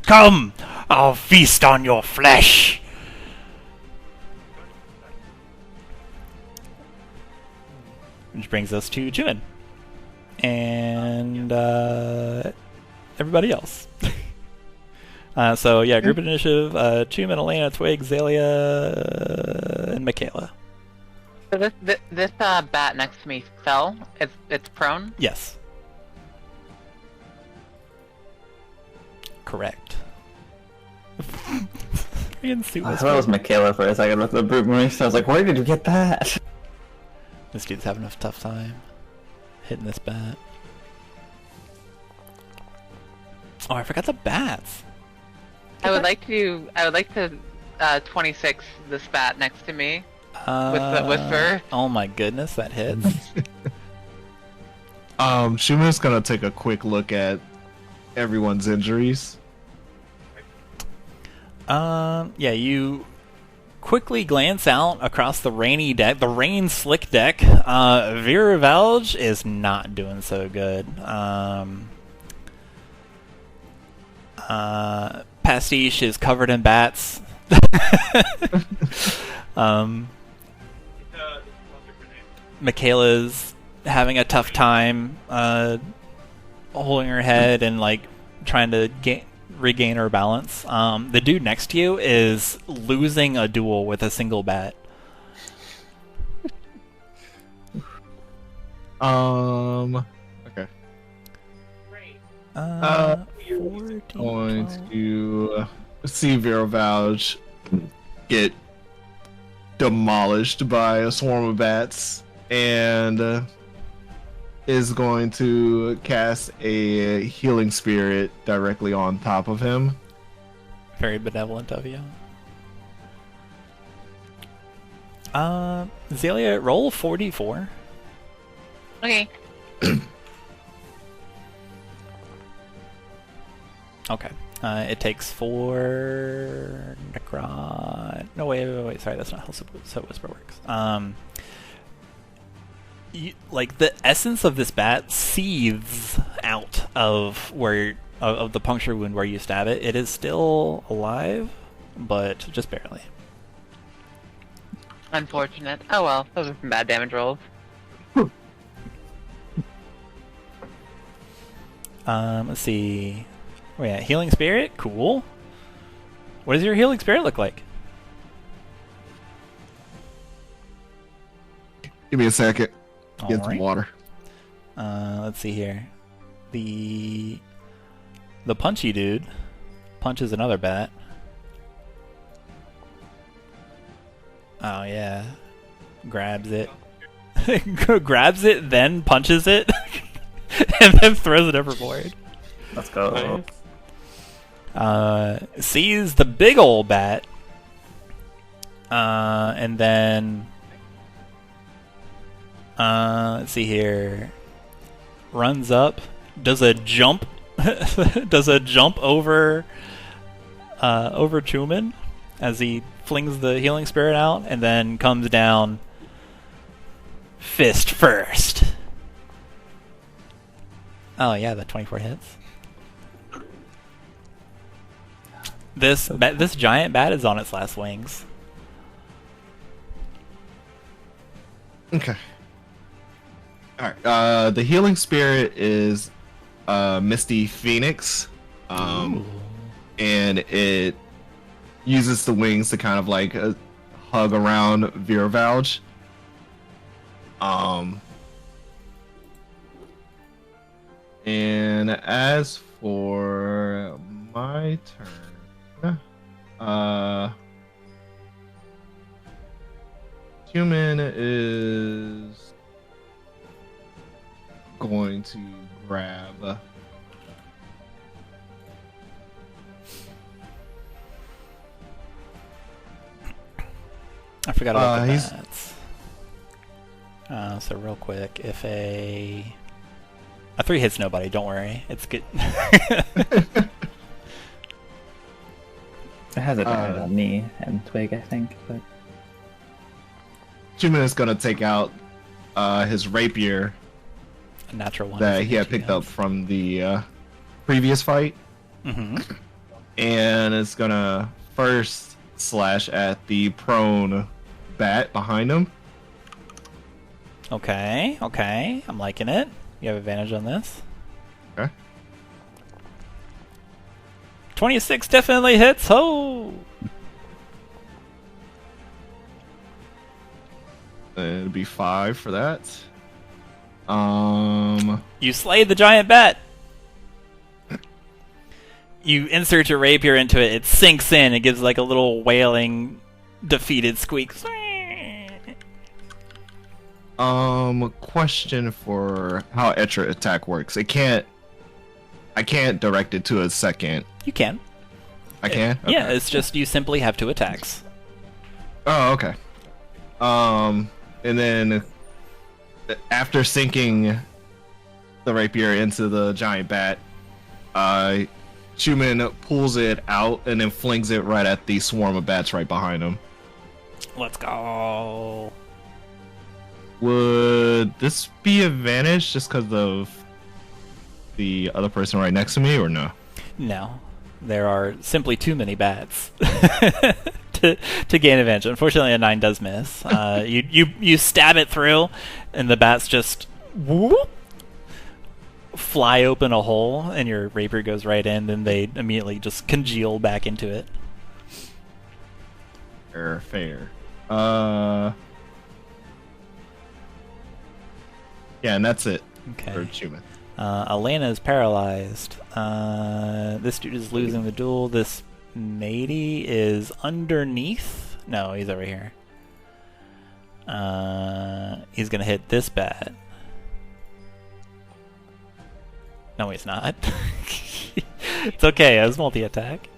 Come, I'll feast on your flesh. Which brings us to Chuman. And everybody else. So yeah, group initiative, Chuman, Elena, Twig, Xalia, and Makayla. So this bat next to me fell. It's prone. Yes. Correct. I thought it was Makayla for a second with the brute moose. I was like, where did you get that? This dude's having a tough time hitting this bat. Oh, I forgot the bats. I would like to 26 this bat next to me with the whisper. Oh my goodness, that hits. Chuman's gonna take a quick look at everyone's injuries. Yeah, you quickly glance out across the rainy deck, the rain-slick deck. Viruvalge is not doing so good. Pastiche is covered in bats. Makayla's having a tough time holding her head and like trying to regain her balance. The dude next to you is losing a duel with a single bat. Okay. 14, Going 12. to see Vouch get demolished by a swarm of bats, and is going to cast a healing spirit directly on top of him. Very benevolent of you. Xalia, roll 44. Okay. Okay. It takes 4 Necron. No, wait. Sorry, that's not how So Whisper works. Like the essence of this bat seethes out of of the puncture wound where you stab it. It is still alive, but just barely. Unfortunate. Oh well, those are some bad damage rolls. Let's see. Oh yeah, healing spirit, cool. What does your healing spirit look like? Give me a second. Get some Alright. water. Let's see here. The punchy dude punches another bat. Oh yeah. Grabs it. Grabs it, then punches it, and then throws it overboard. Let's go. Sees the big old bat, and then let's see here. Runs up, does a jump, over Chuman as he flings the healing spirit out, and then comes down fist first. Oh yeah, that 24 hits. This giant bat is on its last wings. Okay. Alright, the healing spirit is Misty Phoenix. And it uses the wings to kind of like hug around Vouch. And as for my turn, Human is going to grab I forgot about the bats. So real quick, if a 3 hits nobody, don't worry, it's good. It has advantage on me and Twig, I think, but Chuman is gonna take out his rapier A natural one that is he had 18 picked up health. from the previous fight, Mm-hmm. and it's gonna first slash at the prone bat behind him. Okay, I'm liking it. You have advantage on this. Okay. 26 definitely hits. Ho! It'll be 5 for that. You slayed the giant bat. You insert your rapier into it. It sinks in. It gives like a little wailing, defeated squeak. Question for how Etra attack works. I can't direct it to a second. You can. I can? Yeah, Okay. it's just you simply have 2 attacks. Oh, okay. And then after sinking the rapier into the giant bat, Chuman pulls it out and then flings it right at the swarm of bats right behind him. Let's go. Would this be advantage just because of the other person right next to me, or no? No. There are simply too many bats to gain advantage. Unfortunately, a 9 does miss. You stab it through, and the bats just whoop, fly open a hole, and your rapier goes right in, and they immediately just congeal back into it. Fair. Yeah, and that's it Okay. for Chuman. Elena is paralyzed. This dude is losing the duel. This matey is underneath. No, he's over here. He's gonna hit this bat. No, he's not. It's okay. I was multi-attack.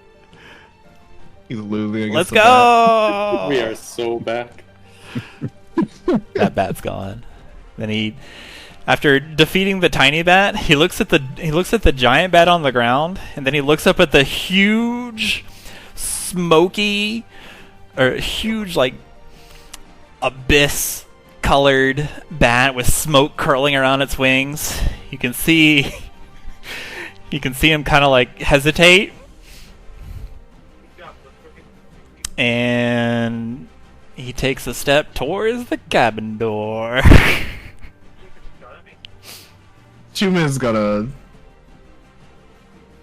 He's losing. Let's go! We are so back. That bat's gone. Then he, after defeating the tiny bat, he looks at the giant bat on the ground, and then he looks up at the huge, smoky, or huge like abyss-colored bat with smoke curling around its wings. You can see him kind of like hesitate, and he takes a step towards the cabin door. Chuman's gonna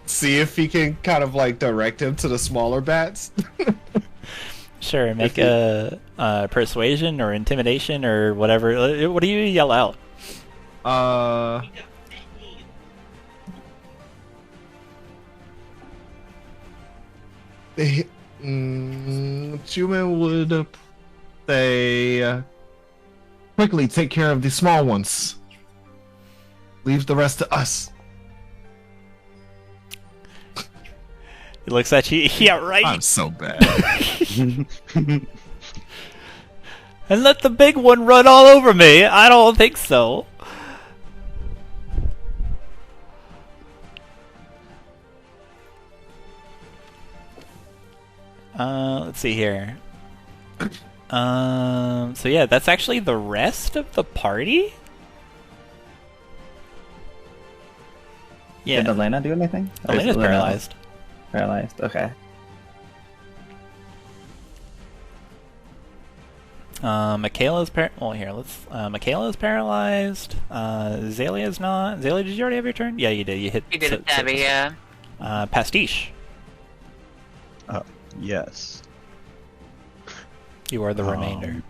see if he can kind of like direct him to the smaller bats. Sure, make a persuasion or intimidation or whatever. What do you yell out? Chuman would say, quickly take care of the small ones. Leave the rest to us. He looks at you. Yeah, right. I'm so bad. And let the big one run all over me. I don't think so. Let's see here. So yeah, that's actually the rest of the party. Yeah. Did Elena do anything? Or is Elena's Elena paralyzed. Paralyzed. Okay. Makayla's well, here, let's. Makayla's paralyzed. Xalia's not. Xalia, did you already have your turn? Yeah, you did. You hit. You did it, Debbie, yeah. Pastiche. Yes. You are the remainder.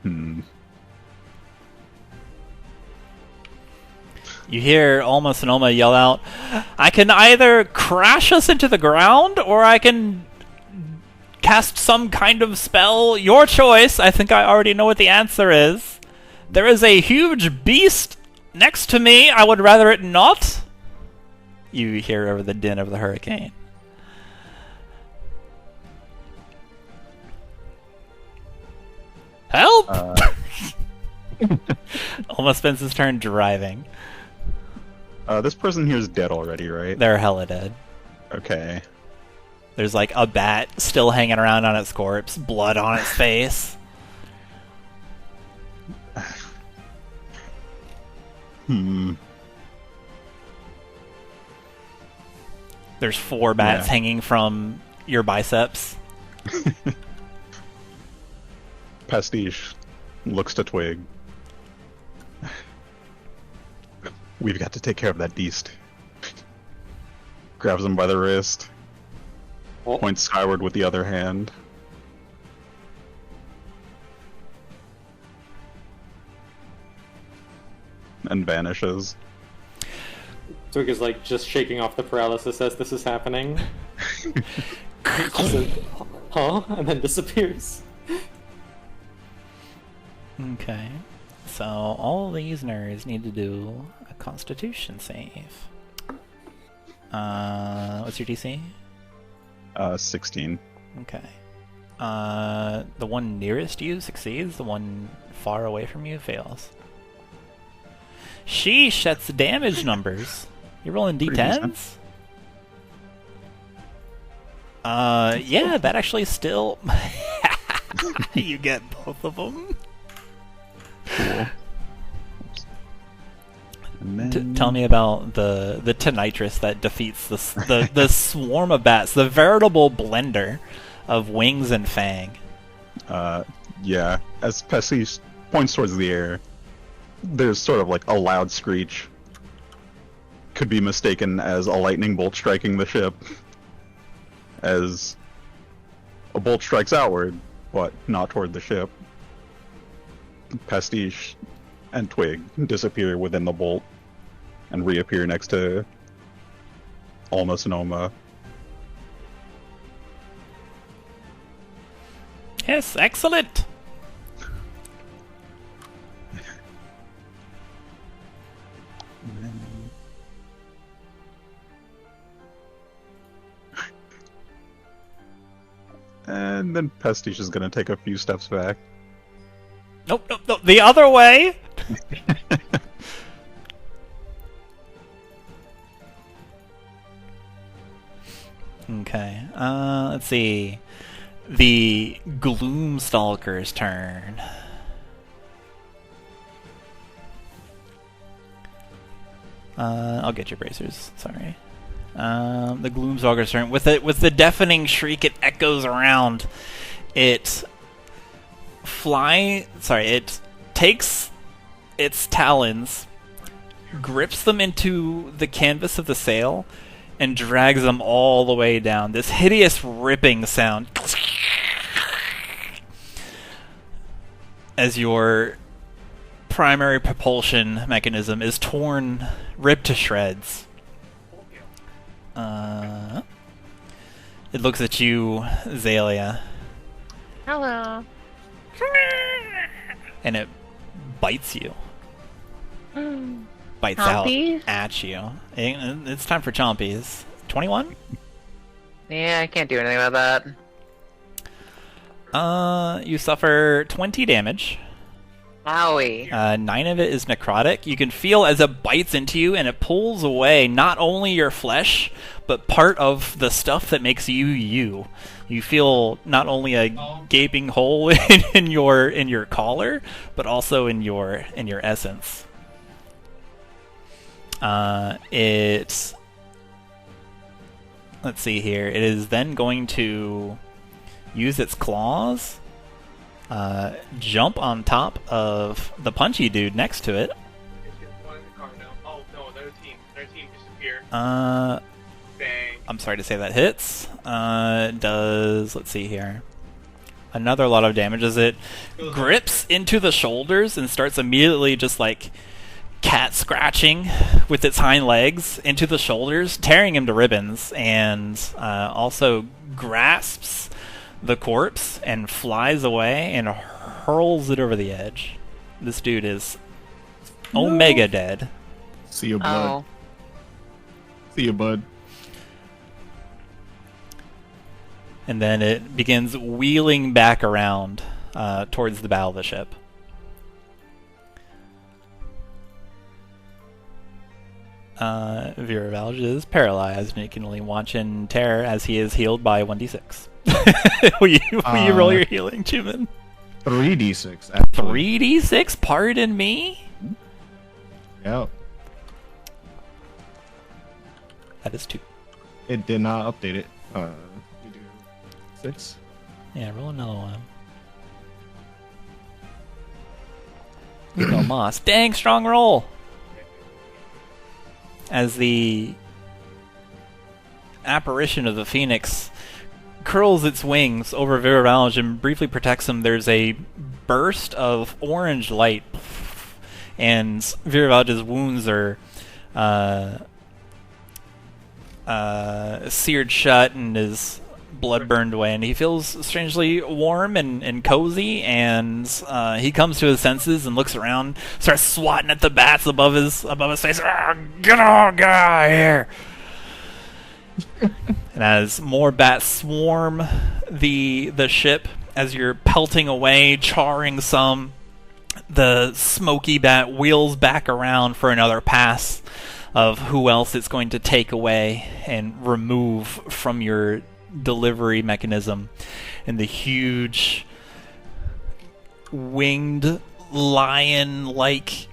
You hear Alma Sonoma yell out, I can either crash us into the ground, or I can cast some kind of spell. Your choice. I think I already know what the answer is. There is a huge beast next to me. I would rather it not. You hear over the din of the hurricane. Help! Alma spends his turn driving. This person here is dead already, right? They're hella dead. Okay. There's like a bat still hanging around on its corpse, blood on its face. There's 4 bats hanging from your biceps. Pastiche looks to Twig. We've got to take care of that beast. Grabs him by the wrist. Points skyward with the other hand. And vanishes. Twig is like just shaking off the paralysis as this is happening. Just like, huh? And then disappears. Okay. So all these nerds need to do a Constitution save. What's your DC? 16. Okay. The one nearest you succeeds. The one far away from you fails. Sheesh, that's the damage numbers. You're rolling d10s? Yeah, that actually still... You get both of them. Cool. And then... Tell me about the Tonitrus that defeats the swarm of bats, the veritable blender of wings and fang. Yeah, as Pastiche points towards the air, there's sort of like a loud screech. Could be mistaken as a lightning bolt striking the ship. As a bolt strikes outward, but not toward the ship. Pastiche and Twig disappear within the bolt and reappear next to Almost Noma. Yes, excellent. And then Pastiche is going to take a few steps back. Nope, nope, nope. The other way. Okay. Let's see. The Gloomstalker's turn. I'll get your bracers. Sorry. The Gloomstalker's turn. With the deafening shriek, it echoes around. It takes its talons, grips them into the canvas of the sail, and drags them all the way down. This hideous ripping sound as your primary propulsion mechanism is ripped to shreds. It looks at you, Xalia. Hello. And it bites you. Bites Chompies? out at you. It's time for chompies. 21? Yeah, I can't do anything about that. You suffer 20 damage. Owie. 9 of it is necrotic. You can feel as it bites into you and it pulls away not only your flesh, but part of the stuff that makes you you. You feel not only a gaping hole in your collar, but also in your essence. Let's see here. It is then going to use its claws, jump on top of the punchy dude next to it. Oh no, another team disappeared. Bang. I'm sorry to say that hits. Let's see here. Another lot of damage as it grips into the shoulders and starts immediately just like cat scratching with its hind legs into the shoulders, tearing him to ribbons, and also grasps the corpse and flies away and hurls it over the edge. This dude is omega dead. See your blood. Oh. See your bud. And then it begins wheeling back around towards the bow of the ship. Viravalge is paralyzed, and you can only watch in terror as he is healed by 1d6. will you roll your healing, Chuman? 3d6, actually. 3d6? Pardon me? Yep. That is 2. It did not update it. We do 6. Yeah, roll another one. No moss. Dang, strong roll! As the apparition of the phoenix curls its wings over Viravalge and briefly protects him, there's a burst of orange light, and Viravalge's wounds are seared shut and his blood burned away, and he feels strangely warm and cozy, and he comes to his senses and looks around, starts swatting at the bats above his face. Get on, guy here! And as more bats swarm the ship, as you're pelting away, charring some, the smoky bat wheels back around for another pass of who else it's going to take away and remove from your delivery mechanism. And the huge winged lion-like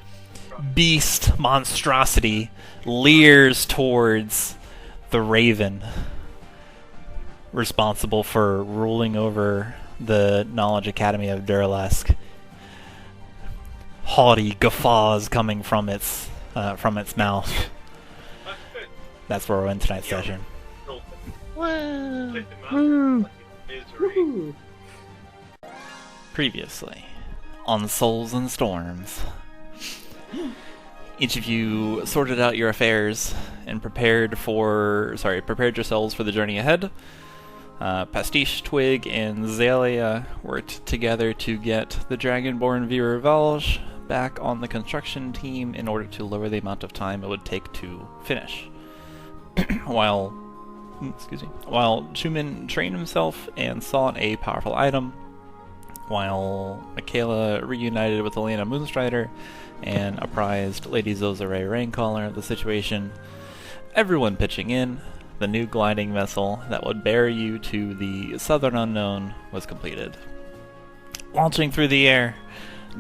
beast monstrosity leers towards the raven responsible for ruling over the Knowledge Academy of Duralesk. Haughty guffaws coming from its mouth. That's where we're in tonight's session. Previously on Souls and Storms. Each of you sorted out your affairs and prepared yourselves for the journey ahead. Pastiche, Twig, and Xalia worked together to get the Dragonborn Vira Valge back on the construction team in order to lower the amount of time it would take to finish. While Chuman trained himself and sought a powerful item, while Makayla reunited with Elena Moonstrider and apprised Lady Zozare Raincaller of the situation, everyone pitching in, the new gliding vessel that would bear you to the southern unknown was completed. Launching through the air,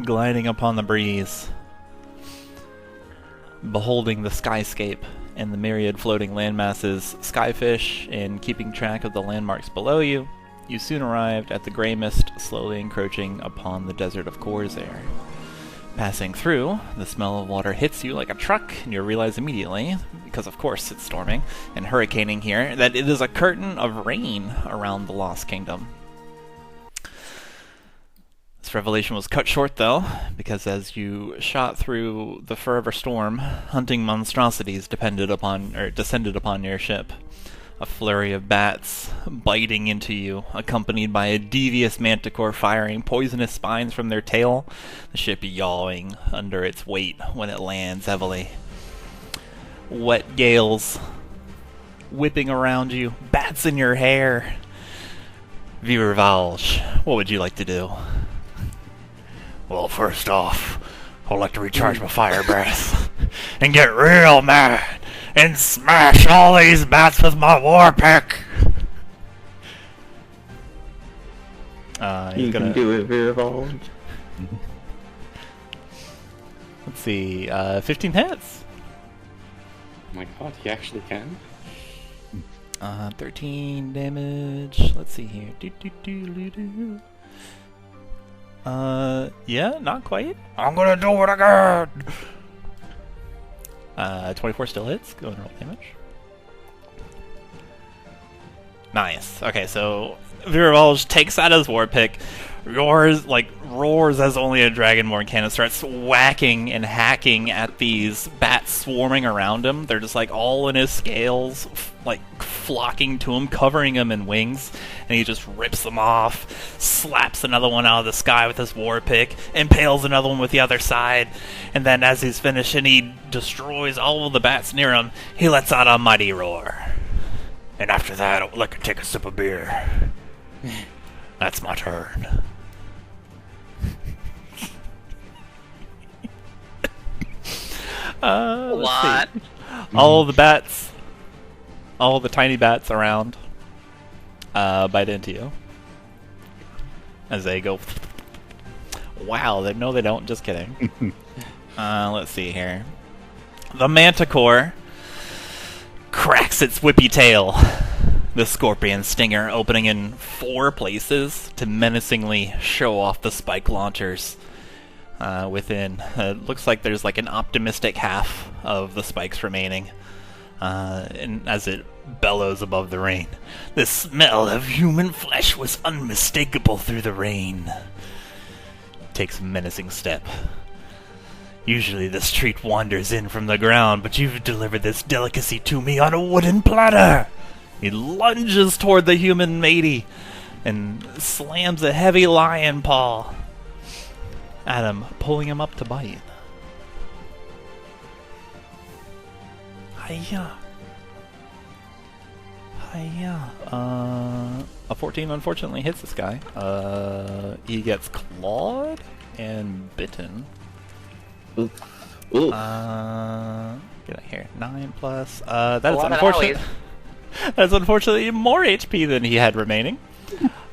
gliding upon the breeze, beholding the skyscape and the myriad floating landmasses, skyfish, and keeping track of the landmarks below you, you soon arrived at the grey mist slowly encroaching upon the desert of Khorzaire. Passing through, the smell of water hits you like a truck, and you realize immediately, because of course it's storming and hurricaning here, that it is a curtain of rain around the Lost Kingdom. This revelation was cut short, though, because as you shot through the forever storm, hunting monstrosities descended upon your ship. A flurry of bats biting into you, accompanied by a devious manticore firing poisonous spines from their tail, the ship yawing under its weight when it lands heavily. Wet gales whipping around you, bats in your hair. Vira Valge, what would you like to do? Well, first off, I'd like to recharge my fire breath and get real mad and smash all these bats with my war pick. You can do it, Vira Valge. Let's see, 15 hits. Oh my god, he actually can? 13 damage. Let's see here. Yeah, not quite. I'm gonna do it again! 24 still hits. Go and roll damage. Nice. Okay, so Vira Valge takes out his war pick, roars as only a Dragonborn can, and starts whacking and hacking at these bats swarming around him. They're just all in his scales, flocking to him, covering him in wings, and he just rips them off, slaps another one out of the sky with his war pick, impales another one with the other side, and then as he's finished and he destroys all of the bats near him, he lets out a mighty roar. And after that, I would like to take a sip of beer. That's my turn. What? All the bats, all the tiny bats around, bite into you as they go. Wow, no, they don't. Just kidding. Let's see here. The Manticore cracks its whippy tail. The scorpion stinger opening in 4 places to menacingly show off the spike launchers within. It looks like there's an optimistic half of the spikes remaining. And as it bellows above the rain, the smell of human flesh was unmistakable through the rain. Takes a menacing step. Usually this treat wanders in from the ground, but you've delivered this delicacy to me on a wooden platter. He lunges toward the human matey and slams a heavy lion paw at him, pulling him up to bite. Hiya. A 14 unfortunately hits this guy. He gets clawed and bitten. Ooh. Get out here. 9 plus. That is unfortunate. That's unfortunately more HP than he had remaining.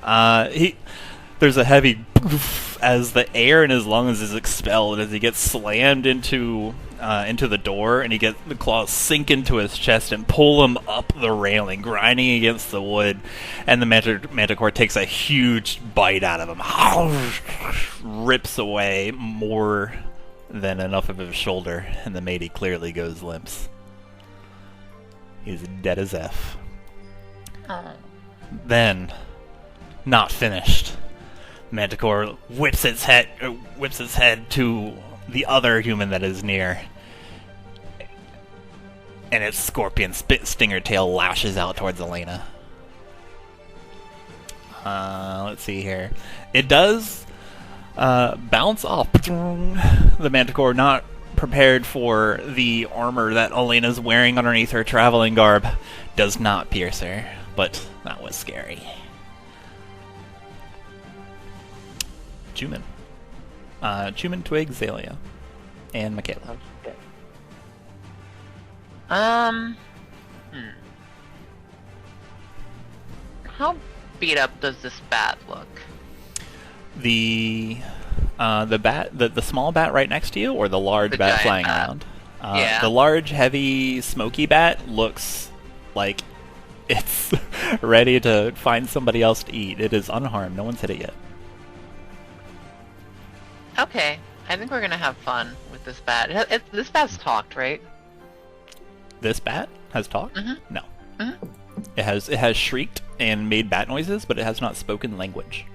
There's a heavy poof as the air in his lungs is expelled as he gets slammed into the door, and the claws sink into his chest and pull him up the railing, grinding against the wood, and the Manticore takes a huge bite out of him, rips away more than enough of his shoulder, and the matey clearly goes limp. He's dead as F. Then, not finished, Manticore whips its head to the other human that is near. And its scorpion stinger tail lashes out towards Elena. Let's see here. It does bounce off the Manticore, not prepared for the armor that Elena's wearing underneath her traveling garb. Does not pierce her, but that was scary. Chuman. Chuman, Twig, Xalia, and Makayla. How beat up does this bat look? The bat, the small bat right next to you, or the large The bat giant flying bat. around? Yeah. The large, heavy, smoky bat looks like it's ready to find somebody else to eat. It is unharmed. No one's hit it yet. Okay, I think we're gonna have fun with this bat. This bat's talked, right? This bat has talked? Mhm. No. Mhm. It has shrieked and made bat noises, but it has not spoken language.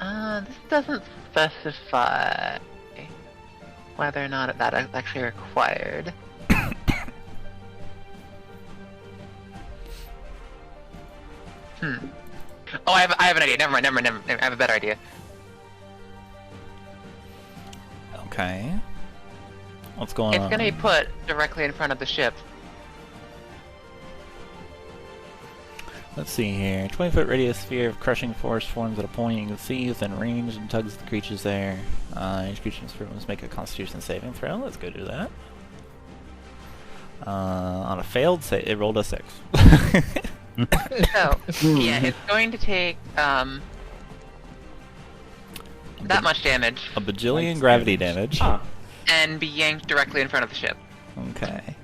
This doesn't specify whether or not that is actually required. Oh, I have an idea. Never mind. I have a better idea. Okay. What's going on? It's gonna be put directly in front of the ship. Let's see here. 20-foot radius sphere of crushing force forms at a point you can see within range and tugs the creatures there. Each creature must make a Constitution saving throw. Let's go do that. On a failed save, it rolled a 6. So, yeah, it's going to take that much damage A bajillion gravity damage. Ah, and be yanked directly in front of the ship. Okay.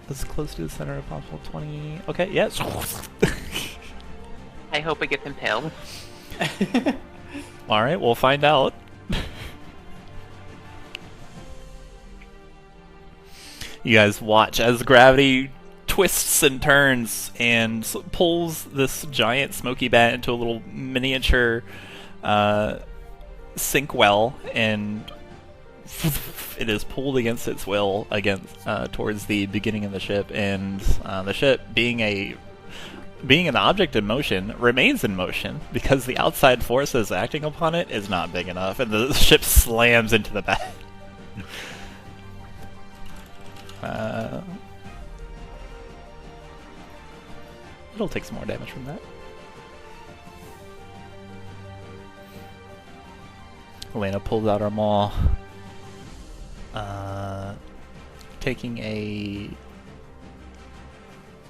As close to the center as possible. 20. Okay, yes. I hope it gets impaled. Alright, we'll find out. You guys watch as gravity twists and turns and pulls this giant smoky bat into a little miniature sink well, and it is pulled against its will towards the beginning of the ship, and the ship, being an object in motion, remains in motion because the outside forces acting upon it is not big enough, and the ship slams into the bat. It'll take some more damage from that. Elena pulls out her maul, taking a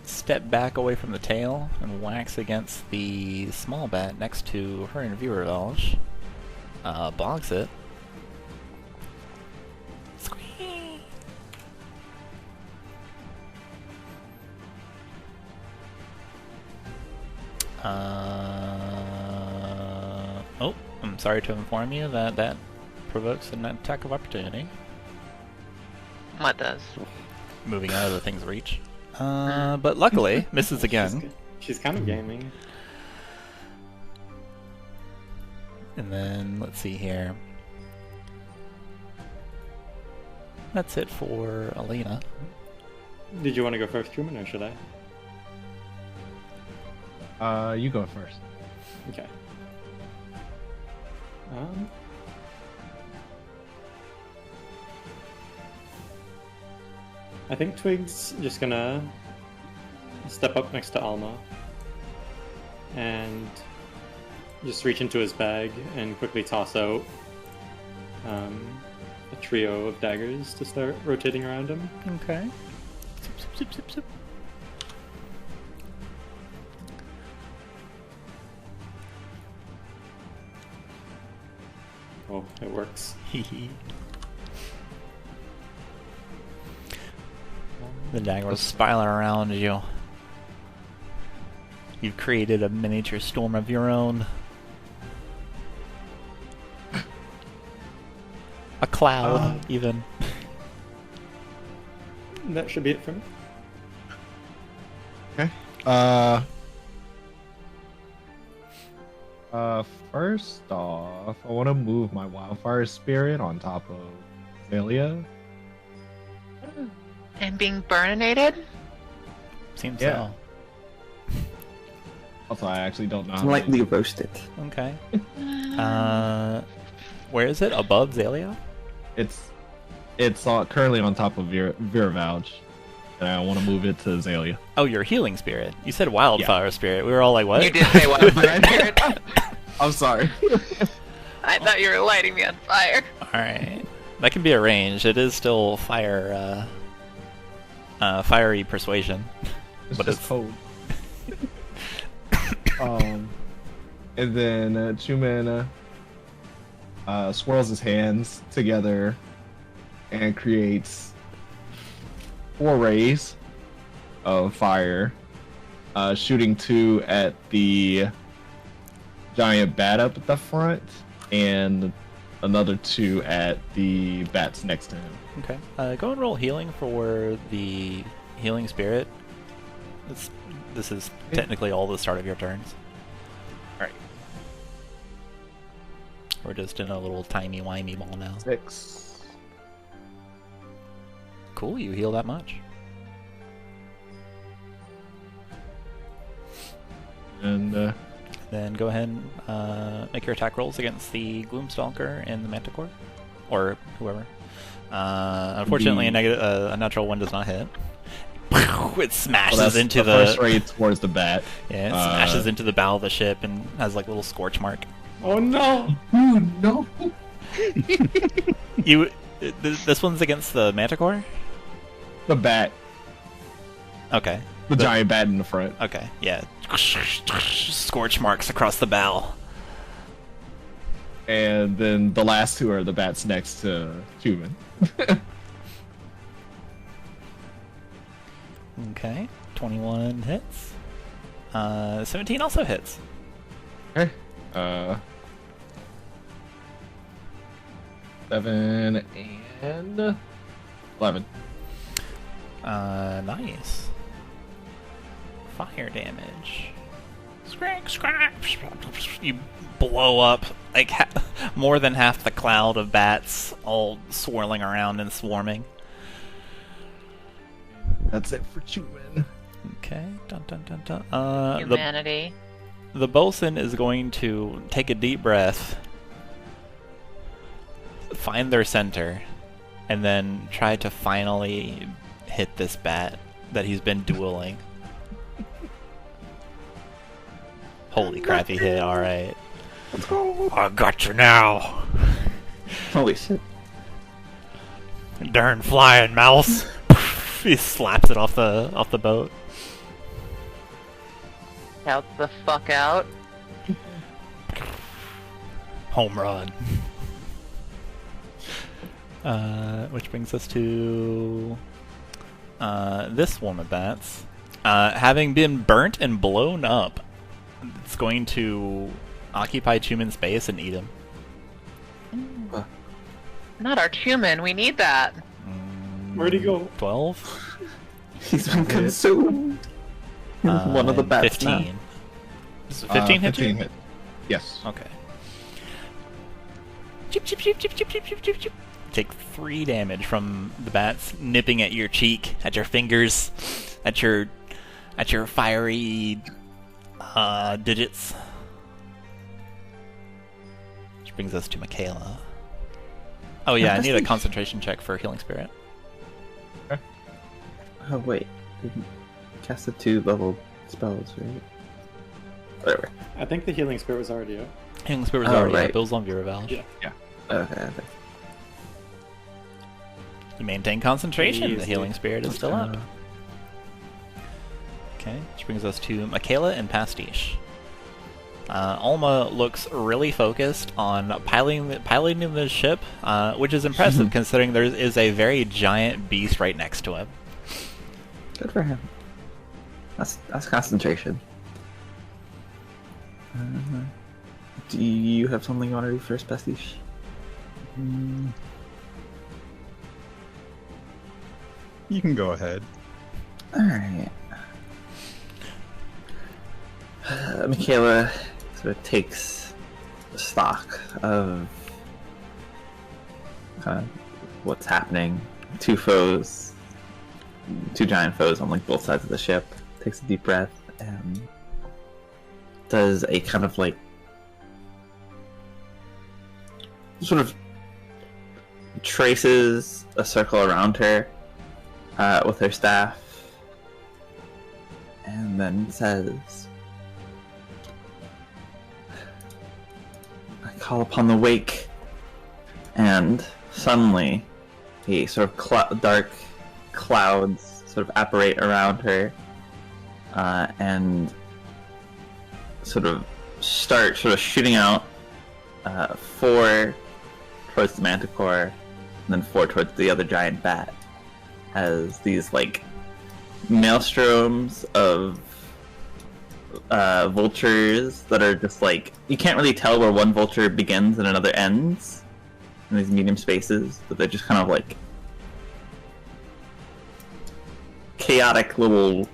step back away from the tail and whacks against the small bat next to her in viewer Velge. Bonks it. Squee! Oh, I'm sorry to inform you that that provokes an attack of opportunity. What does? Moving out of the thing's reach. But luckily, misses again. she's kind of gaming. And then, let's see here. That's it for Elena. Did you want to go first, Truman, or should I? You go first. Okay. I think Twig's just gonna step up next to Alma and just reach into his bag and quickly toss out a trio of daggers to start rotating around him. Okay. Zip, zip, zip, zip, zip. Oh, it works. The daggers spiral around you. You've created a miniature storm of your own. A cloud, even. That should be it for me. Okay. First off, I want to move my Wildfire Spirit on top of Xalia. And being burninated? Seems Yeah. Also, I actually don't know. Lightly roasted. so. Okay. Where is it? Above Xalia? It's currently on top of Viravouch, and I want to move it to Xalia. Oh, your healing spirit. You said wildfire spirit. We were all like, what? You did say wildfire spirit. I'm sorry. I thought you were lighting me on fire. Alright. That can be arranged. It is still fire, fiery persuasion. But It's it's cold. And then Chuman swirls his hands together and creates 4 rays of fire, shooting 2 at the giant bat up at the front, and another 2 at the bats next to him. Okay. Go and roll healing for the healing spirit. This is technically all the start of your turns. Alright. We're just in a little timey-wimey ball now. 6. Cool, you heal that much. And Then go ahead and make your attack rolls against the Gloomstalker and the Manticore. Or whoever. Unfortunately, a natural one does not hit. It smashes that's into the first ray towards the bat. Yeah, it smashes into the bow of the ship and has like a little scorch mark. Oh no! Oh no! This one's against the Manticore? The bat. Okay. The giant bat in the front. Okay, yeah. Scorch marks across the bow. And then the last 2 are the bats next to Chuman. Okay, 21 hits. 17 also hits. Okay. 7 and 11. Nice. Fire damage. Scrack, scrack. You blow up like more than half the cloud of bats, all swirling around and swarming. That's it for Chuman. Okay. Dun, dun, dun, dun. Humanity. The bosun is going to take a deep breath, find their center, and then try to finally hit this bat that he's been dueling. Holy crap, he hit, alright. Let's go. I got you now. Holy shit. Darn flying mouse. He slaps it off the boat. Out the fuck out. Home run. Which brings us to this one of bats. Having been burnt and blown up, it's going to occupy Chuman's space and eat him. Not our Chuman, we need that. Where'd he go? 12? He's been consumed. One of the bats 15. now. Does 15 hit you? 15 hit. Yes. Okay. Chip, chip, chip, chip, chip, chip, chip, chip, chip. Take 3 damage from the bats nipping at your cheek, at your fingers, at your fiery digits. Which brings us to Makayla. Oh yeah, I need a concentration check for Healing Spirit. Oh wait, didn't cast the 2 level spells, right? Whatever. I think the healing spirit was already up. Healing Spirit was Oh, already right. up. It was on Viravouch. Yeah. Okay. You maintain concentration. The Easy. Healing Spirit is still up. Okay, which brings us to Makayla and Pastiche. Alma looks really focused on piloting the ship, which is impressive considering there is a very giant beast right next to him. Good for him. That's concentration. Do you have something you want to do first, Pastiche? You can go ahead. Alright. Makayla sort of takes stock of what's happening. Two giant foes on like both sides of the ship. Takes a deep breath and does a kind of like sort of traces a circle around her with her staff, and then says, "I call upon the wake," and suddenly a sort of dark clouds sort of apparate around her and sort of start shooting out 4 towards the manticore and then 4 towards the other giant bat, as these like maelstroms of vultures that are just like, you can't really tell where one vulture begins and another ends in these medium spaces, but they're just kind of like chaotic little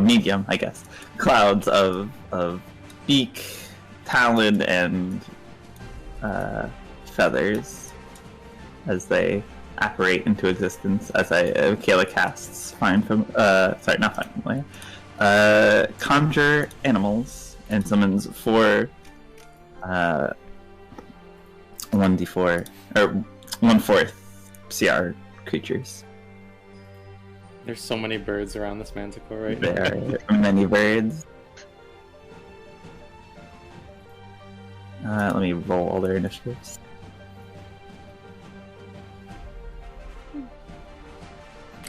medium, I guess, clouds of beak, talon, and feathers as they apparate into existence. As Makayla casts conjure animals and summons 4 1d4 or 1/4 CR creatures. There's so many birds around this manticore right now. There are many birds. Let me roll all their initiatives.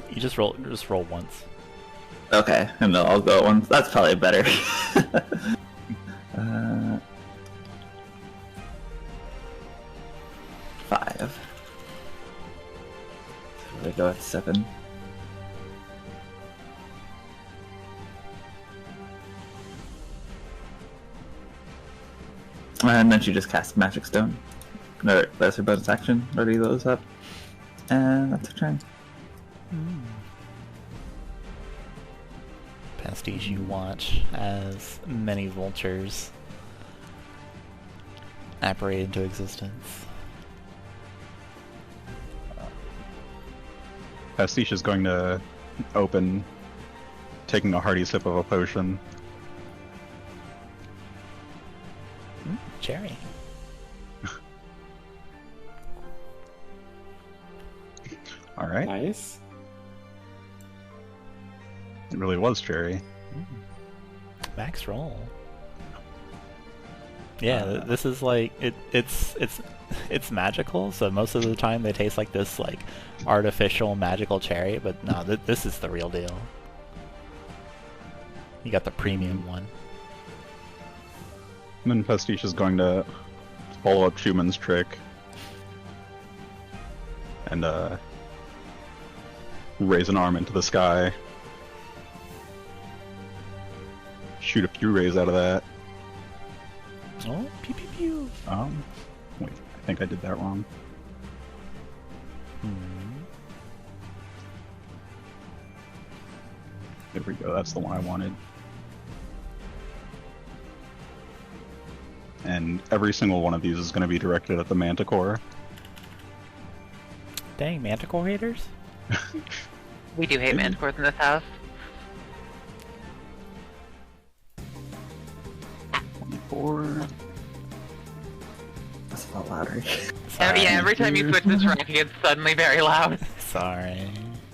You just roll once. Okay, and then I'll go at once. That's probably better. 5. So we go at 7. And then she just casts Magic Stone. No, that's her bonus action. Ready those up. And that's her turn. Pastiche, you watch as many vultures apparate into existence. Pastiche is going to open, taking a hearty sip of a potion. Cherry. All right. Nice. It really was cherry. Max roll. Yeah, this is like it's magical. So most of the time they taste like this like artificial magical cherry, but no, this is the real deal. You got the premium one. And then Pastiche is going to follow up Chuman's trick and raise an arm into the sky. Shoot a few rays out of that. Oh, pew pew pew. Wait, I think I did that wrong. There we go, that's the one I wanted. And every single one of these is going to be directed at the manticore. Dang, manticore haters? We do hate manticores in this house. 24. That's a lot louder. Sorry. Yeah, every time you switch this rank, it gets suddenly very loud. Sorry.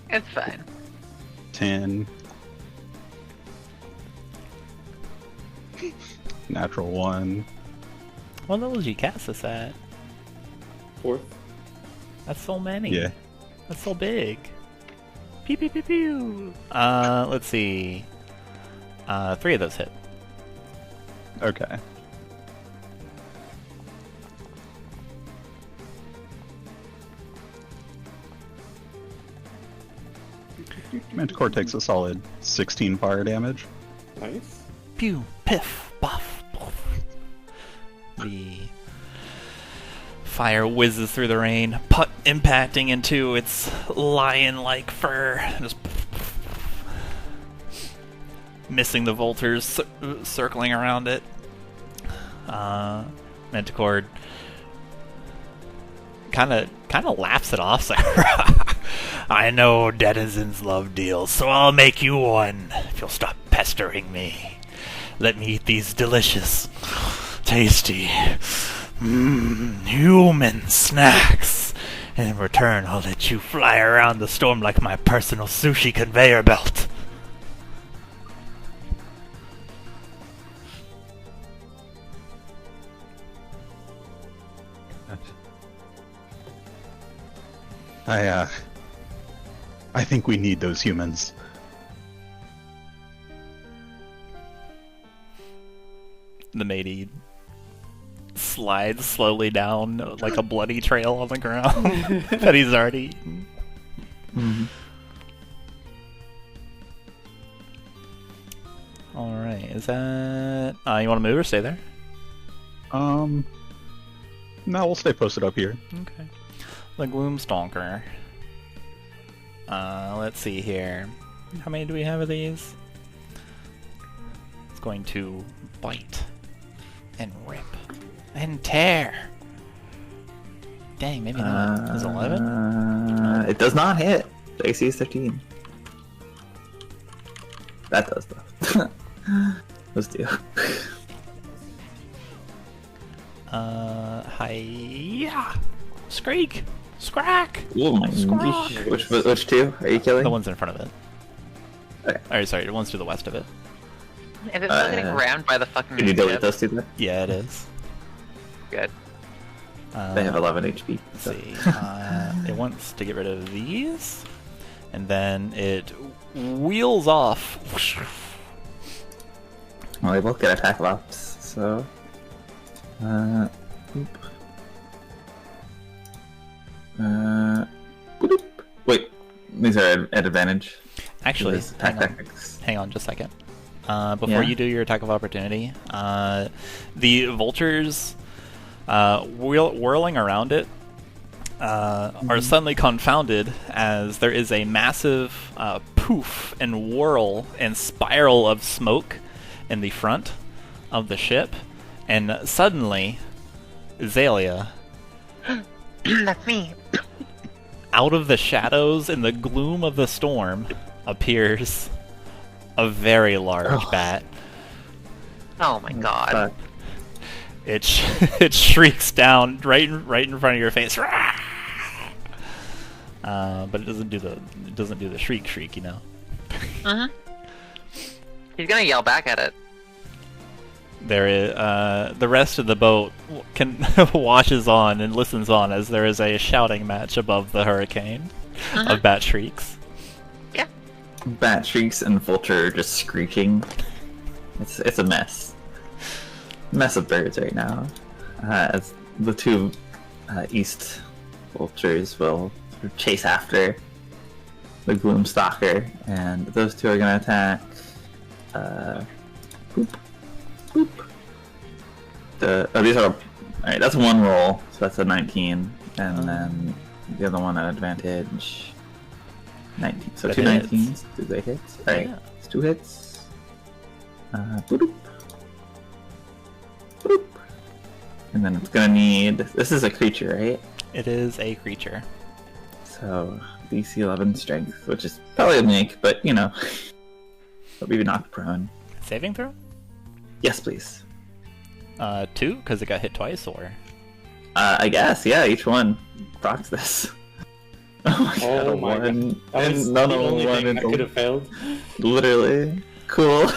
It's fine. 10. Natural 1. What level did you cast this at? 4th. That's so many. Yeah. That's so big. Pew pew pew pew. Let's see. 3 of those hit. Okay. Manticore takes a solid 16 fire damage. Nice. Pew, piff, buff, poof. The fire whizzes through the rain, impacting into its lion-like fur, just missing the vultures circling around it. Manticore kind of laughs it off. I know denizens love deals, so I'll make you one if you'll stop pestering me. Let me eat these delicious, tasty, human snacks. And in return, I'll let you fly around the storm like my personal sushi conveyor belt. I think we need those humans. The matey slides slowly down like a bloody trail on the ground that he's already eaten. Mm-hmm. Alright, is that... you want to move or stay there? No, we'll stay posted up here. Okay. The Gloomstalker. Let's see here. How many do we have of these? It's going to bite and rip and tear. Dang, maybe not. Is it 11? It does not hit. The AC is 13. That does though. Let's do. Hiya! Screak! Scrack! Oh my gosh. Which two are you killing? The one's in front of it. Okay. Or, sorry, the one's to the west of it. Is it still getting rammed by the fucking Can you delete ship? those two then? Yeah, it is. Good. They have 11 HP. Let's So. see. It wants to get rid of these, and then it wheels off. Well, they both get attack of ops, so... Oop. Boop. Wait, these are at advantage. Actually, These attack hang on. tactics. Hang on just a second. Before Yeah? you do your attack of opportunity, the vultures whirling around it are suddenly confounded as there is a massive poof and whirl and spiral of smoke in the front of the ship, and suddenly, Xalia, That's me. out of the shadows in the gloom of the storm, appears a very large bat. Oh my god. Fuck. It shrieks down right in front of your face, but it doesn't do the shriek, you know. Uh-huh. He's gonna yell back at it. There is the rest of the boat watches on and listens on as there is a shouting match above the hurricane of bat shrieks. Yeah. Bat shrieks and vulture just screeching. It's a mess. Mess of birds right now. As the two east vultures will sort of chase after the Gloomstalker, and those two are going to attack. Boop, boop. These are alright. That's one roll, so that's a 19, and then the other one at advantage. 19. So That two hits. 19s. Do they hit? Alright, Yeah. it's 2 hits. Boop. Boop. And then it's gonna need. This is a creature, right? It is a creature. So DC 11 strength, which is probably a make, but you know, but maybe knocked prone. Saving throw? Yes, please. 2, because it got hit twice, or? I guess, yeah. Each one procs this. Oh my god, Oh a my one. god. That was And the none of only one thing that is could have failed. literally cool.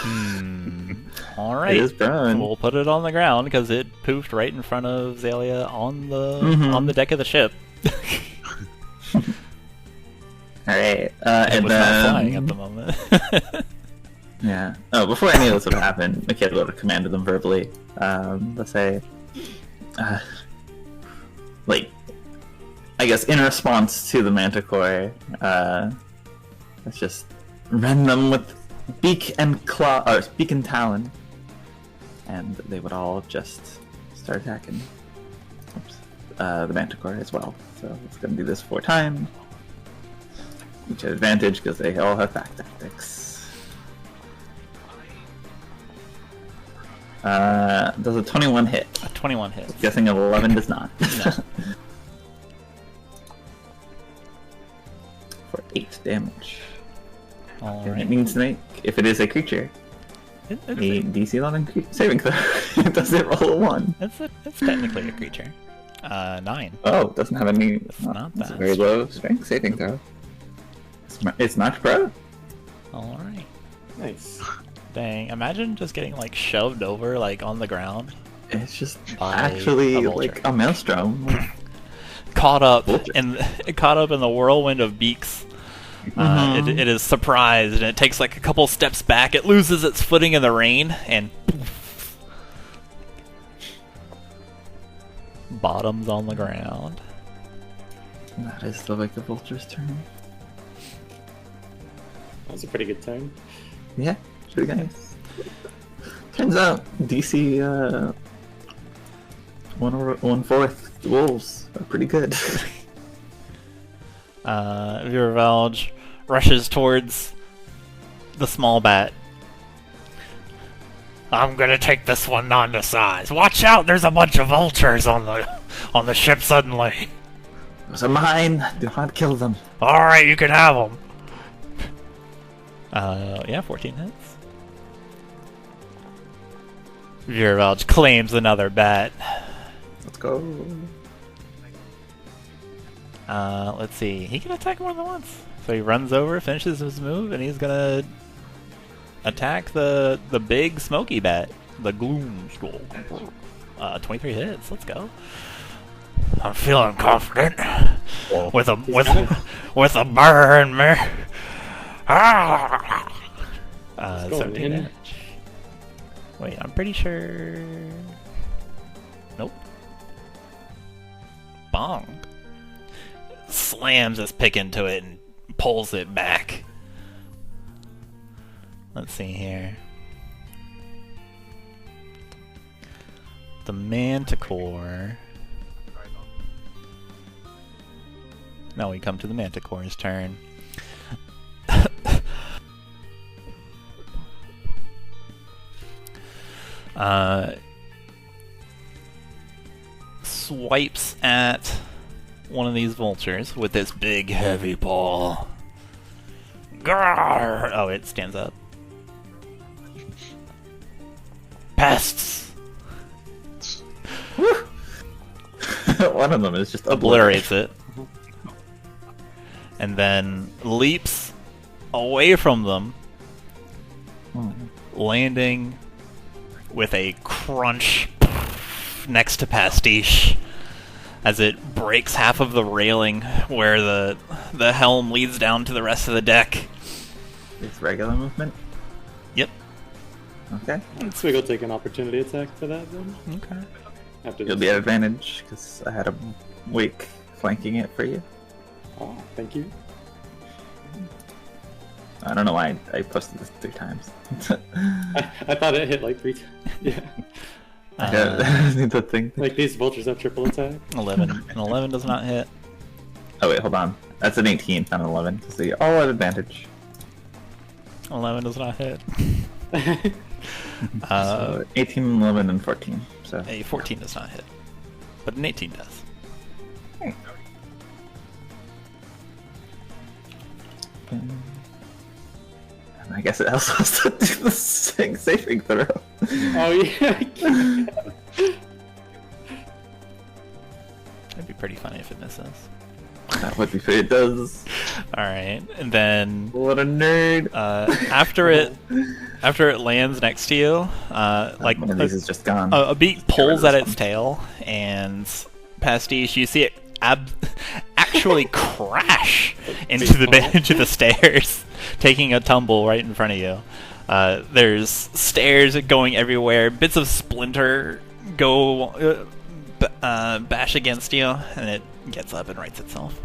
Alright. It is prone. We'll put it on the ground because it poofed right in front of Xalia on Mhm. the deck of the ship. Alright, It and was then not flying at the moment. yeah. Oh, before any of this would have happened, Makayla would have commanded them verbally. Let's say, like, I guess in response to the Manticore, let's just rend them with beak and claw, or beak and talon, and they would all just start attacking. Oops. The Manticore as well. So it's gonna do this 4 times. Each at advantage because they all have back tactics. Does a 21 hit? A 21 hits. Guessing 11 does not. No. For 8 damage. All And right. it means to make, if it is a creature, It's a DC 11 saving throw. Does it roll a 1? it's technically a creature. 9. Oh, it doesn't have any. It's not It's a bad. very low strength saving throw. It's Max Pro. All right. Nice. Dang! Imagine just getting like shoved over like on the ground, It's just By actually a vulture. like a maelstrom. caught up Vulture. in the whirlwind of beaks. It is surprised and it takes like a couple steps back. It loses its footing in the rain and poof, bottoms on the ground. That is the like the vulture's turn. That was a pretty good turn. Yeah, pretty nice. Turns out DC 1/4 wolves are pretty good. Viravalge rushes towards the small bat. I'm gonna take this one down to size. Watch out! There's a bunch of vultures on the ship suddenly. Those are mine. Do not kill them. All right, you can have them. Yeah, 14 hits. Viravalge claims another bat. Let's go. Let's see. He can attack more than once. So he runs over, finishes his move, and he's gonna attack the big smoky bat, the Gloomstalker. 23 hits. Let's go. I'm feeling confident with a burn, man. go, 17 man. damage. Wait, I'm pretty sure. Nope. Bong. Slams his pick into it and pulls it back. Let's see here. The Manticore. Now we come to the Manticore's turn. Swipes at one of these vultures with this big heavy paw. Grrr! Oh, it stands up. Pests! One of them is just Obliterates it. And then leaps away from them, landing with a crunch next to Pastiche as it breaks half of the railing where the helm leads down to the rest of the deck. It's regular movement. Yep. Okay. Twig will take an opportunity attack for that then. Okay. After You'll this. be at advantage because I had a wake flanking it for you. Oh, thank you. I don't know why I posted this 3 times. I thought it hit like 3 times. Yeah. I just need to think. Like these vultures have triple attack. 11. An 11 does not hit. Oh wait, hold on. That's an 18, not an 11. So you're all at advantage. 11 does not hit. So 18, 11, and 14. So A 14 does not hit. But an 18 does. And I guess it also has to do the saving throw. Oh yeah. I can't. That'd be pretty funny if it misses. That would be fair. It does. Alright, and then What a nerd. after it lands next to you, like One of these is just gone. a beak pulls rid at of this its tail, and Pastiche, you see it actually crash into the stairs, taking a tumble right in front of you. There's stairs going everywhere. Bits of splinter go bash against you, and it gets up and rights itself.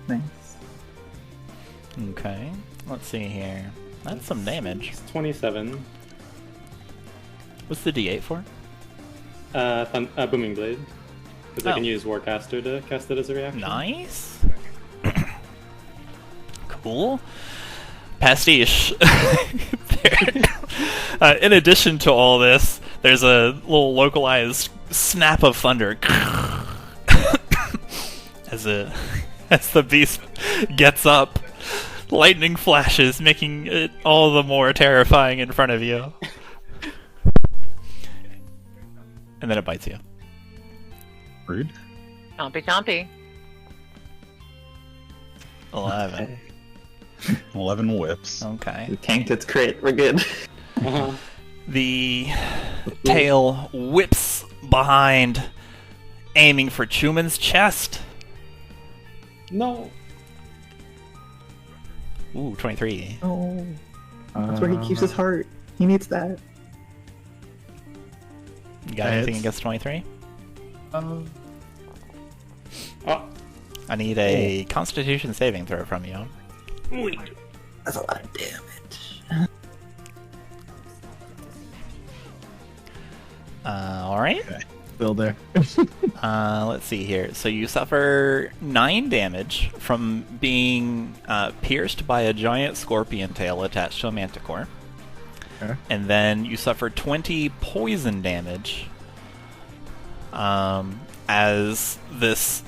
Nice. Okay, let's see here. That's some damage. It's 27. What's the D8 for? Booming Blade. Because I Oh. can use Warcaster to cast it as a reaction. Nice. Cool. Pastiche. In addition to all this, there's a little localized snap of thunder as the beast gets up. Lightning flashes, making it all the more terrifying in front of you. And then it bites you. Rude. Chompy chompy. 11. 11 whips. Okay. We tanked its crit. We're good. The tail whips behind, aiming for Chuman's chest. No. Ooh, 23. Oh, that's where he keeps his heart. He needs that. You got anything against 23? Oh. I need a Constitution saving throw from you. That's a lot of damage. Alright. Okay. Still there. Let's see here. So you suffer 9 damage from being pierced by a giant scorpion tail attached to a manticore. Okay. And then you suffer 20 poison damage as this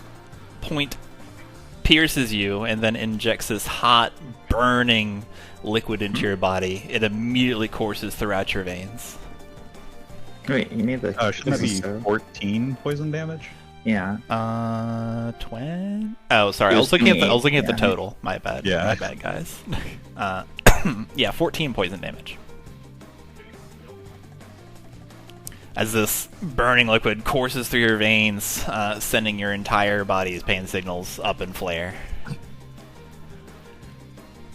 point pierces you and then injects this hot, burning liquid into your body. It immediately courses throughout your veins. Wait, you need the. Shouldn't that be 14 poison damage? Yeah. 20. Oh, sorry. I It was was looking at the 20, the yeah. total. My bad. Yeah. My bad, guys. Yeah, 14 poison damage. As this burning liquid courses through your veins, sending your entire body's pain signals up in flare.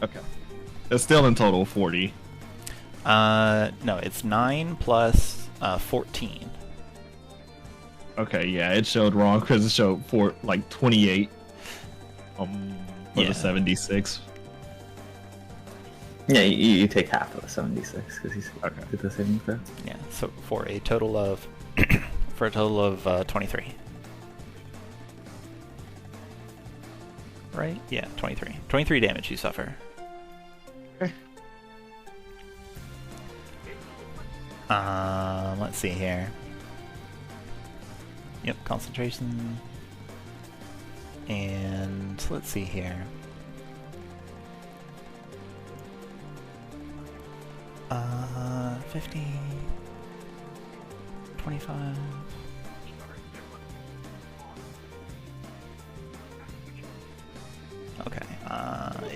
Okay. It's still in total 40. No, it's 9 plus 14. Okay, yeah, it showed wrong because it showed 28. For Yeah. the 76. Yeah, you take half of the 76 because he's Okay. did the saving throw. Yeah, so for a total of 23. Right? Yeah, 23. 23 damage you suffer. Let's see here. Yep, concentration. And let's see here. 50, 25. Okay,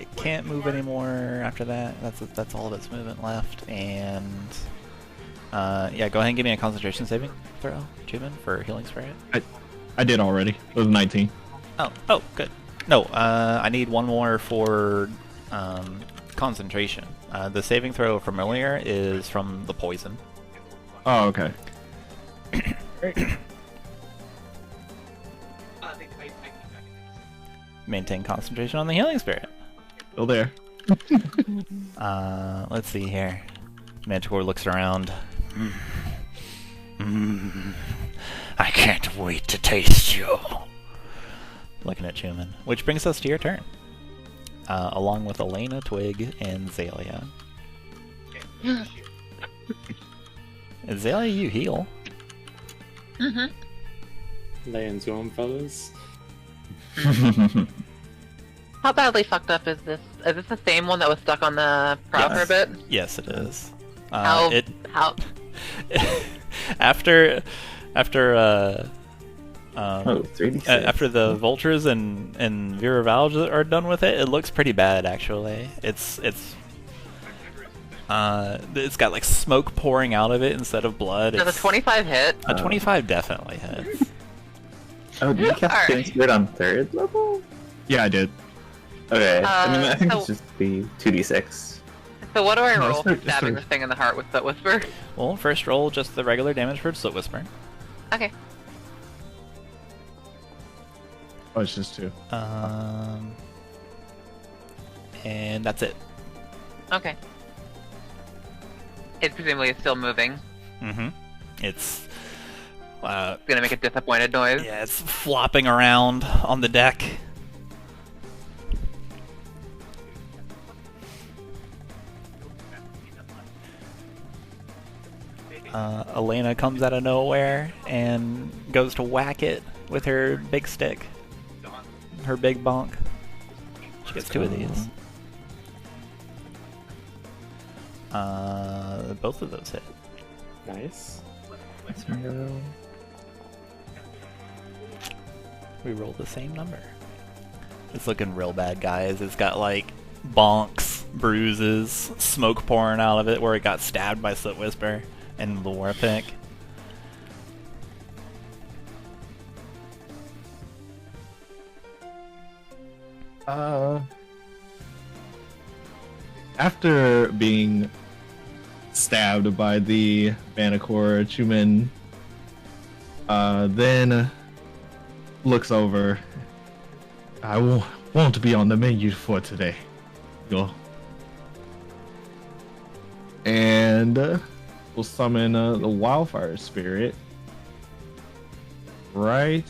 it can't move anymore after that. That's all of its movement left, and yeah, go ahead and give me a concentration saving throw, Chuman, for healing spirit. I did already. It was 19. Oh, good. No, I need one more for concentration. The saving throw from earlier is from the poison. Oh, okay. Maintain concentration on the healing spirit. Still there. Let's see here. Manticore looks around. I can't wait to taste you. Looking at Chuman. Which brings us to your turn. Along with Elena, Twig, and Xalia. Xalia, you heal. Lay into him, fellas. How badly fucked up is this? Is this the same one that was stuck on the prow for a bit? Yes, it is. How? After 3d6. after the vultures and Viravalge are done with it, it looks pretty bad actually. It's got like smoke pouring out of it instead of blood. Does a 25 hit? A 25 definitely hits. Oh, did you cast Alright. Healing Spirit on 3rd level? Yeah, I did. Okay. I think so- it's just be 2d6. So what do I No, roll it's for stabbing not- this thing in the heart with Foot Whisper? Well, first roll just the regular damage for Slit Whisper. Okay. Oh, it's just 2. And that's it. Okay. It presumably is still moving. Mm-hmm. It's It's gonna make a disappointed noise. yeah, it's flopping around on the deck. Elena comes out of nowhere and goes to whack it with her big stick. Her big bonk. She gets 2 of these. Both of those hit. Nice. We rolled the same number. It's looking real bad, guys. It's got like bonks, bruises, smoke pouring out of it where it got stabbed by Slit Whisper and the war pick. After being stabbed by the Banacor, Chuman then looks over. I won't be on the menu for today. Go. And we'll summon the Wildfire Spirit right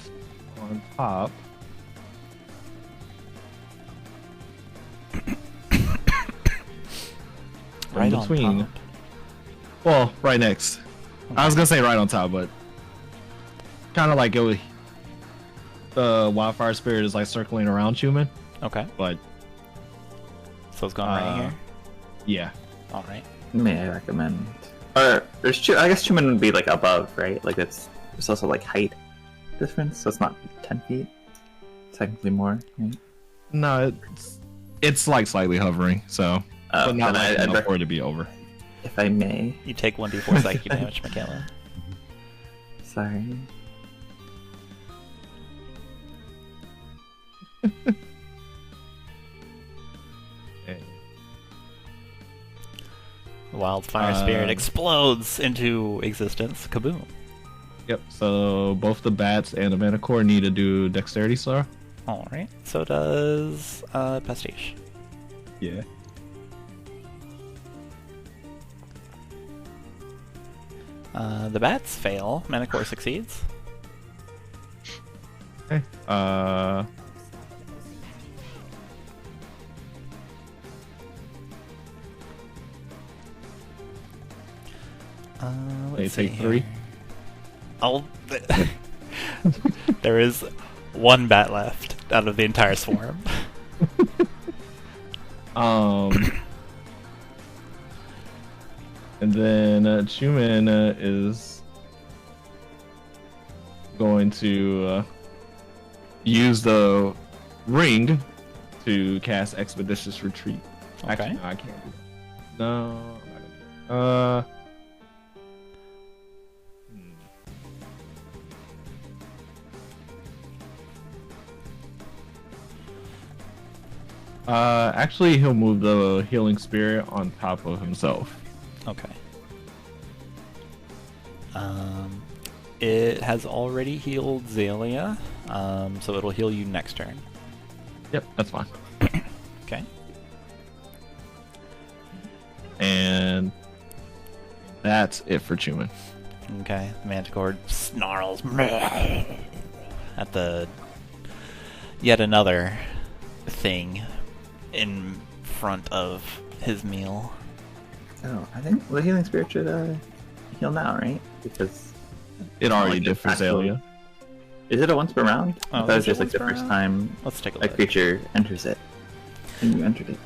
on top. Right on between. top. Well, right next. I was gonna say right on top, but kind of like the Wildfire Spirit is like circling around Chuman, Okay. but So it's going right here. yeah. Alright. May I recommend? I guess Chuman would be like above, right? Like there's also like height difference, so it's not 10 feet. Technically more, right? No, it's like slightly hovering, so but not then like I'd enough for it to be over. If I may. You take 1d4 psychic damage, Makayla. Sorry. The Wildfire Spirit explodes into existence. Kaboom. Yep. So both the bats and the Manticore need to do Dexterity Slow. Alright. So does Pastiche. Yeah. The bats fail. Manticore succeeds. Okay. They Let's see take 3. here. Oh, there is 1 bat left out of the entire swarm. And then Chuman is going to use the ring to cast Expeditious Retreat. Okay. Actually, no, I can't do that. No, I'm not gonna do that. Actually, he'll move the Healing Spirit on top of himself. Okay. It has already healed Xalia, so it'll heal you next turn. Yep, that's fine. Okay. And that's it for Chuman. Okay. The Manticore snarls at the yet another thing in front of his meal. Oh, I think the Healing Spirit should heal now, right? Because It already like, did for actual- Xalia. Is it a once per round? Oh, I thought it was is it just like once the per first round? time Let's take a a look. creature enters it. And you entered it.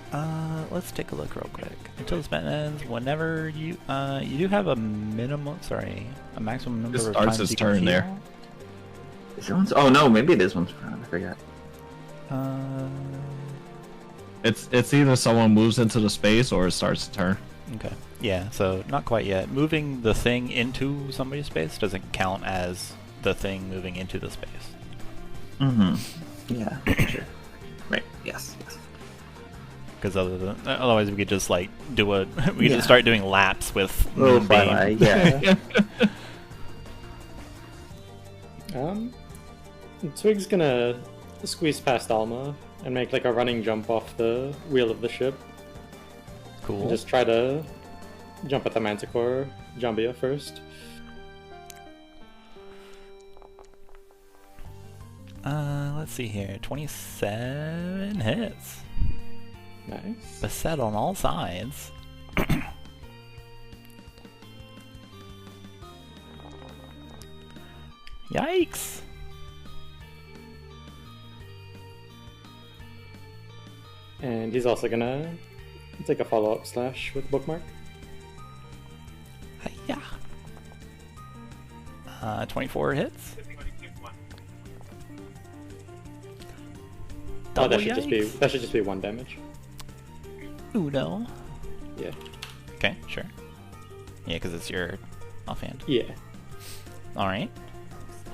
Let's take a look real quick. Until this event ends, whenever you do have a maximum number It of starts times his you can turn heal. there. Is it once? Oh no, maybe it is once per round. I forgot. It's either someone moves into the space or it starts the turn. Okay. Yeah, so not quite yet. Moving the thing into somebody's space doesn't count as the thing moving into the space. Mm-hmm. Yeah. Sure. Right. Yes. Yes. Because otherwise we could just like do we could Yeah. just start doing laps with Little Moonbeam. flyby, yeah. Twig's gonna squeeze past Alma and make like a running jump off the wheel of the ship. Cool. And just try to jump at the Manticore Jambia first. Let's see here. 27 hits. Nice. Beset on all sides. Yikes! And he's also gonna take a follow-up slash with bookmark. Hiya. 24 hits. Oh, Double that should just be 1 damage. Uno. Yeah. Okay, sure. Yeah, because it's your offhand. Yeah. Alright.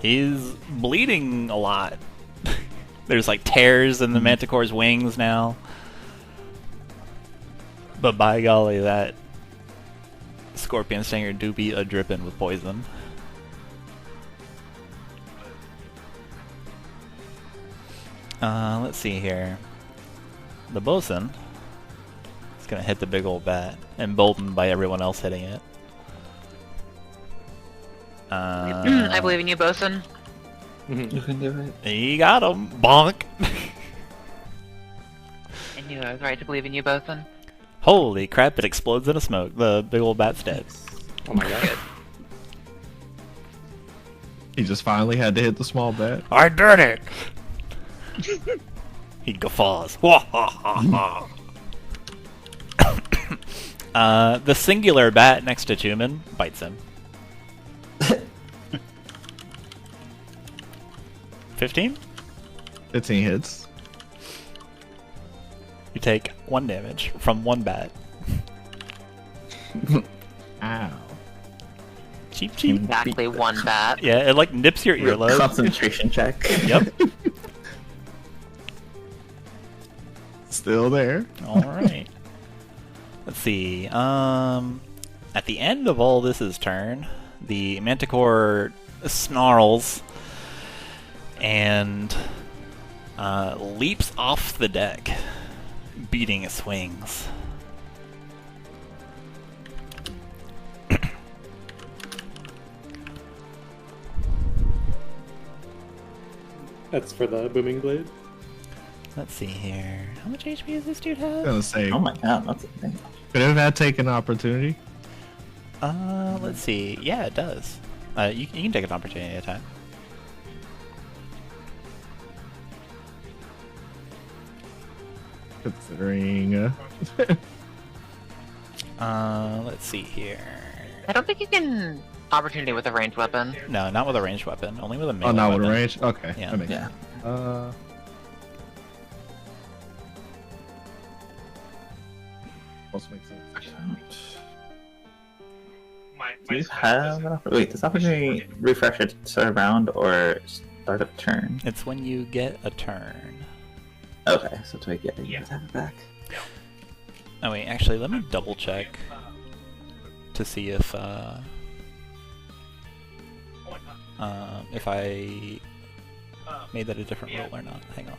He's bleeding a lot. There's like tears in the Manticore's wings now. But by golly, that Scorpion Stinger do be a dripping with poison. Let's see here. The bosun is gonna hit the big old bat, emboldened by everyone else hitting it. I believe in you, Bosun. You can do it. He got him. Bonk. I knew I was right to believe in you, Bosun. Holy crap! It explodes in a smoke. The big old bat's dead. Oh my god. He just finally had to hit the small bat. I did it. He guffaws. Ha ha ha ha. The singular bat next to Chuman bites him. 15? 15 hits. You take 1 damage from 1 bat. Ow. Cheap, cheap. Exactly one bat. Yeah, it like nips your Real earlobe. concentration check. Yep. Still there. Alright. Let's see. At the end of all this's turn, the Manticore snarls and leaps off the deck, beating its wings. That's for the booming blade. Let's see here. How much HP does this dude I was have? gonna say, Oh my god, that's a thing. could have had taken opportunity. Let's see. Yeah, it does. You can take an opportunity attack. Considering. Let's see here. I don't think you can opportunity with a ranged weapon. No, not with a ranged weapon. Only with a melee Oh, not weapon. with range? Okay. Yeah. That makes Yeah. sense. Also makes sense. Do you have an opportunity? Wait, does opportunity refresh it start a round or start a turn? It's when you get a turn. Okay, so do I get Yeah. have it back? Oh wait, actually, let me double check to see if I made that a different rule or not. Hang on.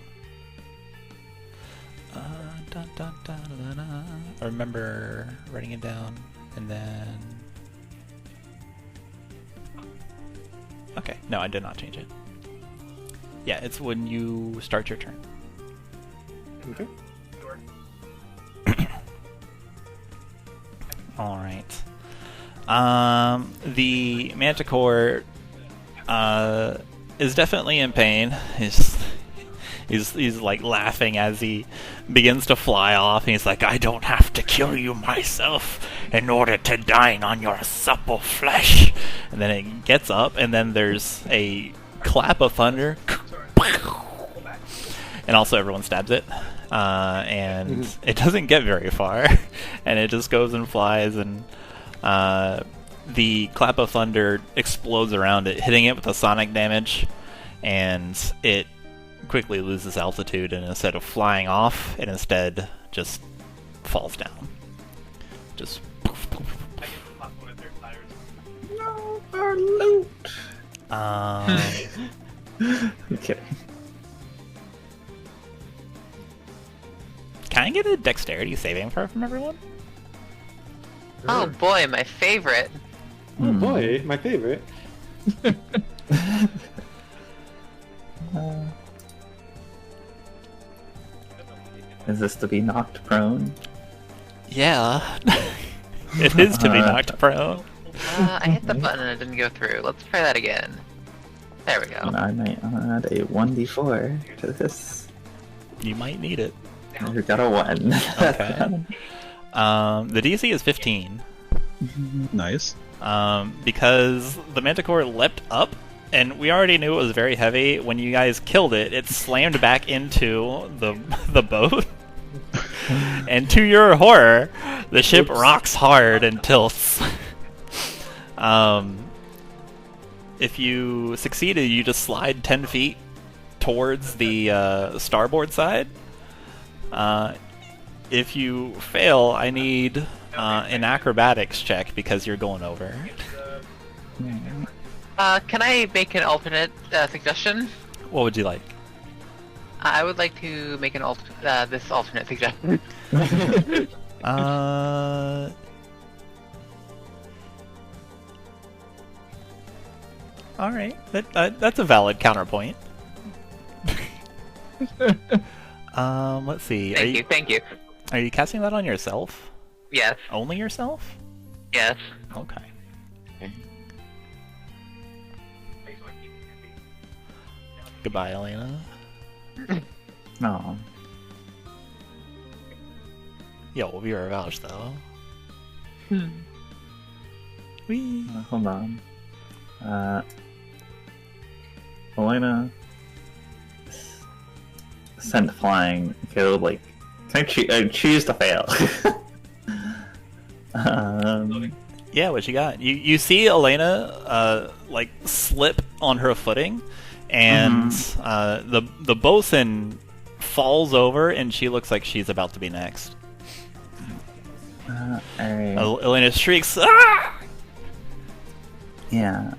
Dun, dun, dun, dun, dun. I remember writing it down and then. Okay, no, I did not change it. Yeah, it's when you start your turn. Okay. Alright. The Manticore is definitely in pain. He's like laughing as he begins to fly off, and he's like, I don't have to kill you myself in order to dine on your supple flesh. And then it gets up, and then there's a clap of thunder. And also everyone stabs it. And it doesn't get very far. And it just goes and flies, and the clap of thunder explodes around it, hitting it with a sonic damage, and it quickly loses altitude, and instead of flying off, it instead just falls down. Just No, our loot! Okay. Can I get a dexterity saving throw from everyone? Oh boy, my favorite. Oh boy, my favorite. Is this to be knocked prone? Yeah. It is to be knocked prone. I hit the button and it didn't go through. Let's try that again. There we go. I might add a 1d4 to this. You might need it. We've got a 1. Okay. The DC is 15. Nice. Because the Manticore leapt up, and we already knew it was very heavy. When you guys killed it, it slammed back into the boat. And to your horror, the ship rocks hard and tilts. If you succeeded, you just slide 10 feet towards the starboard side. If you fail, I need an acrobatics check because you're going over. Can I make an alternate suggestion? What would you like? I would like to make an this alternate suggestion. All right, that's a valid counterpoint. Let's see. Thank you. Are you casting that on yourself? Yes. Only yourself? Yes. Okay. Goodbye, Elena. No. Yo, we'll be revouched though. Whee. Hold on. Elena sent flying. Okay, like, can I choose to fail? Yeah, what you got? You see Elena like slip on her footing, and the bosun falls over, and she looks like she's about to be next. Alright. Elena shrieks, "Ah!" Yeah.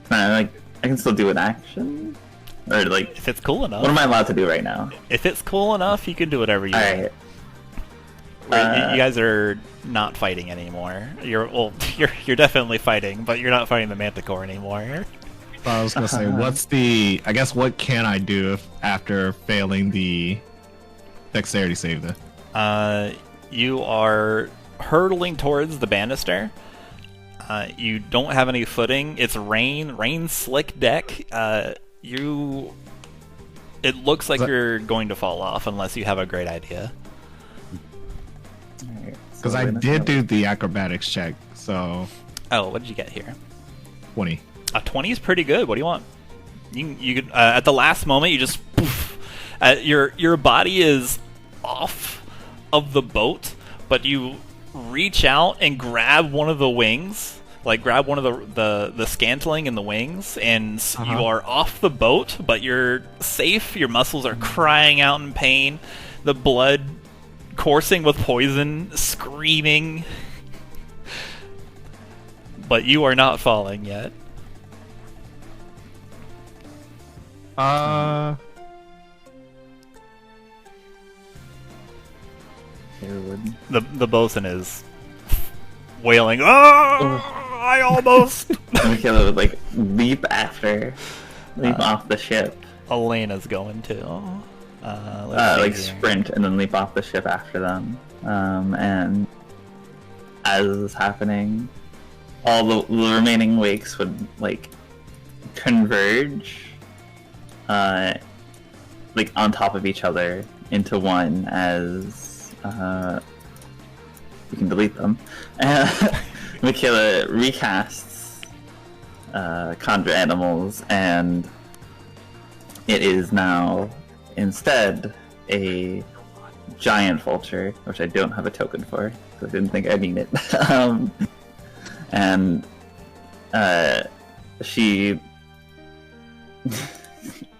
I can still do an action, or like, If it's cool enough. what am I allowed to do right now? If it's cool enough, you can do whatever you want. Alright. You guys are not fighting anymore. You're definitely fighting, but you're not fighting the Manticore anymore. I was gonna say, what can I do after failing the dexterity save then? You are hurtling towards the banister. You don't have any footing. It's rain slick deck. It looks like you're going to fall off unless you have a great idea. Because I did do the acrobatics check, so Oh, what did you get here? 20. A 20 is pretty good. What do you want? You could, at the last moment, you just poof. Your body is off of the boat, but you reach out and grab one of the wings, like grab one of the scantling in the wings, and you are off the boat, but you're safe. Your muscles are crying out in pain. The blood coursing with poison, screaming. But you are not falling yet. The bosun is wailing. Oh, I almost. Makayla would like leap off the ship. Elena's going to. Like sprint and then leap off the ship after them. And as this is happening, all the remaining wakes would like converge, like on top of each other into one as we can delete them. Makayla recasts conjure animals, and it is now instead a giant vulture, which I don't have a token for, because I didn't think I'd need it. And she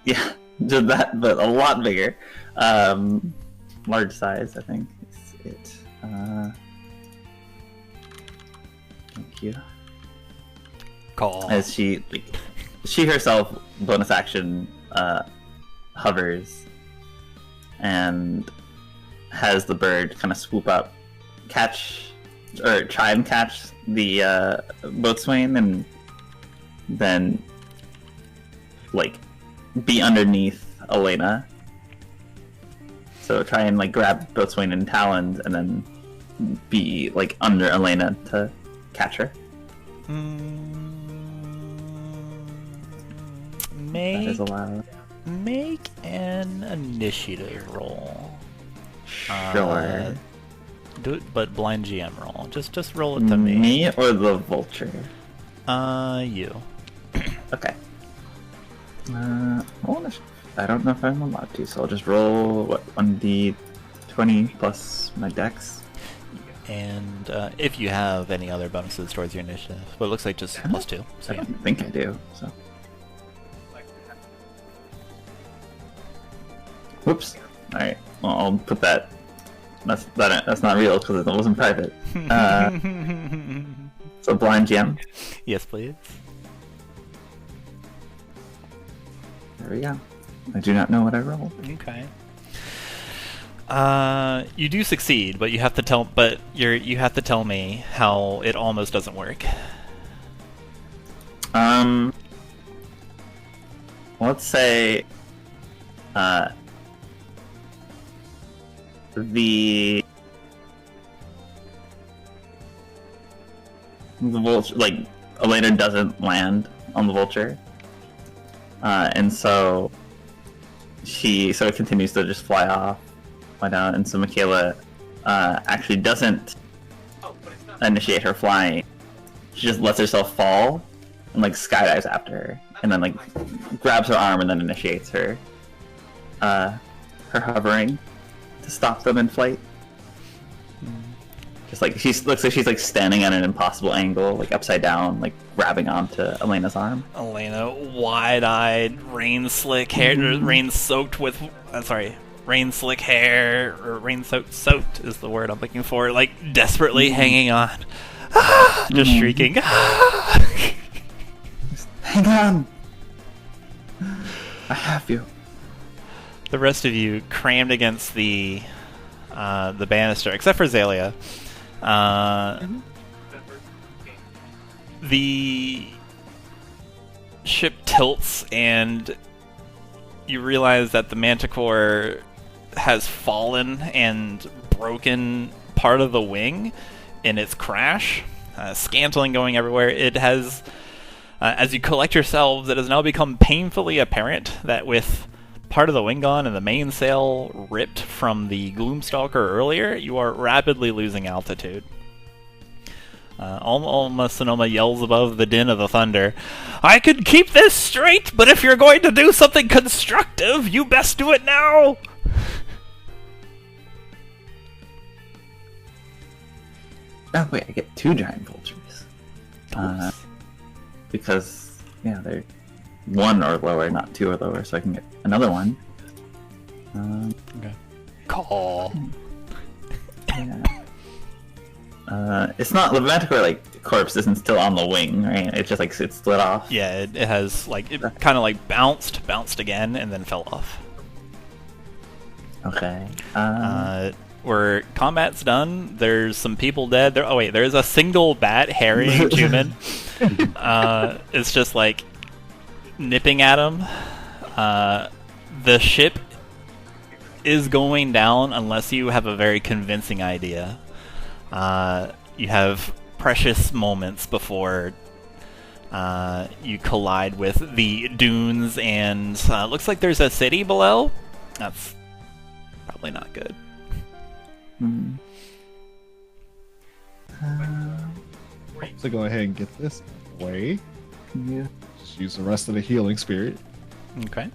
yeah, did that, but a lot bigger. Large size, I think is it. Thank you. Call. As she herself, bonus action, hovers and has the bird kind of swoop up, try and catch the boatswain, and then like be underneath Elena. So try and like grab boatswain in talons and then be like under Elena to catch her. that is allowed. Make an initiative roll. Sure. Do it, but blind GM roll. Just roll it to me. Me or the vulture? You. Okay. Roll initiative. I don't know if I'm allowed to, so I'll just roll, 1d20 plus my dex. And if you have any other bonuses towards your initiative. But it looks like just +2. So I yeah. don't think I do, so. Whoops. Alright, well, I'll put that. That's not real because it wasn't private. So blind GM. Yes, please. There we go. I do not know what I rolled. Okay. You do succeed, but you have to tell. But you have to tell me how it almost doesn't work. Let's say, the vulture, like, Elena doesn't land on the vulture, and so it continues to just fly down, and so Makayla actually doesn't initiate her flying. She just lets herself fall and like skydives after her, and then like grabs her arm and then initiates her hovering to stop them in flight. Just like looks like she's like standing at an impossible angle, like upside down, like grabbing onto Elena's arm. Elena, wide-eyed, rain-slick hair, rain-soaked with. Rain-slick hair, or rain-soaked is the word I'm looking for. Like desperately hanging on, just shrieking. Hang on, I have you. The rest of you crammed against the banister, except for Xalia. The ship tilts, and you realize that the Manticore has fallen and broken part of the wing in its crash, scantling going everywhere. It has, as you collect yourselves, it has now become painfully apparent that with part of the wing gone and the mainsail ripped from the Gloomstalker earlier, you are rapidly losing altitude. Alma Sonoma yells above the din of the thunder, "I could keep this straight, but if you're going to do something constructive, you best do it now!" Oh wait, I get 2 giant vultures. Because, yeah, they're 1 or lower, not 2 or lower, so I can get another one. Okay. Call. Yeah. It's not, the Manticore, like, corpse isn't still on the wing, right? It's just, like, it's split off. Yeah, it has, like, it kind of, like, bounced again, and then fell off. Okay. Where combat's done, there's some people dead. There's a single bat harrying Chuman. It's just, like, nipping at him. The ship is going down unless you have a very convincing idea. You have precious moments before you collide with the dunes, and looks like there's a city below. That's probably not good. So go ahead and get this away. Yeah. Just use the rest of the healing spirit. Okay.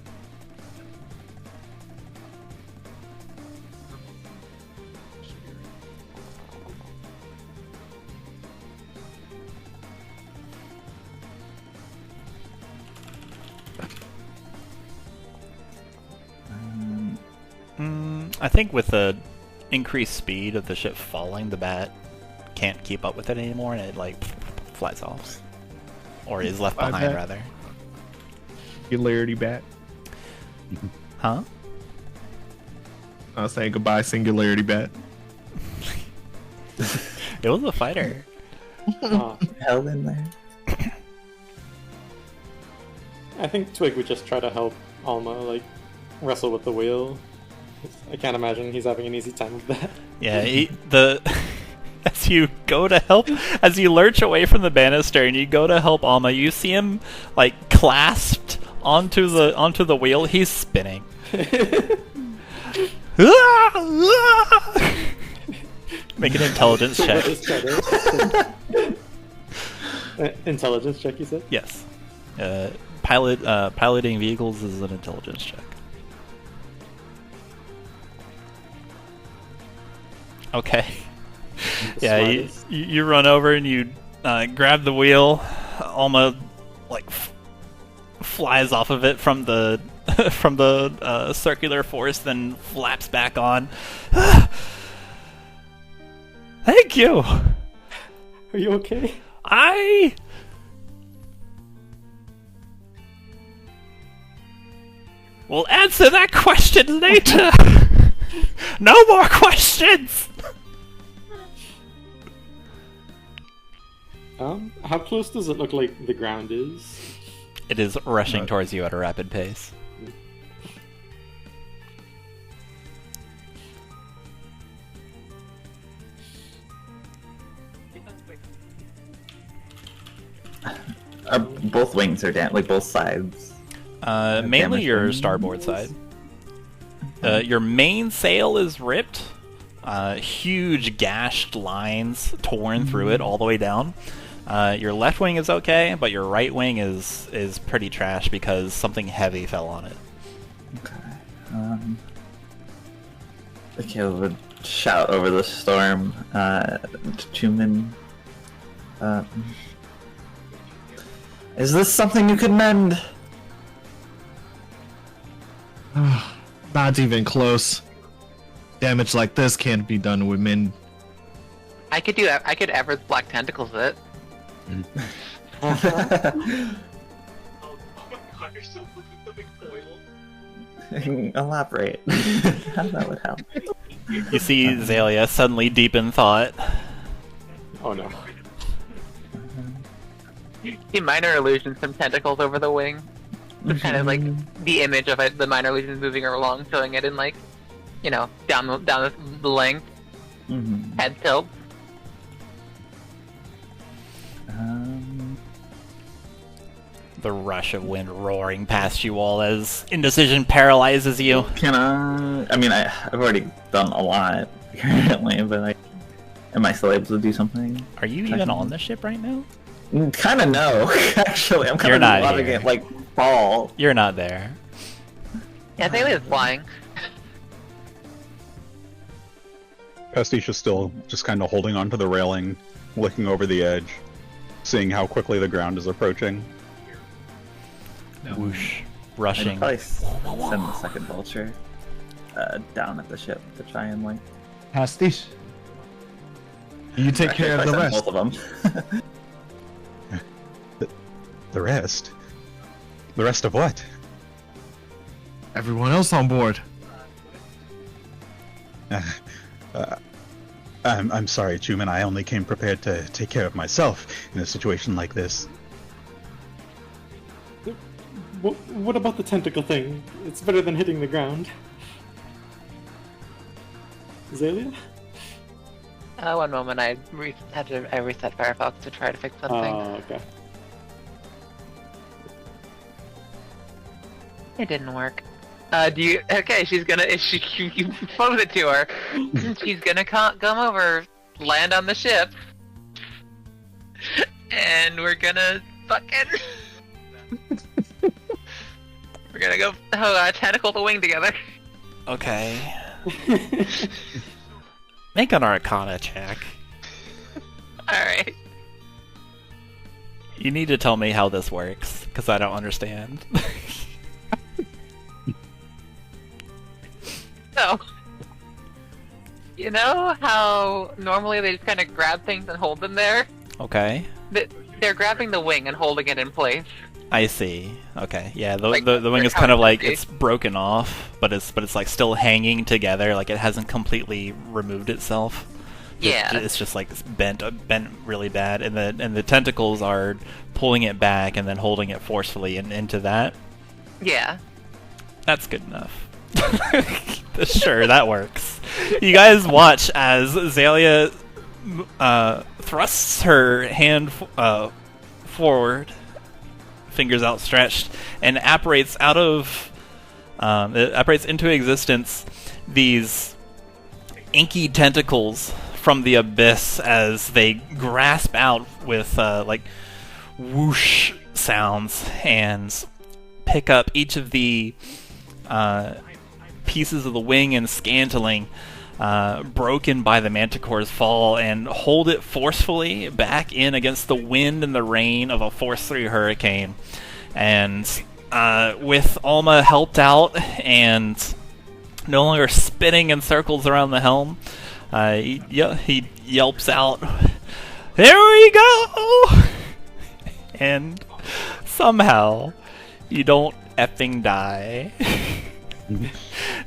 I think with the increased speed of the ship falling, the bat can't keep up with it anymore, and it like flies off, or is left behind bat. rather. Singularity bat. Huh? I was saying goodbye, singularity bat. It was a fighter. Held in there. I think Twig would just try to help Alma, like, wrestle with the wheel. I can't imagine he's having an easy time with that. Yeah, as you go to help, as you lurch away from the banister and you go to help Alma, you see him like clasped onto the wheel. He's spinning. Make an intelligence check. Intelligence check, you said? Yes. Piloting vehicles is an intelligence check. Okay. Yeah, you run over and you grab the wheel. Alma like flies off of it from the from the circular force, then flaps back on. Thank you. Are you okay? I will answer that question later. No more questions. How close does it look like the ground is? It is rushing towards you at a rapid pace. Both wings are down, like both sides. Mainly your wings? starboard side. Your main sail is ripped. Huge gashed lines torn through it all the way down. Your left wing is okay, but your right wing is pretty trash because something heavy fell on it. Okay. Accel would shout over the storm to Chuman. Is this something you could mend? Not even close. Damage like this can't be done with men. I could Ever's black tentacles it. Oh my god, you're so fucking foil. Elaborate. How that would help. You see Xalia suddenly deep in thought. Oh no. See minor illusions, some tentacles over the wing. Just kind of like the image of it, the minor illusions moving along, showing it in like, you know, down the length, head tilt. The rush of wind roaring past you all as indecision paralyzes you. Can I mean, I've already done a lot currently, but am I still able to do something? Are you even on the ship right now? Kind of no, actually. I'm kind You're of not letting here. it like fall. You're not there. Yeah, Xalia is flying. Pastiche is still just kind of holding onto the railing, looking over the edge, seeing how quickly the ground is approaching. Whoosh. I'd Rushing. probably send the second vulture down at the ship to try and like. Pastiche. You take Actually, care of the probably rest. send both of them. The rest? The rest of what? Everyone else on board. I'm sorry, Chuman. I only came prepared to take care of myself in a situation like this. What about the tentacle thing? It's better than hitting the ground. Xalia? One moment, I reset Firefox to try to fix something. Oh, okay. It didn't work. Okay, she's gonna, you pose it to her. She's gonna come over, land on the ship, and we're gonna fucking... we're gonna go tentacle the wing together. Okay. Make an Arcana check. Alright. You need to tell me how this works, because I don't understand. So, you know how normally they just kind of grab things and hold them there? Okay. They're grabbing the wing and holding it in place. I see. Okay. Yeah, the Like, wing is how kind of it like should be. it's broken off, but it's like still hanging together, like it hasn't completely removed itself. Yeah. It's just like it's bent really bad, and the tentacles are pulling it back and then holding it forcefully into that. Yeah. That's good enough. Sure, that works. You guys watch as Xalia thrusts her hand forward, fingers outstretched, and apparates out of it apparates into existence these inky tentacles from the abyss as they grasp out with like whoosh sounds and pick up each of the pieces of the wing and scantling broken by the Manticore's fall and hold it forcefully back in against the wind and the rain of a Force 3 hurricane. And with Alma helped out and no longer spinning in circles around the helm, he yelps out, "There we go!" And somehow you don't effing die.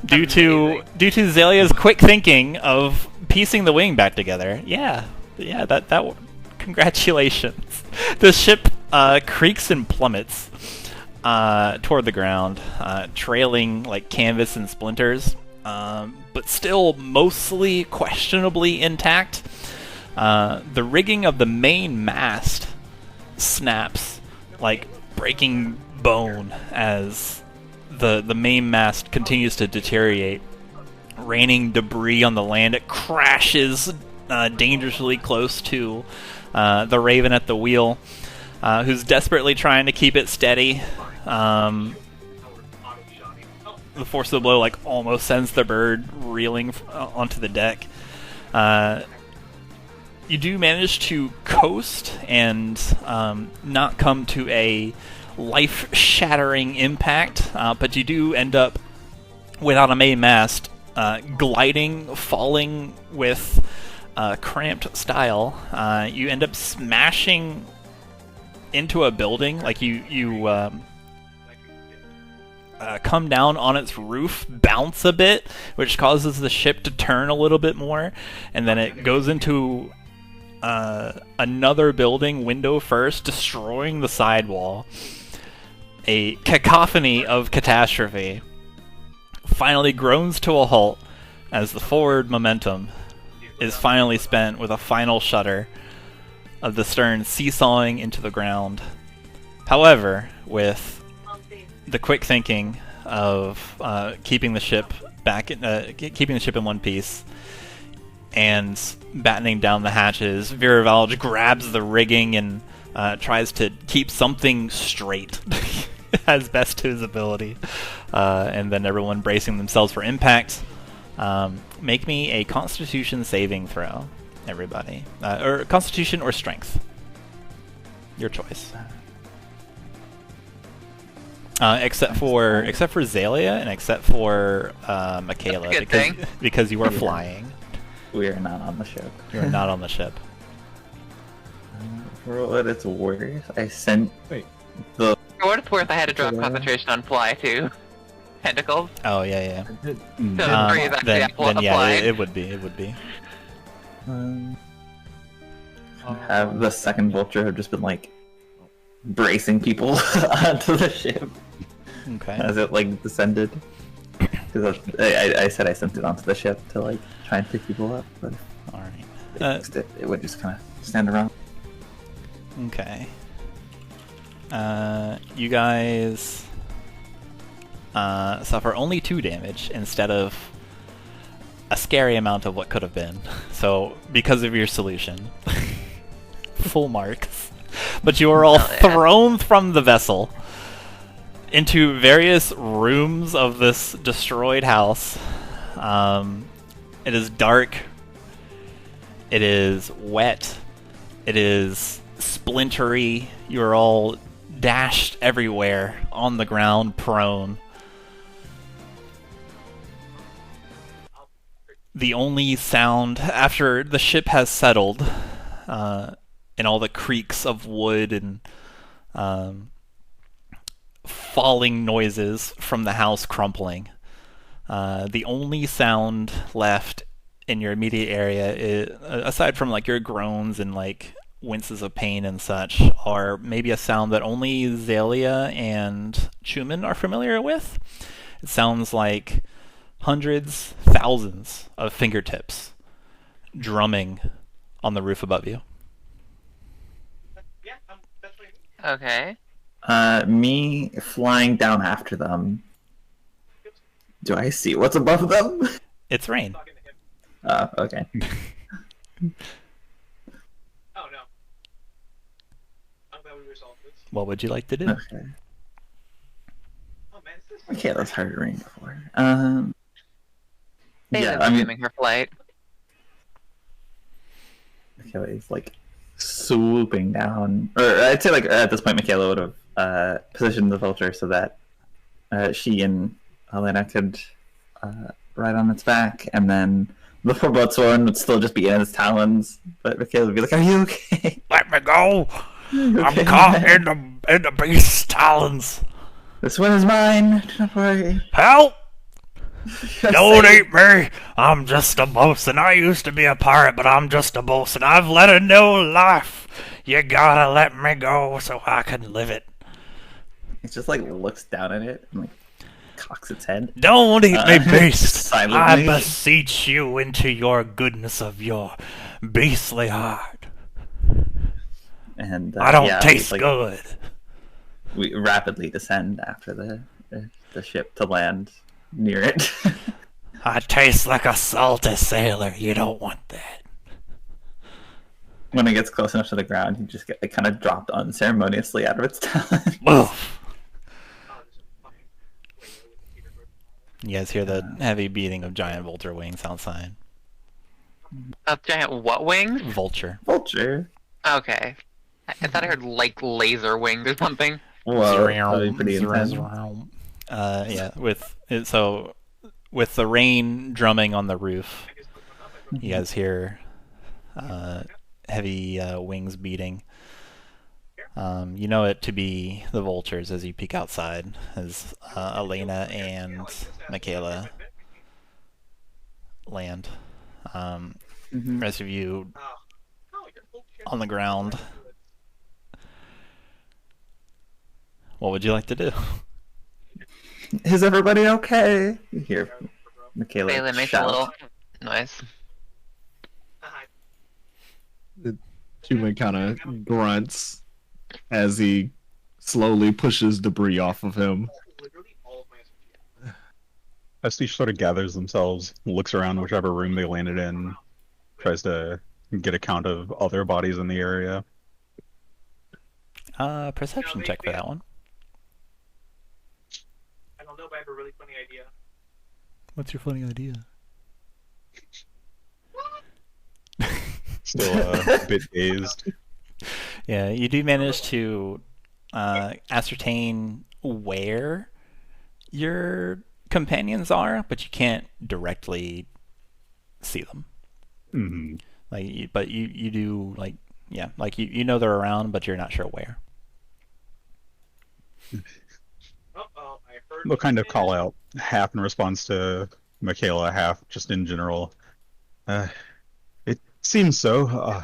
due to Xalia's quick thinking of piecing the wing back together. Yeah, that congratulations. The ship creaks and plummets toward the ground, trailing like canvas and splinters, but still mostly questionably intact. The rigging of the main mast snaps like breaking bone as the main mast continues to deteriorate, raining debris on the land. It crashes dangerously close to the Raven at the wheel, who's desperately trying to keep it steady. The force of the blow like almost sends the bird reeling onto the deck. You do manage to coast and not come to a life-shattering impact, but you do end up without a main mast, gliding, falling with cramped style. You end up smashing into a building, like you come down on its roof, bounce a bit, which causes the ship to turn a little bit more, and then it goes into another building, window first, destroying the sidewall. A cacophony of catastrophe finally groans to a halt as the forward momentum is finally spent with a final shudder of the stern seesawing into the ground. However, with the quick thinking of keeping the ship in one piece and battening down the hatches, Viravalj grabs the rigging and tries to keep something straight as best to his ability. And then everyone bracing themselves for impact. Make me a Constitution saving throw, everybody. Or Constitution or Strength. Your choice. Except for Xalia and except for Makayla, because you are flying. We are not on the ship. You are not on the ship. For what it's worth, I sent the. For what it's worth, I had to drop concentration on fly too. Tentacles. Oh yeah. So the three is actually then yeah, applied. it would be. Have the second vulture have just been like bracing people onto the ship Okay. as it like descended. Because I said I sent it onto the ship to like try and pick people up, but All right. if they fixed it, it would just kind of stand around. Okay. You guys suffer only 2 damage instead of a scary amount of what could have been. So, because of your solution, full marks. But you are all thrown from the vessel into various rooms of this destroyed house. It is dark. It is wet. It is splintery. You are all dashed everywhere on the ground, prone. The only sound after the ship has settled, and all the creaks of wood and falling noises from the house crumpling, the only sound left in your immediate area, aside from like your groans and like winces of pain and such, are maybe a sound that only Xalia and Chuman are familiar with. It sounds like hundreds, thousands of fingertips drumming on the roof above you. Yeah, that's what I mean. Okay. Me flying down after them. Do I see what's above them? It's rain. Talking to him. Okay. Oh no. I'm glad we resolved this. What would you like to do? Okay. Oh man, this is Okay, that's hard to read before. They Yeah, live I mean, resuming her flight. Makayla's like swooping down, or I'd say like at this point, Makayla would have positioned the vulture so that she and Elena could ride on its back, and then the poor Bloodthorn would still just be in its talons, but Makayla would be like, "Are you okay? Let me go! Okay, I'm caught in the beast's talons. This one is mine. Do not worry." Help! Just Don't say- eat me! I'm just a bosun. I used to be a pirate, but I'm just a bosun. I've led a new life. You gotta let me go so I can live it. It just like looks down at it and like cocks its head. Don't eat me, beast! silently. I beseech you into your goodness of your beastly heart. And I don't yeah, taste like, good. We rapidly descend after the ship to land near it. I taste like a salty sailor. You don't want that. When it gets close enough to the ground, you just get like, kind of dropped unceremoniously out of its talons. Woof. You guys hear the heavy beating of giant vulture wings outside. A giant what wings? Vulture. Vulture. Okay. I thought I heard like laser wings or something. Whoa, that'd be pretty intense. Yeah, with the rain drumming on the roof, you guys hear heavy wings beating. You know it to be the vultures as you peek outside, as Elena and Makayla land. Rest of you on the ground. What would you like to do? Is everybody okay? You hear Makayla Bailey makes a shout. little noise. Chuman kind of grunts as he slowly pushes debris off of him. Literally all of my Pastiche sort of gathers themselves, looks around whichever room they landed in, tries to get a count of other bodies in the area. Perception check for that one. I don't know, but I have a really funny idea. What's your funny idea? Still a bit dazed. Yeah, you do manage to ascertain where your companions are, but you can't directly see them. Mm-hmm. But you do you know they're around, but you're not sure where. I heard They'll kind of call out, half in response to Makayla, half just in general. It seems so. 30.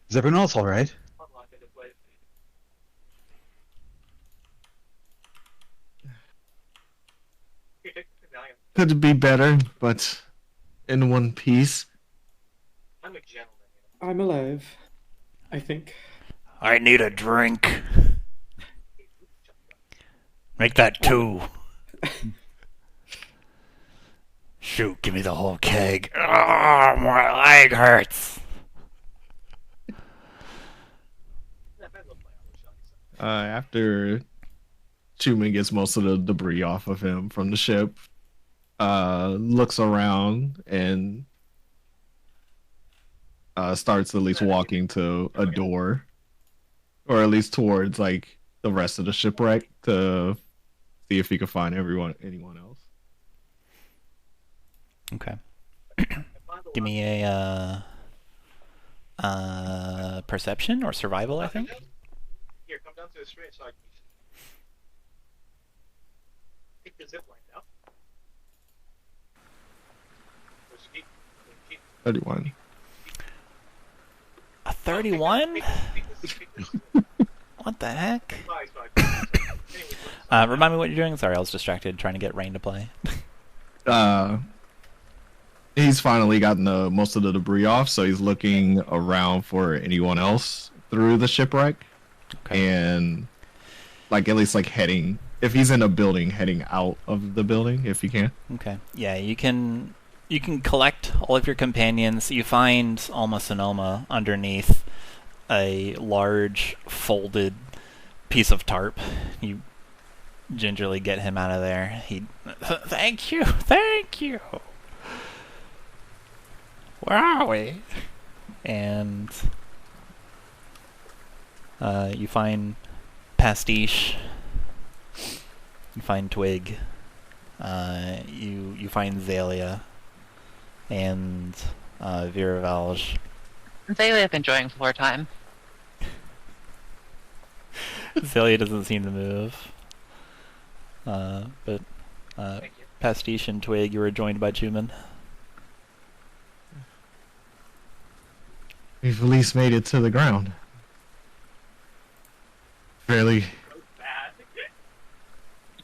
Is everyone else all right? Unlock it, it's late. Here, take the medallion. Could be better, but in one piece. I'm a gentleman. I'm alive. I think. I need a drink. Make that 2. Shoot, give me the whole keg. Ah, my leg hurts. After Chuman gets most of the debris off of him from the ship, looks around and starts at least walking to a door, or at least towards like the rest of the shipwreck to see if he can find anyone else. Okay. Give me a perception or survival, I think. Here, come down to the street so I can take the zip line down. 31. A 31? What the heck? Remind me what you're doing. Sorry, I was distracted trying to get Rain to play. He's finally gotten most of the debris off, so he's looking around for anyone else through the shipwreck. Okay. And like at least like heading. If he's in a building, heading out of the building, if you can. Okay. Yeah, you can collect all of your companions. You find Alma Sonoma underneath a large folded piece of tarp. You gingerly get him out of there. Thank you. Where are we? And you find Pastiche. You find Twig. You find Xalia and Viravalge. Xalia's enjoying floor time. Xalia doesn't seem to move. But Pastiche and Twig, you were joined by Chuman. We've at least made it to the ground.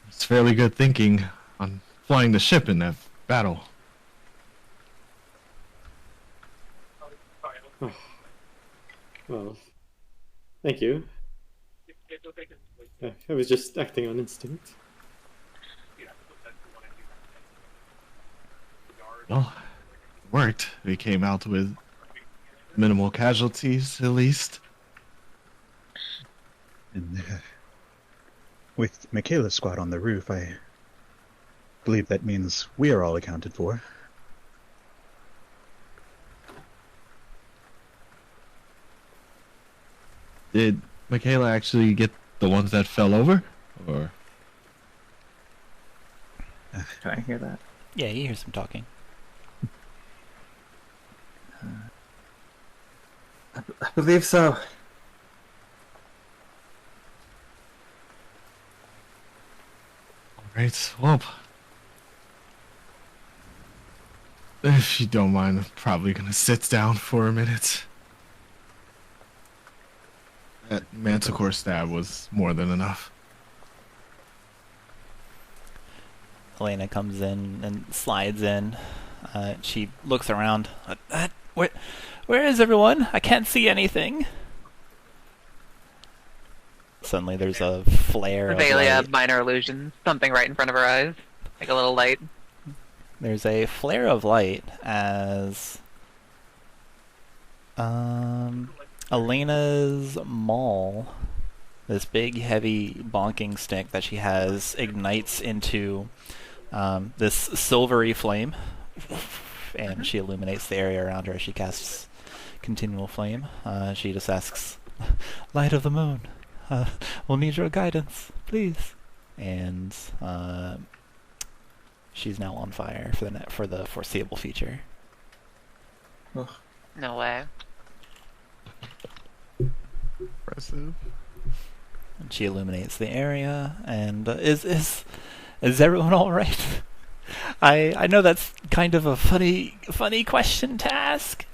It's fairly good thinking on flying the ship in that battle. Well, thank you. I was just acting on instinct. Well, it worked. We came out with minimal casualties, at least. And with Makayla's squad on the roof, I believe that means we are all accounted for. Did Makayla actually get the ones that fell over? Or Can I hear that? Yeah, you hear some talking. I believe so. Alright, well, if you don't mind, I'm probably gonna sit down for a minute. That manticore stab was more than enough. Elena comes in and slides in. She looks around. Where is everyone? I can't see anything. Suddenly there's a flare of Xalia, light. minor illusion. Something right in front of her eyes. Like a little light. There's a flare of light as Elena's maul, this big heavy bonking stick that she has, ignites into this silvery flame, and she illuminates the area around her as she casts continual flame. She just asks, "Light of the moon, we'll need your guidance, please." And she's now on fire for the foreseeable future. No way. Impressive. And she illuminates the area. And is everyone all right? I know that's kind of a funny question to ask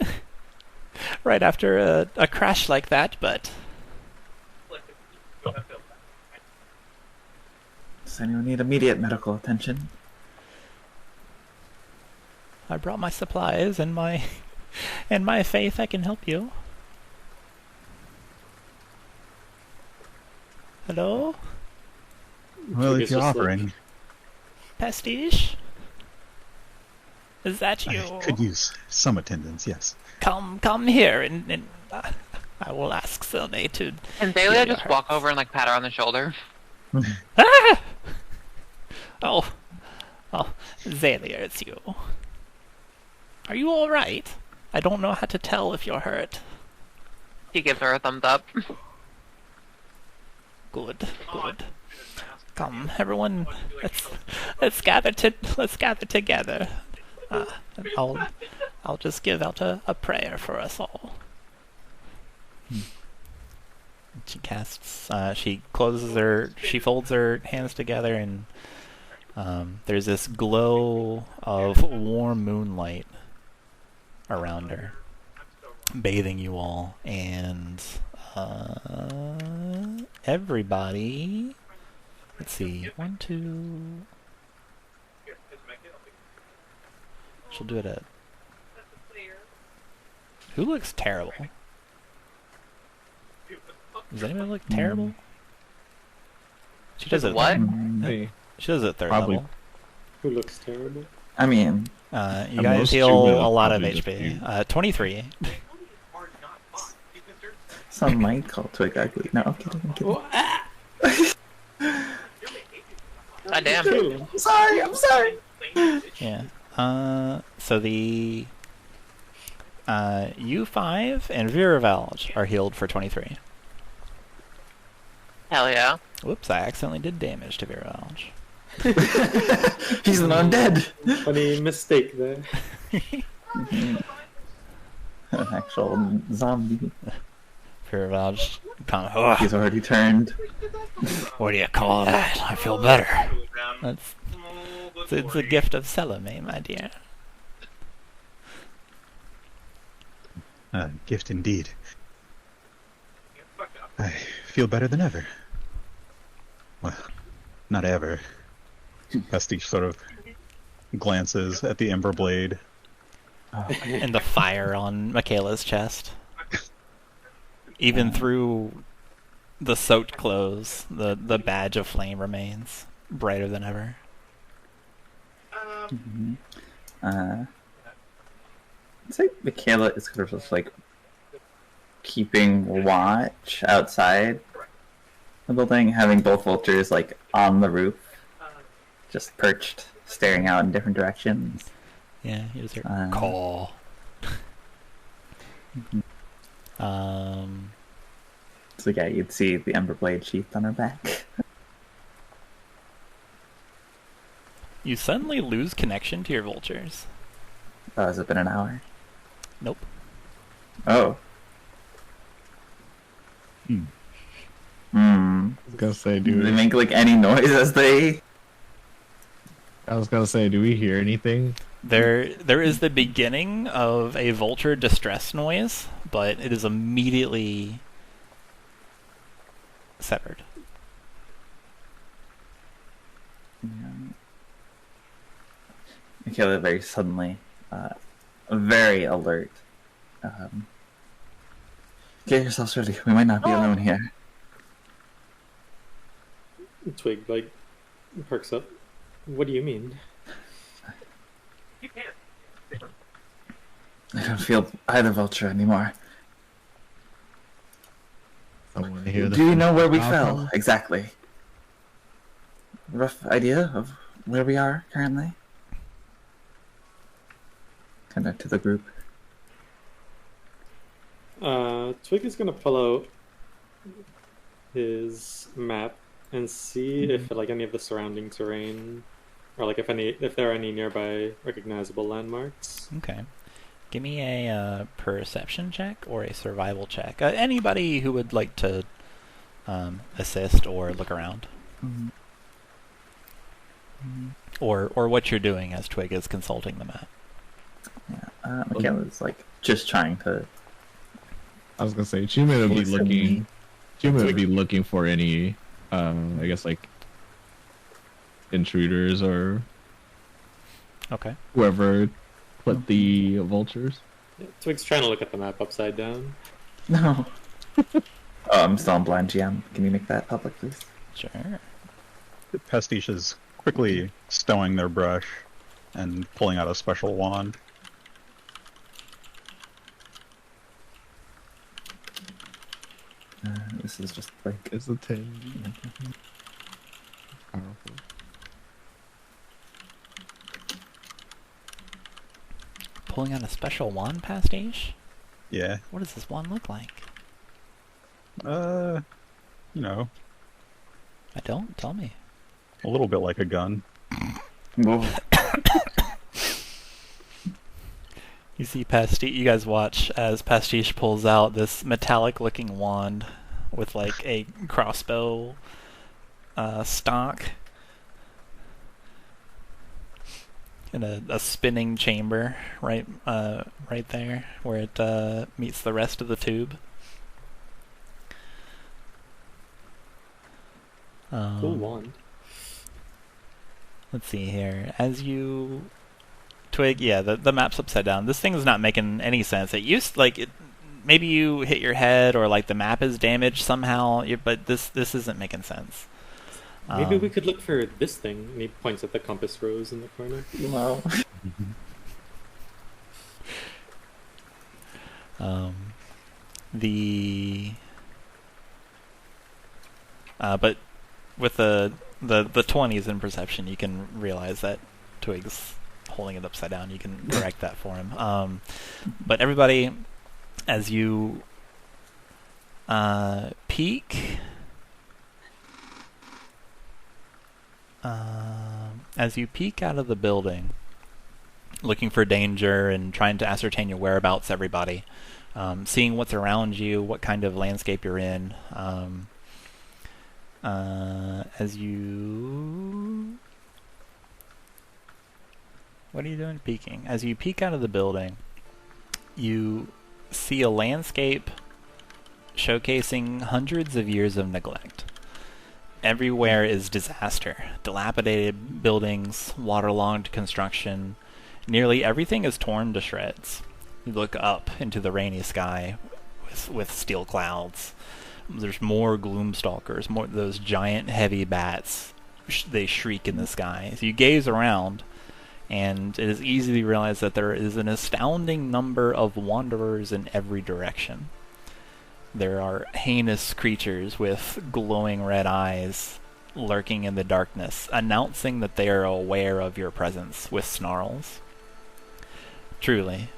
right after a crash like that, but Does anyone need immediate medical attention? I brought my supplies and my faith. I can help you. Hello, Well, Twig if is you're just like- offering, Pastiche? Is that you? I could use some attendance, yes. Come here, and I will ask Sylvie to. Can give Xalia you just her- walk over and like pat her on the shoulder? Ah! Oh, Xalia, it's you. Are you all right? I don't know how to tell if you're hurt. He gives her a thumbs up. Good. Come, everyone. Let's gather together. And I'll just give out a prayer for us all. She casts. She folds her hands together, and there's this glow of warm moonlight around her, bathing you all, and everybody. Let's see, 1, 2. She'll do it at. Who looks terrible? Does anyone look terrible? She does it. What? Hey, She does it at 3rd Probably. level. Who looks terrible? I mean, You And guys most heal Chuman a lot of probably just HP. do. 23. some might call Twig ugly. No, I'm kidding. I'm kidding. God damn. I'm sorry. I'm sorry. Yeah. So the U5 and Viravalge are healed for 23. Hell yeah. Whoops, I accidentally did damage to Viravalge. He's an undead. Funny mistake there. An actual zombie. Viravalge kind of, He's already turned. what do you call that? I feel better. That's it's a gift of Selene, my dear. Gift indeed. I feel better than ever. Well, not ever. Pastiche sort of glances at the Ember Blade. And the fire on Makayla's chest. Even through the soaked clothes, the badge of flame remains brighter than ever. I'd say Makayla is kind of just like keeping watch outside the building, having both vultures like on the roof, just perched, staring out in different directions. Yeah, you just hear call. So yeah, you'd see the Ember Blade sheathed on her back. You suddenly lose connection to your vultures. Oh, has it been an hour? Nope. Oh. Hmm. Hmm. I was gonna say, Do they make like any noise as they? do we hear anything? There is the beginning of a vulture distress noise, but it is immediately severed. Makayla very suddenly, very alert. Get yourselves ready. We might not be alone here. Twig, like, perks up. What do you mean? I don't feel either vulture anymore. I want to hear the. Do you know where we outcome. fell? Exactly. Rough idea of where we are currently? Kind of to the group. Twig is gonna pull out his map and see if like any of the surrounding terrain, or like if there are any nearby recognizable landmarks. Okay. Give me a perception check or a survival check. Anybody who would like to assist or look around. Or what you're doing as Twig is consulting the map. Yeah. Makayla's like just trying to. I was gonna say, Chuman would be Listen. looking. Chuman would be looking for any, I guess like intruders or Okay. whoever put the vultures. Yeah, Twig's trying to look at the map upside down. No. Oh, I'm still on blind GM. Can you make that public, please? Sure. Pastiche is quickly stowing their brush and pulling out a special wand. This is just like. It's a 10. Powerful. Pulling out a special wand, Pastiche? Yeah. What does this wand look like? You know, I don't. Tell me. a little bit like a gun. Whoa. You see Pastiche, you guys watch as Pastiche pulls out this metallic-looking wand with like a crossbow stock and a spinning chamber right there where it meets the rest of the tube. Cool wand. Let's see here. As you Twig, yeah, the map's upside down. This thing's not making any sense. It used maybe you hit your head or like the map is damaged somehow, but this isn't making sense. Maybe we could look for this thing. And he points at the compass rose in the corner. No. But with the 20s in perception, you can realize that Twig's holding it upside down. You can correct that for him. But everybody, as you peek, out of the building, looking for danger and trying to ascertain your whereabouts, everybody, seeing what's around you, what kind of landscape you're in. What are you doing peeking? As you peek out of the building, you see a landscape showcasing hundreds of years of neglect. Everywhere is disaster. Dilapidated buildings, waterlogged construction. Nearly everything is torn to shreds. You look up into the rainy sky with steel clouds. There's more Gloomstalkers, more those giant heavy bats. They shriek in the sky. So you gaze around, and it is easy to realize that there is an astounding number of wanderers in every direction. There are heinous creatures with glowing red eyes lurking in the darkness, announcing that they are aware of your presence with snarls. Truly,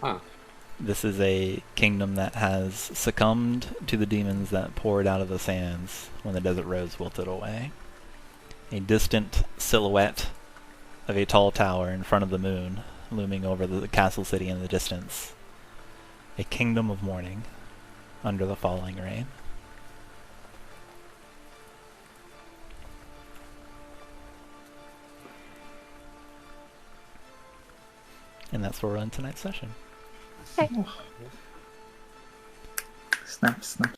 this is a kingdom that has succumbed to the demons that poured out of the sands when the desert rose wilted away. A distant silhouette of a tall tower in front of the moon, looming over the castle city in the distance. A kingdom of mourning under the falling rain. And that's where we're on tonight's session. Snap, snap.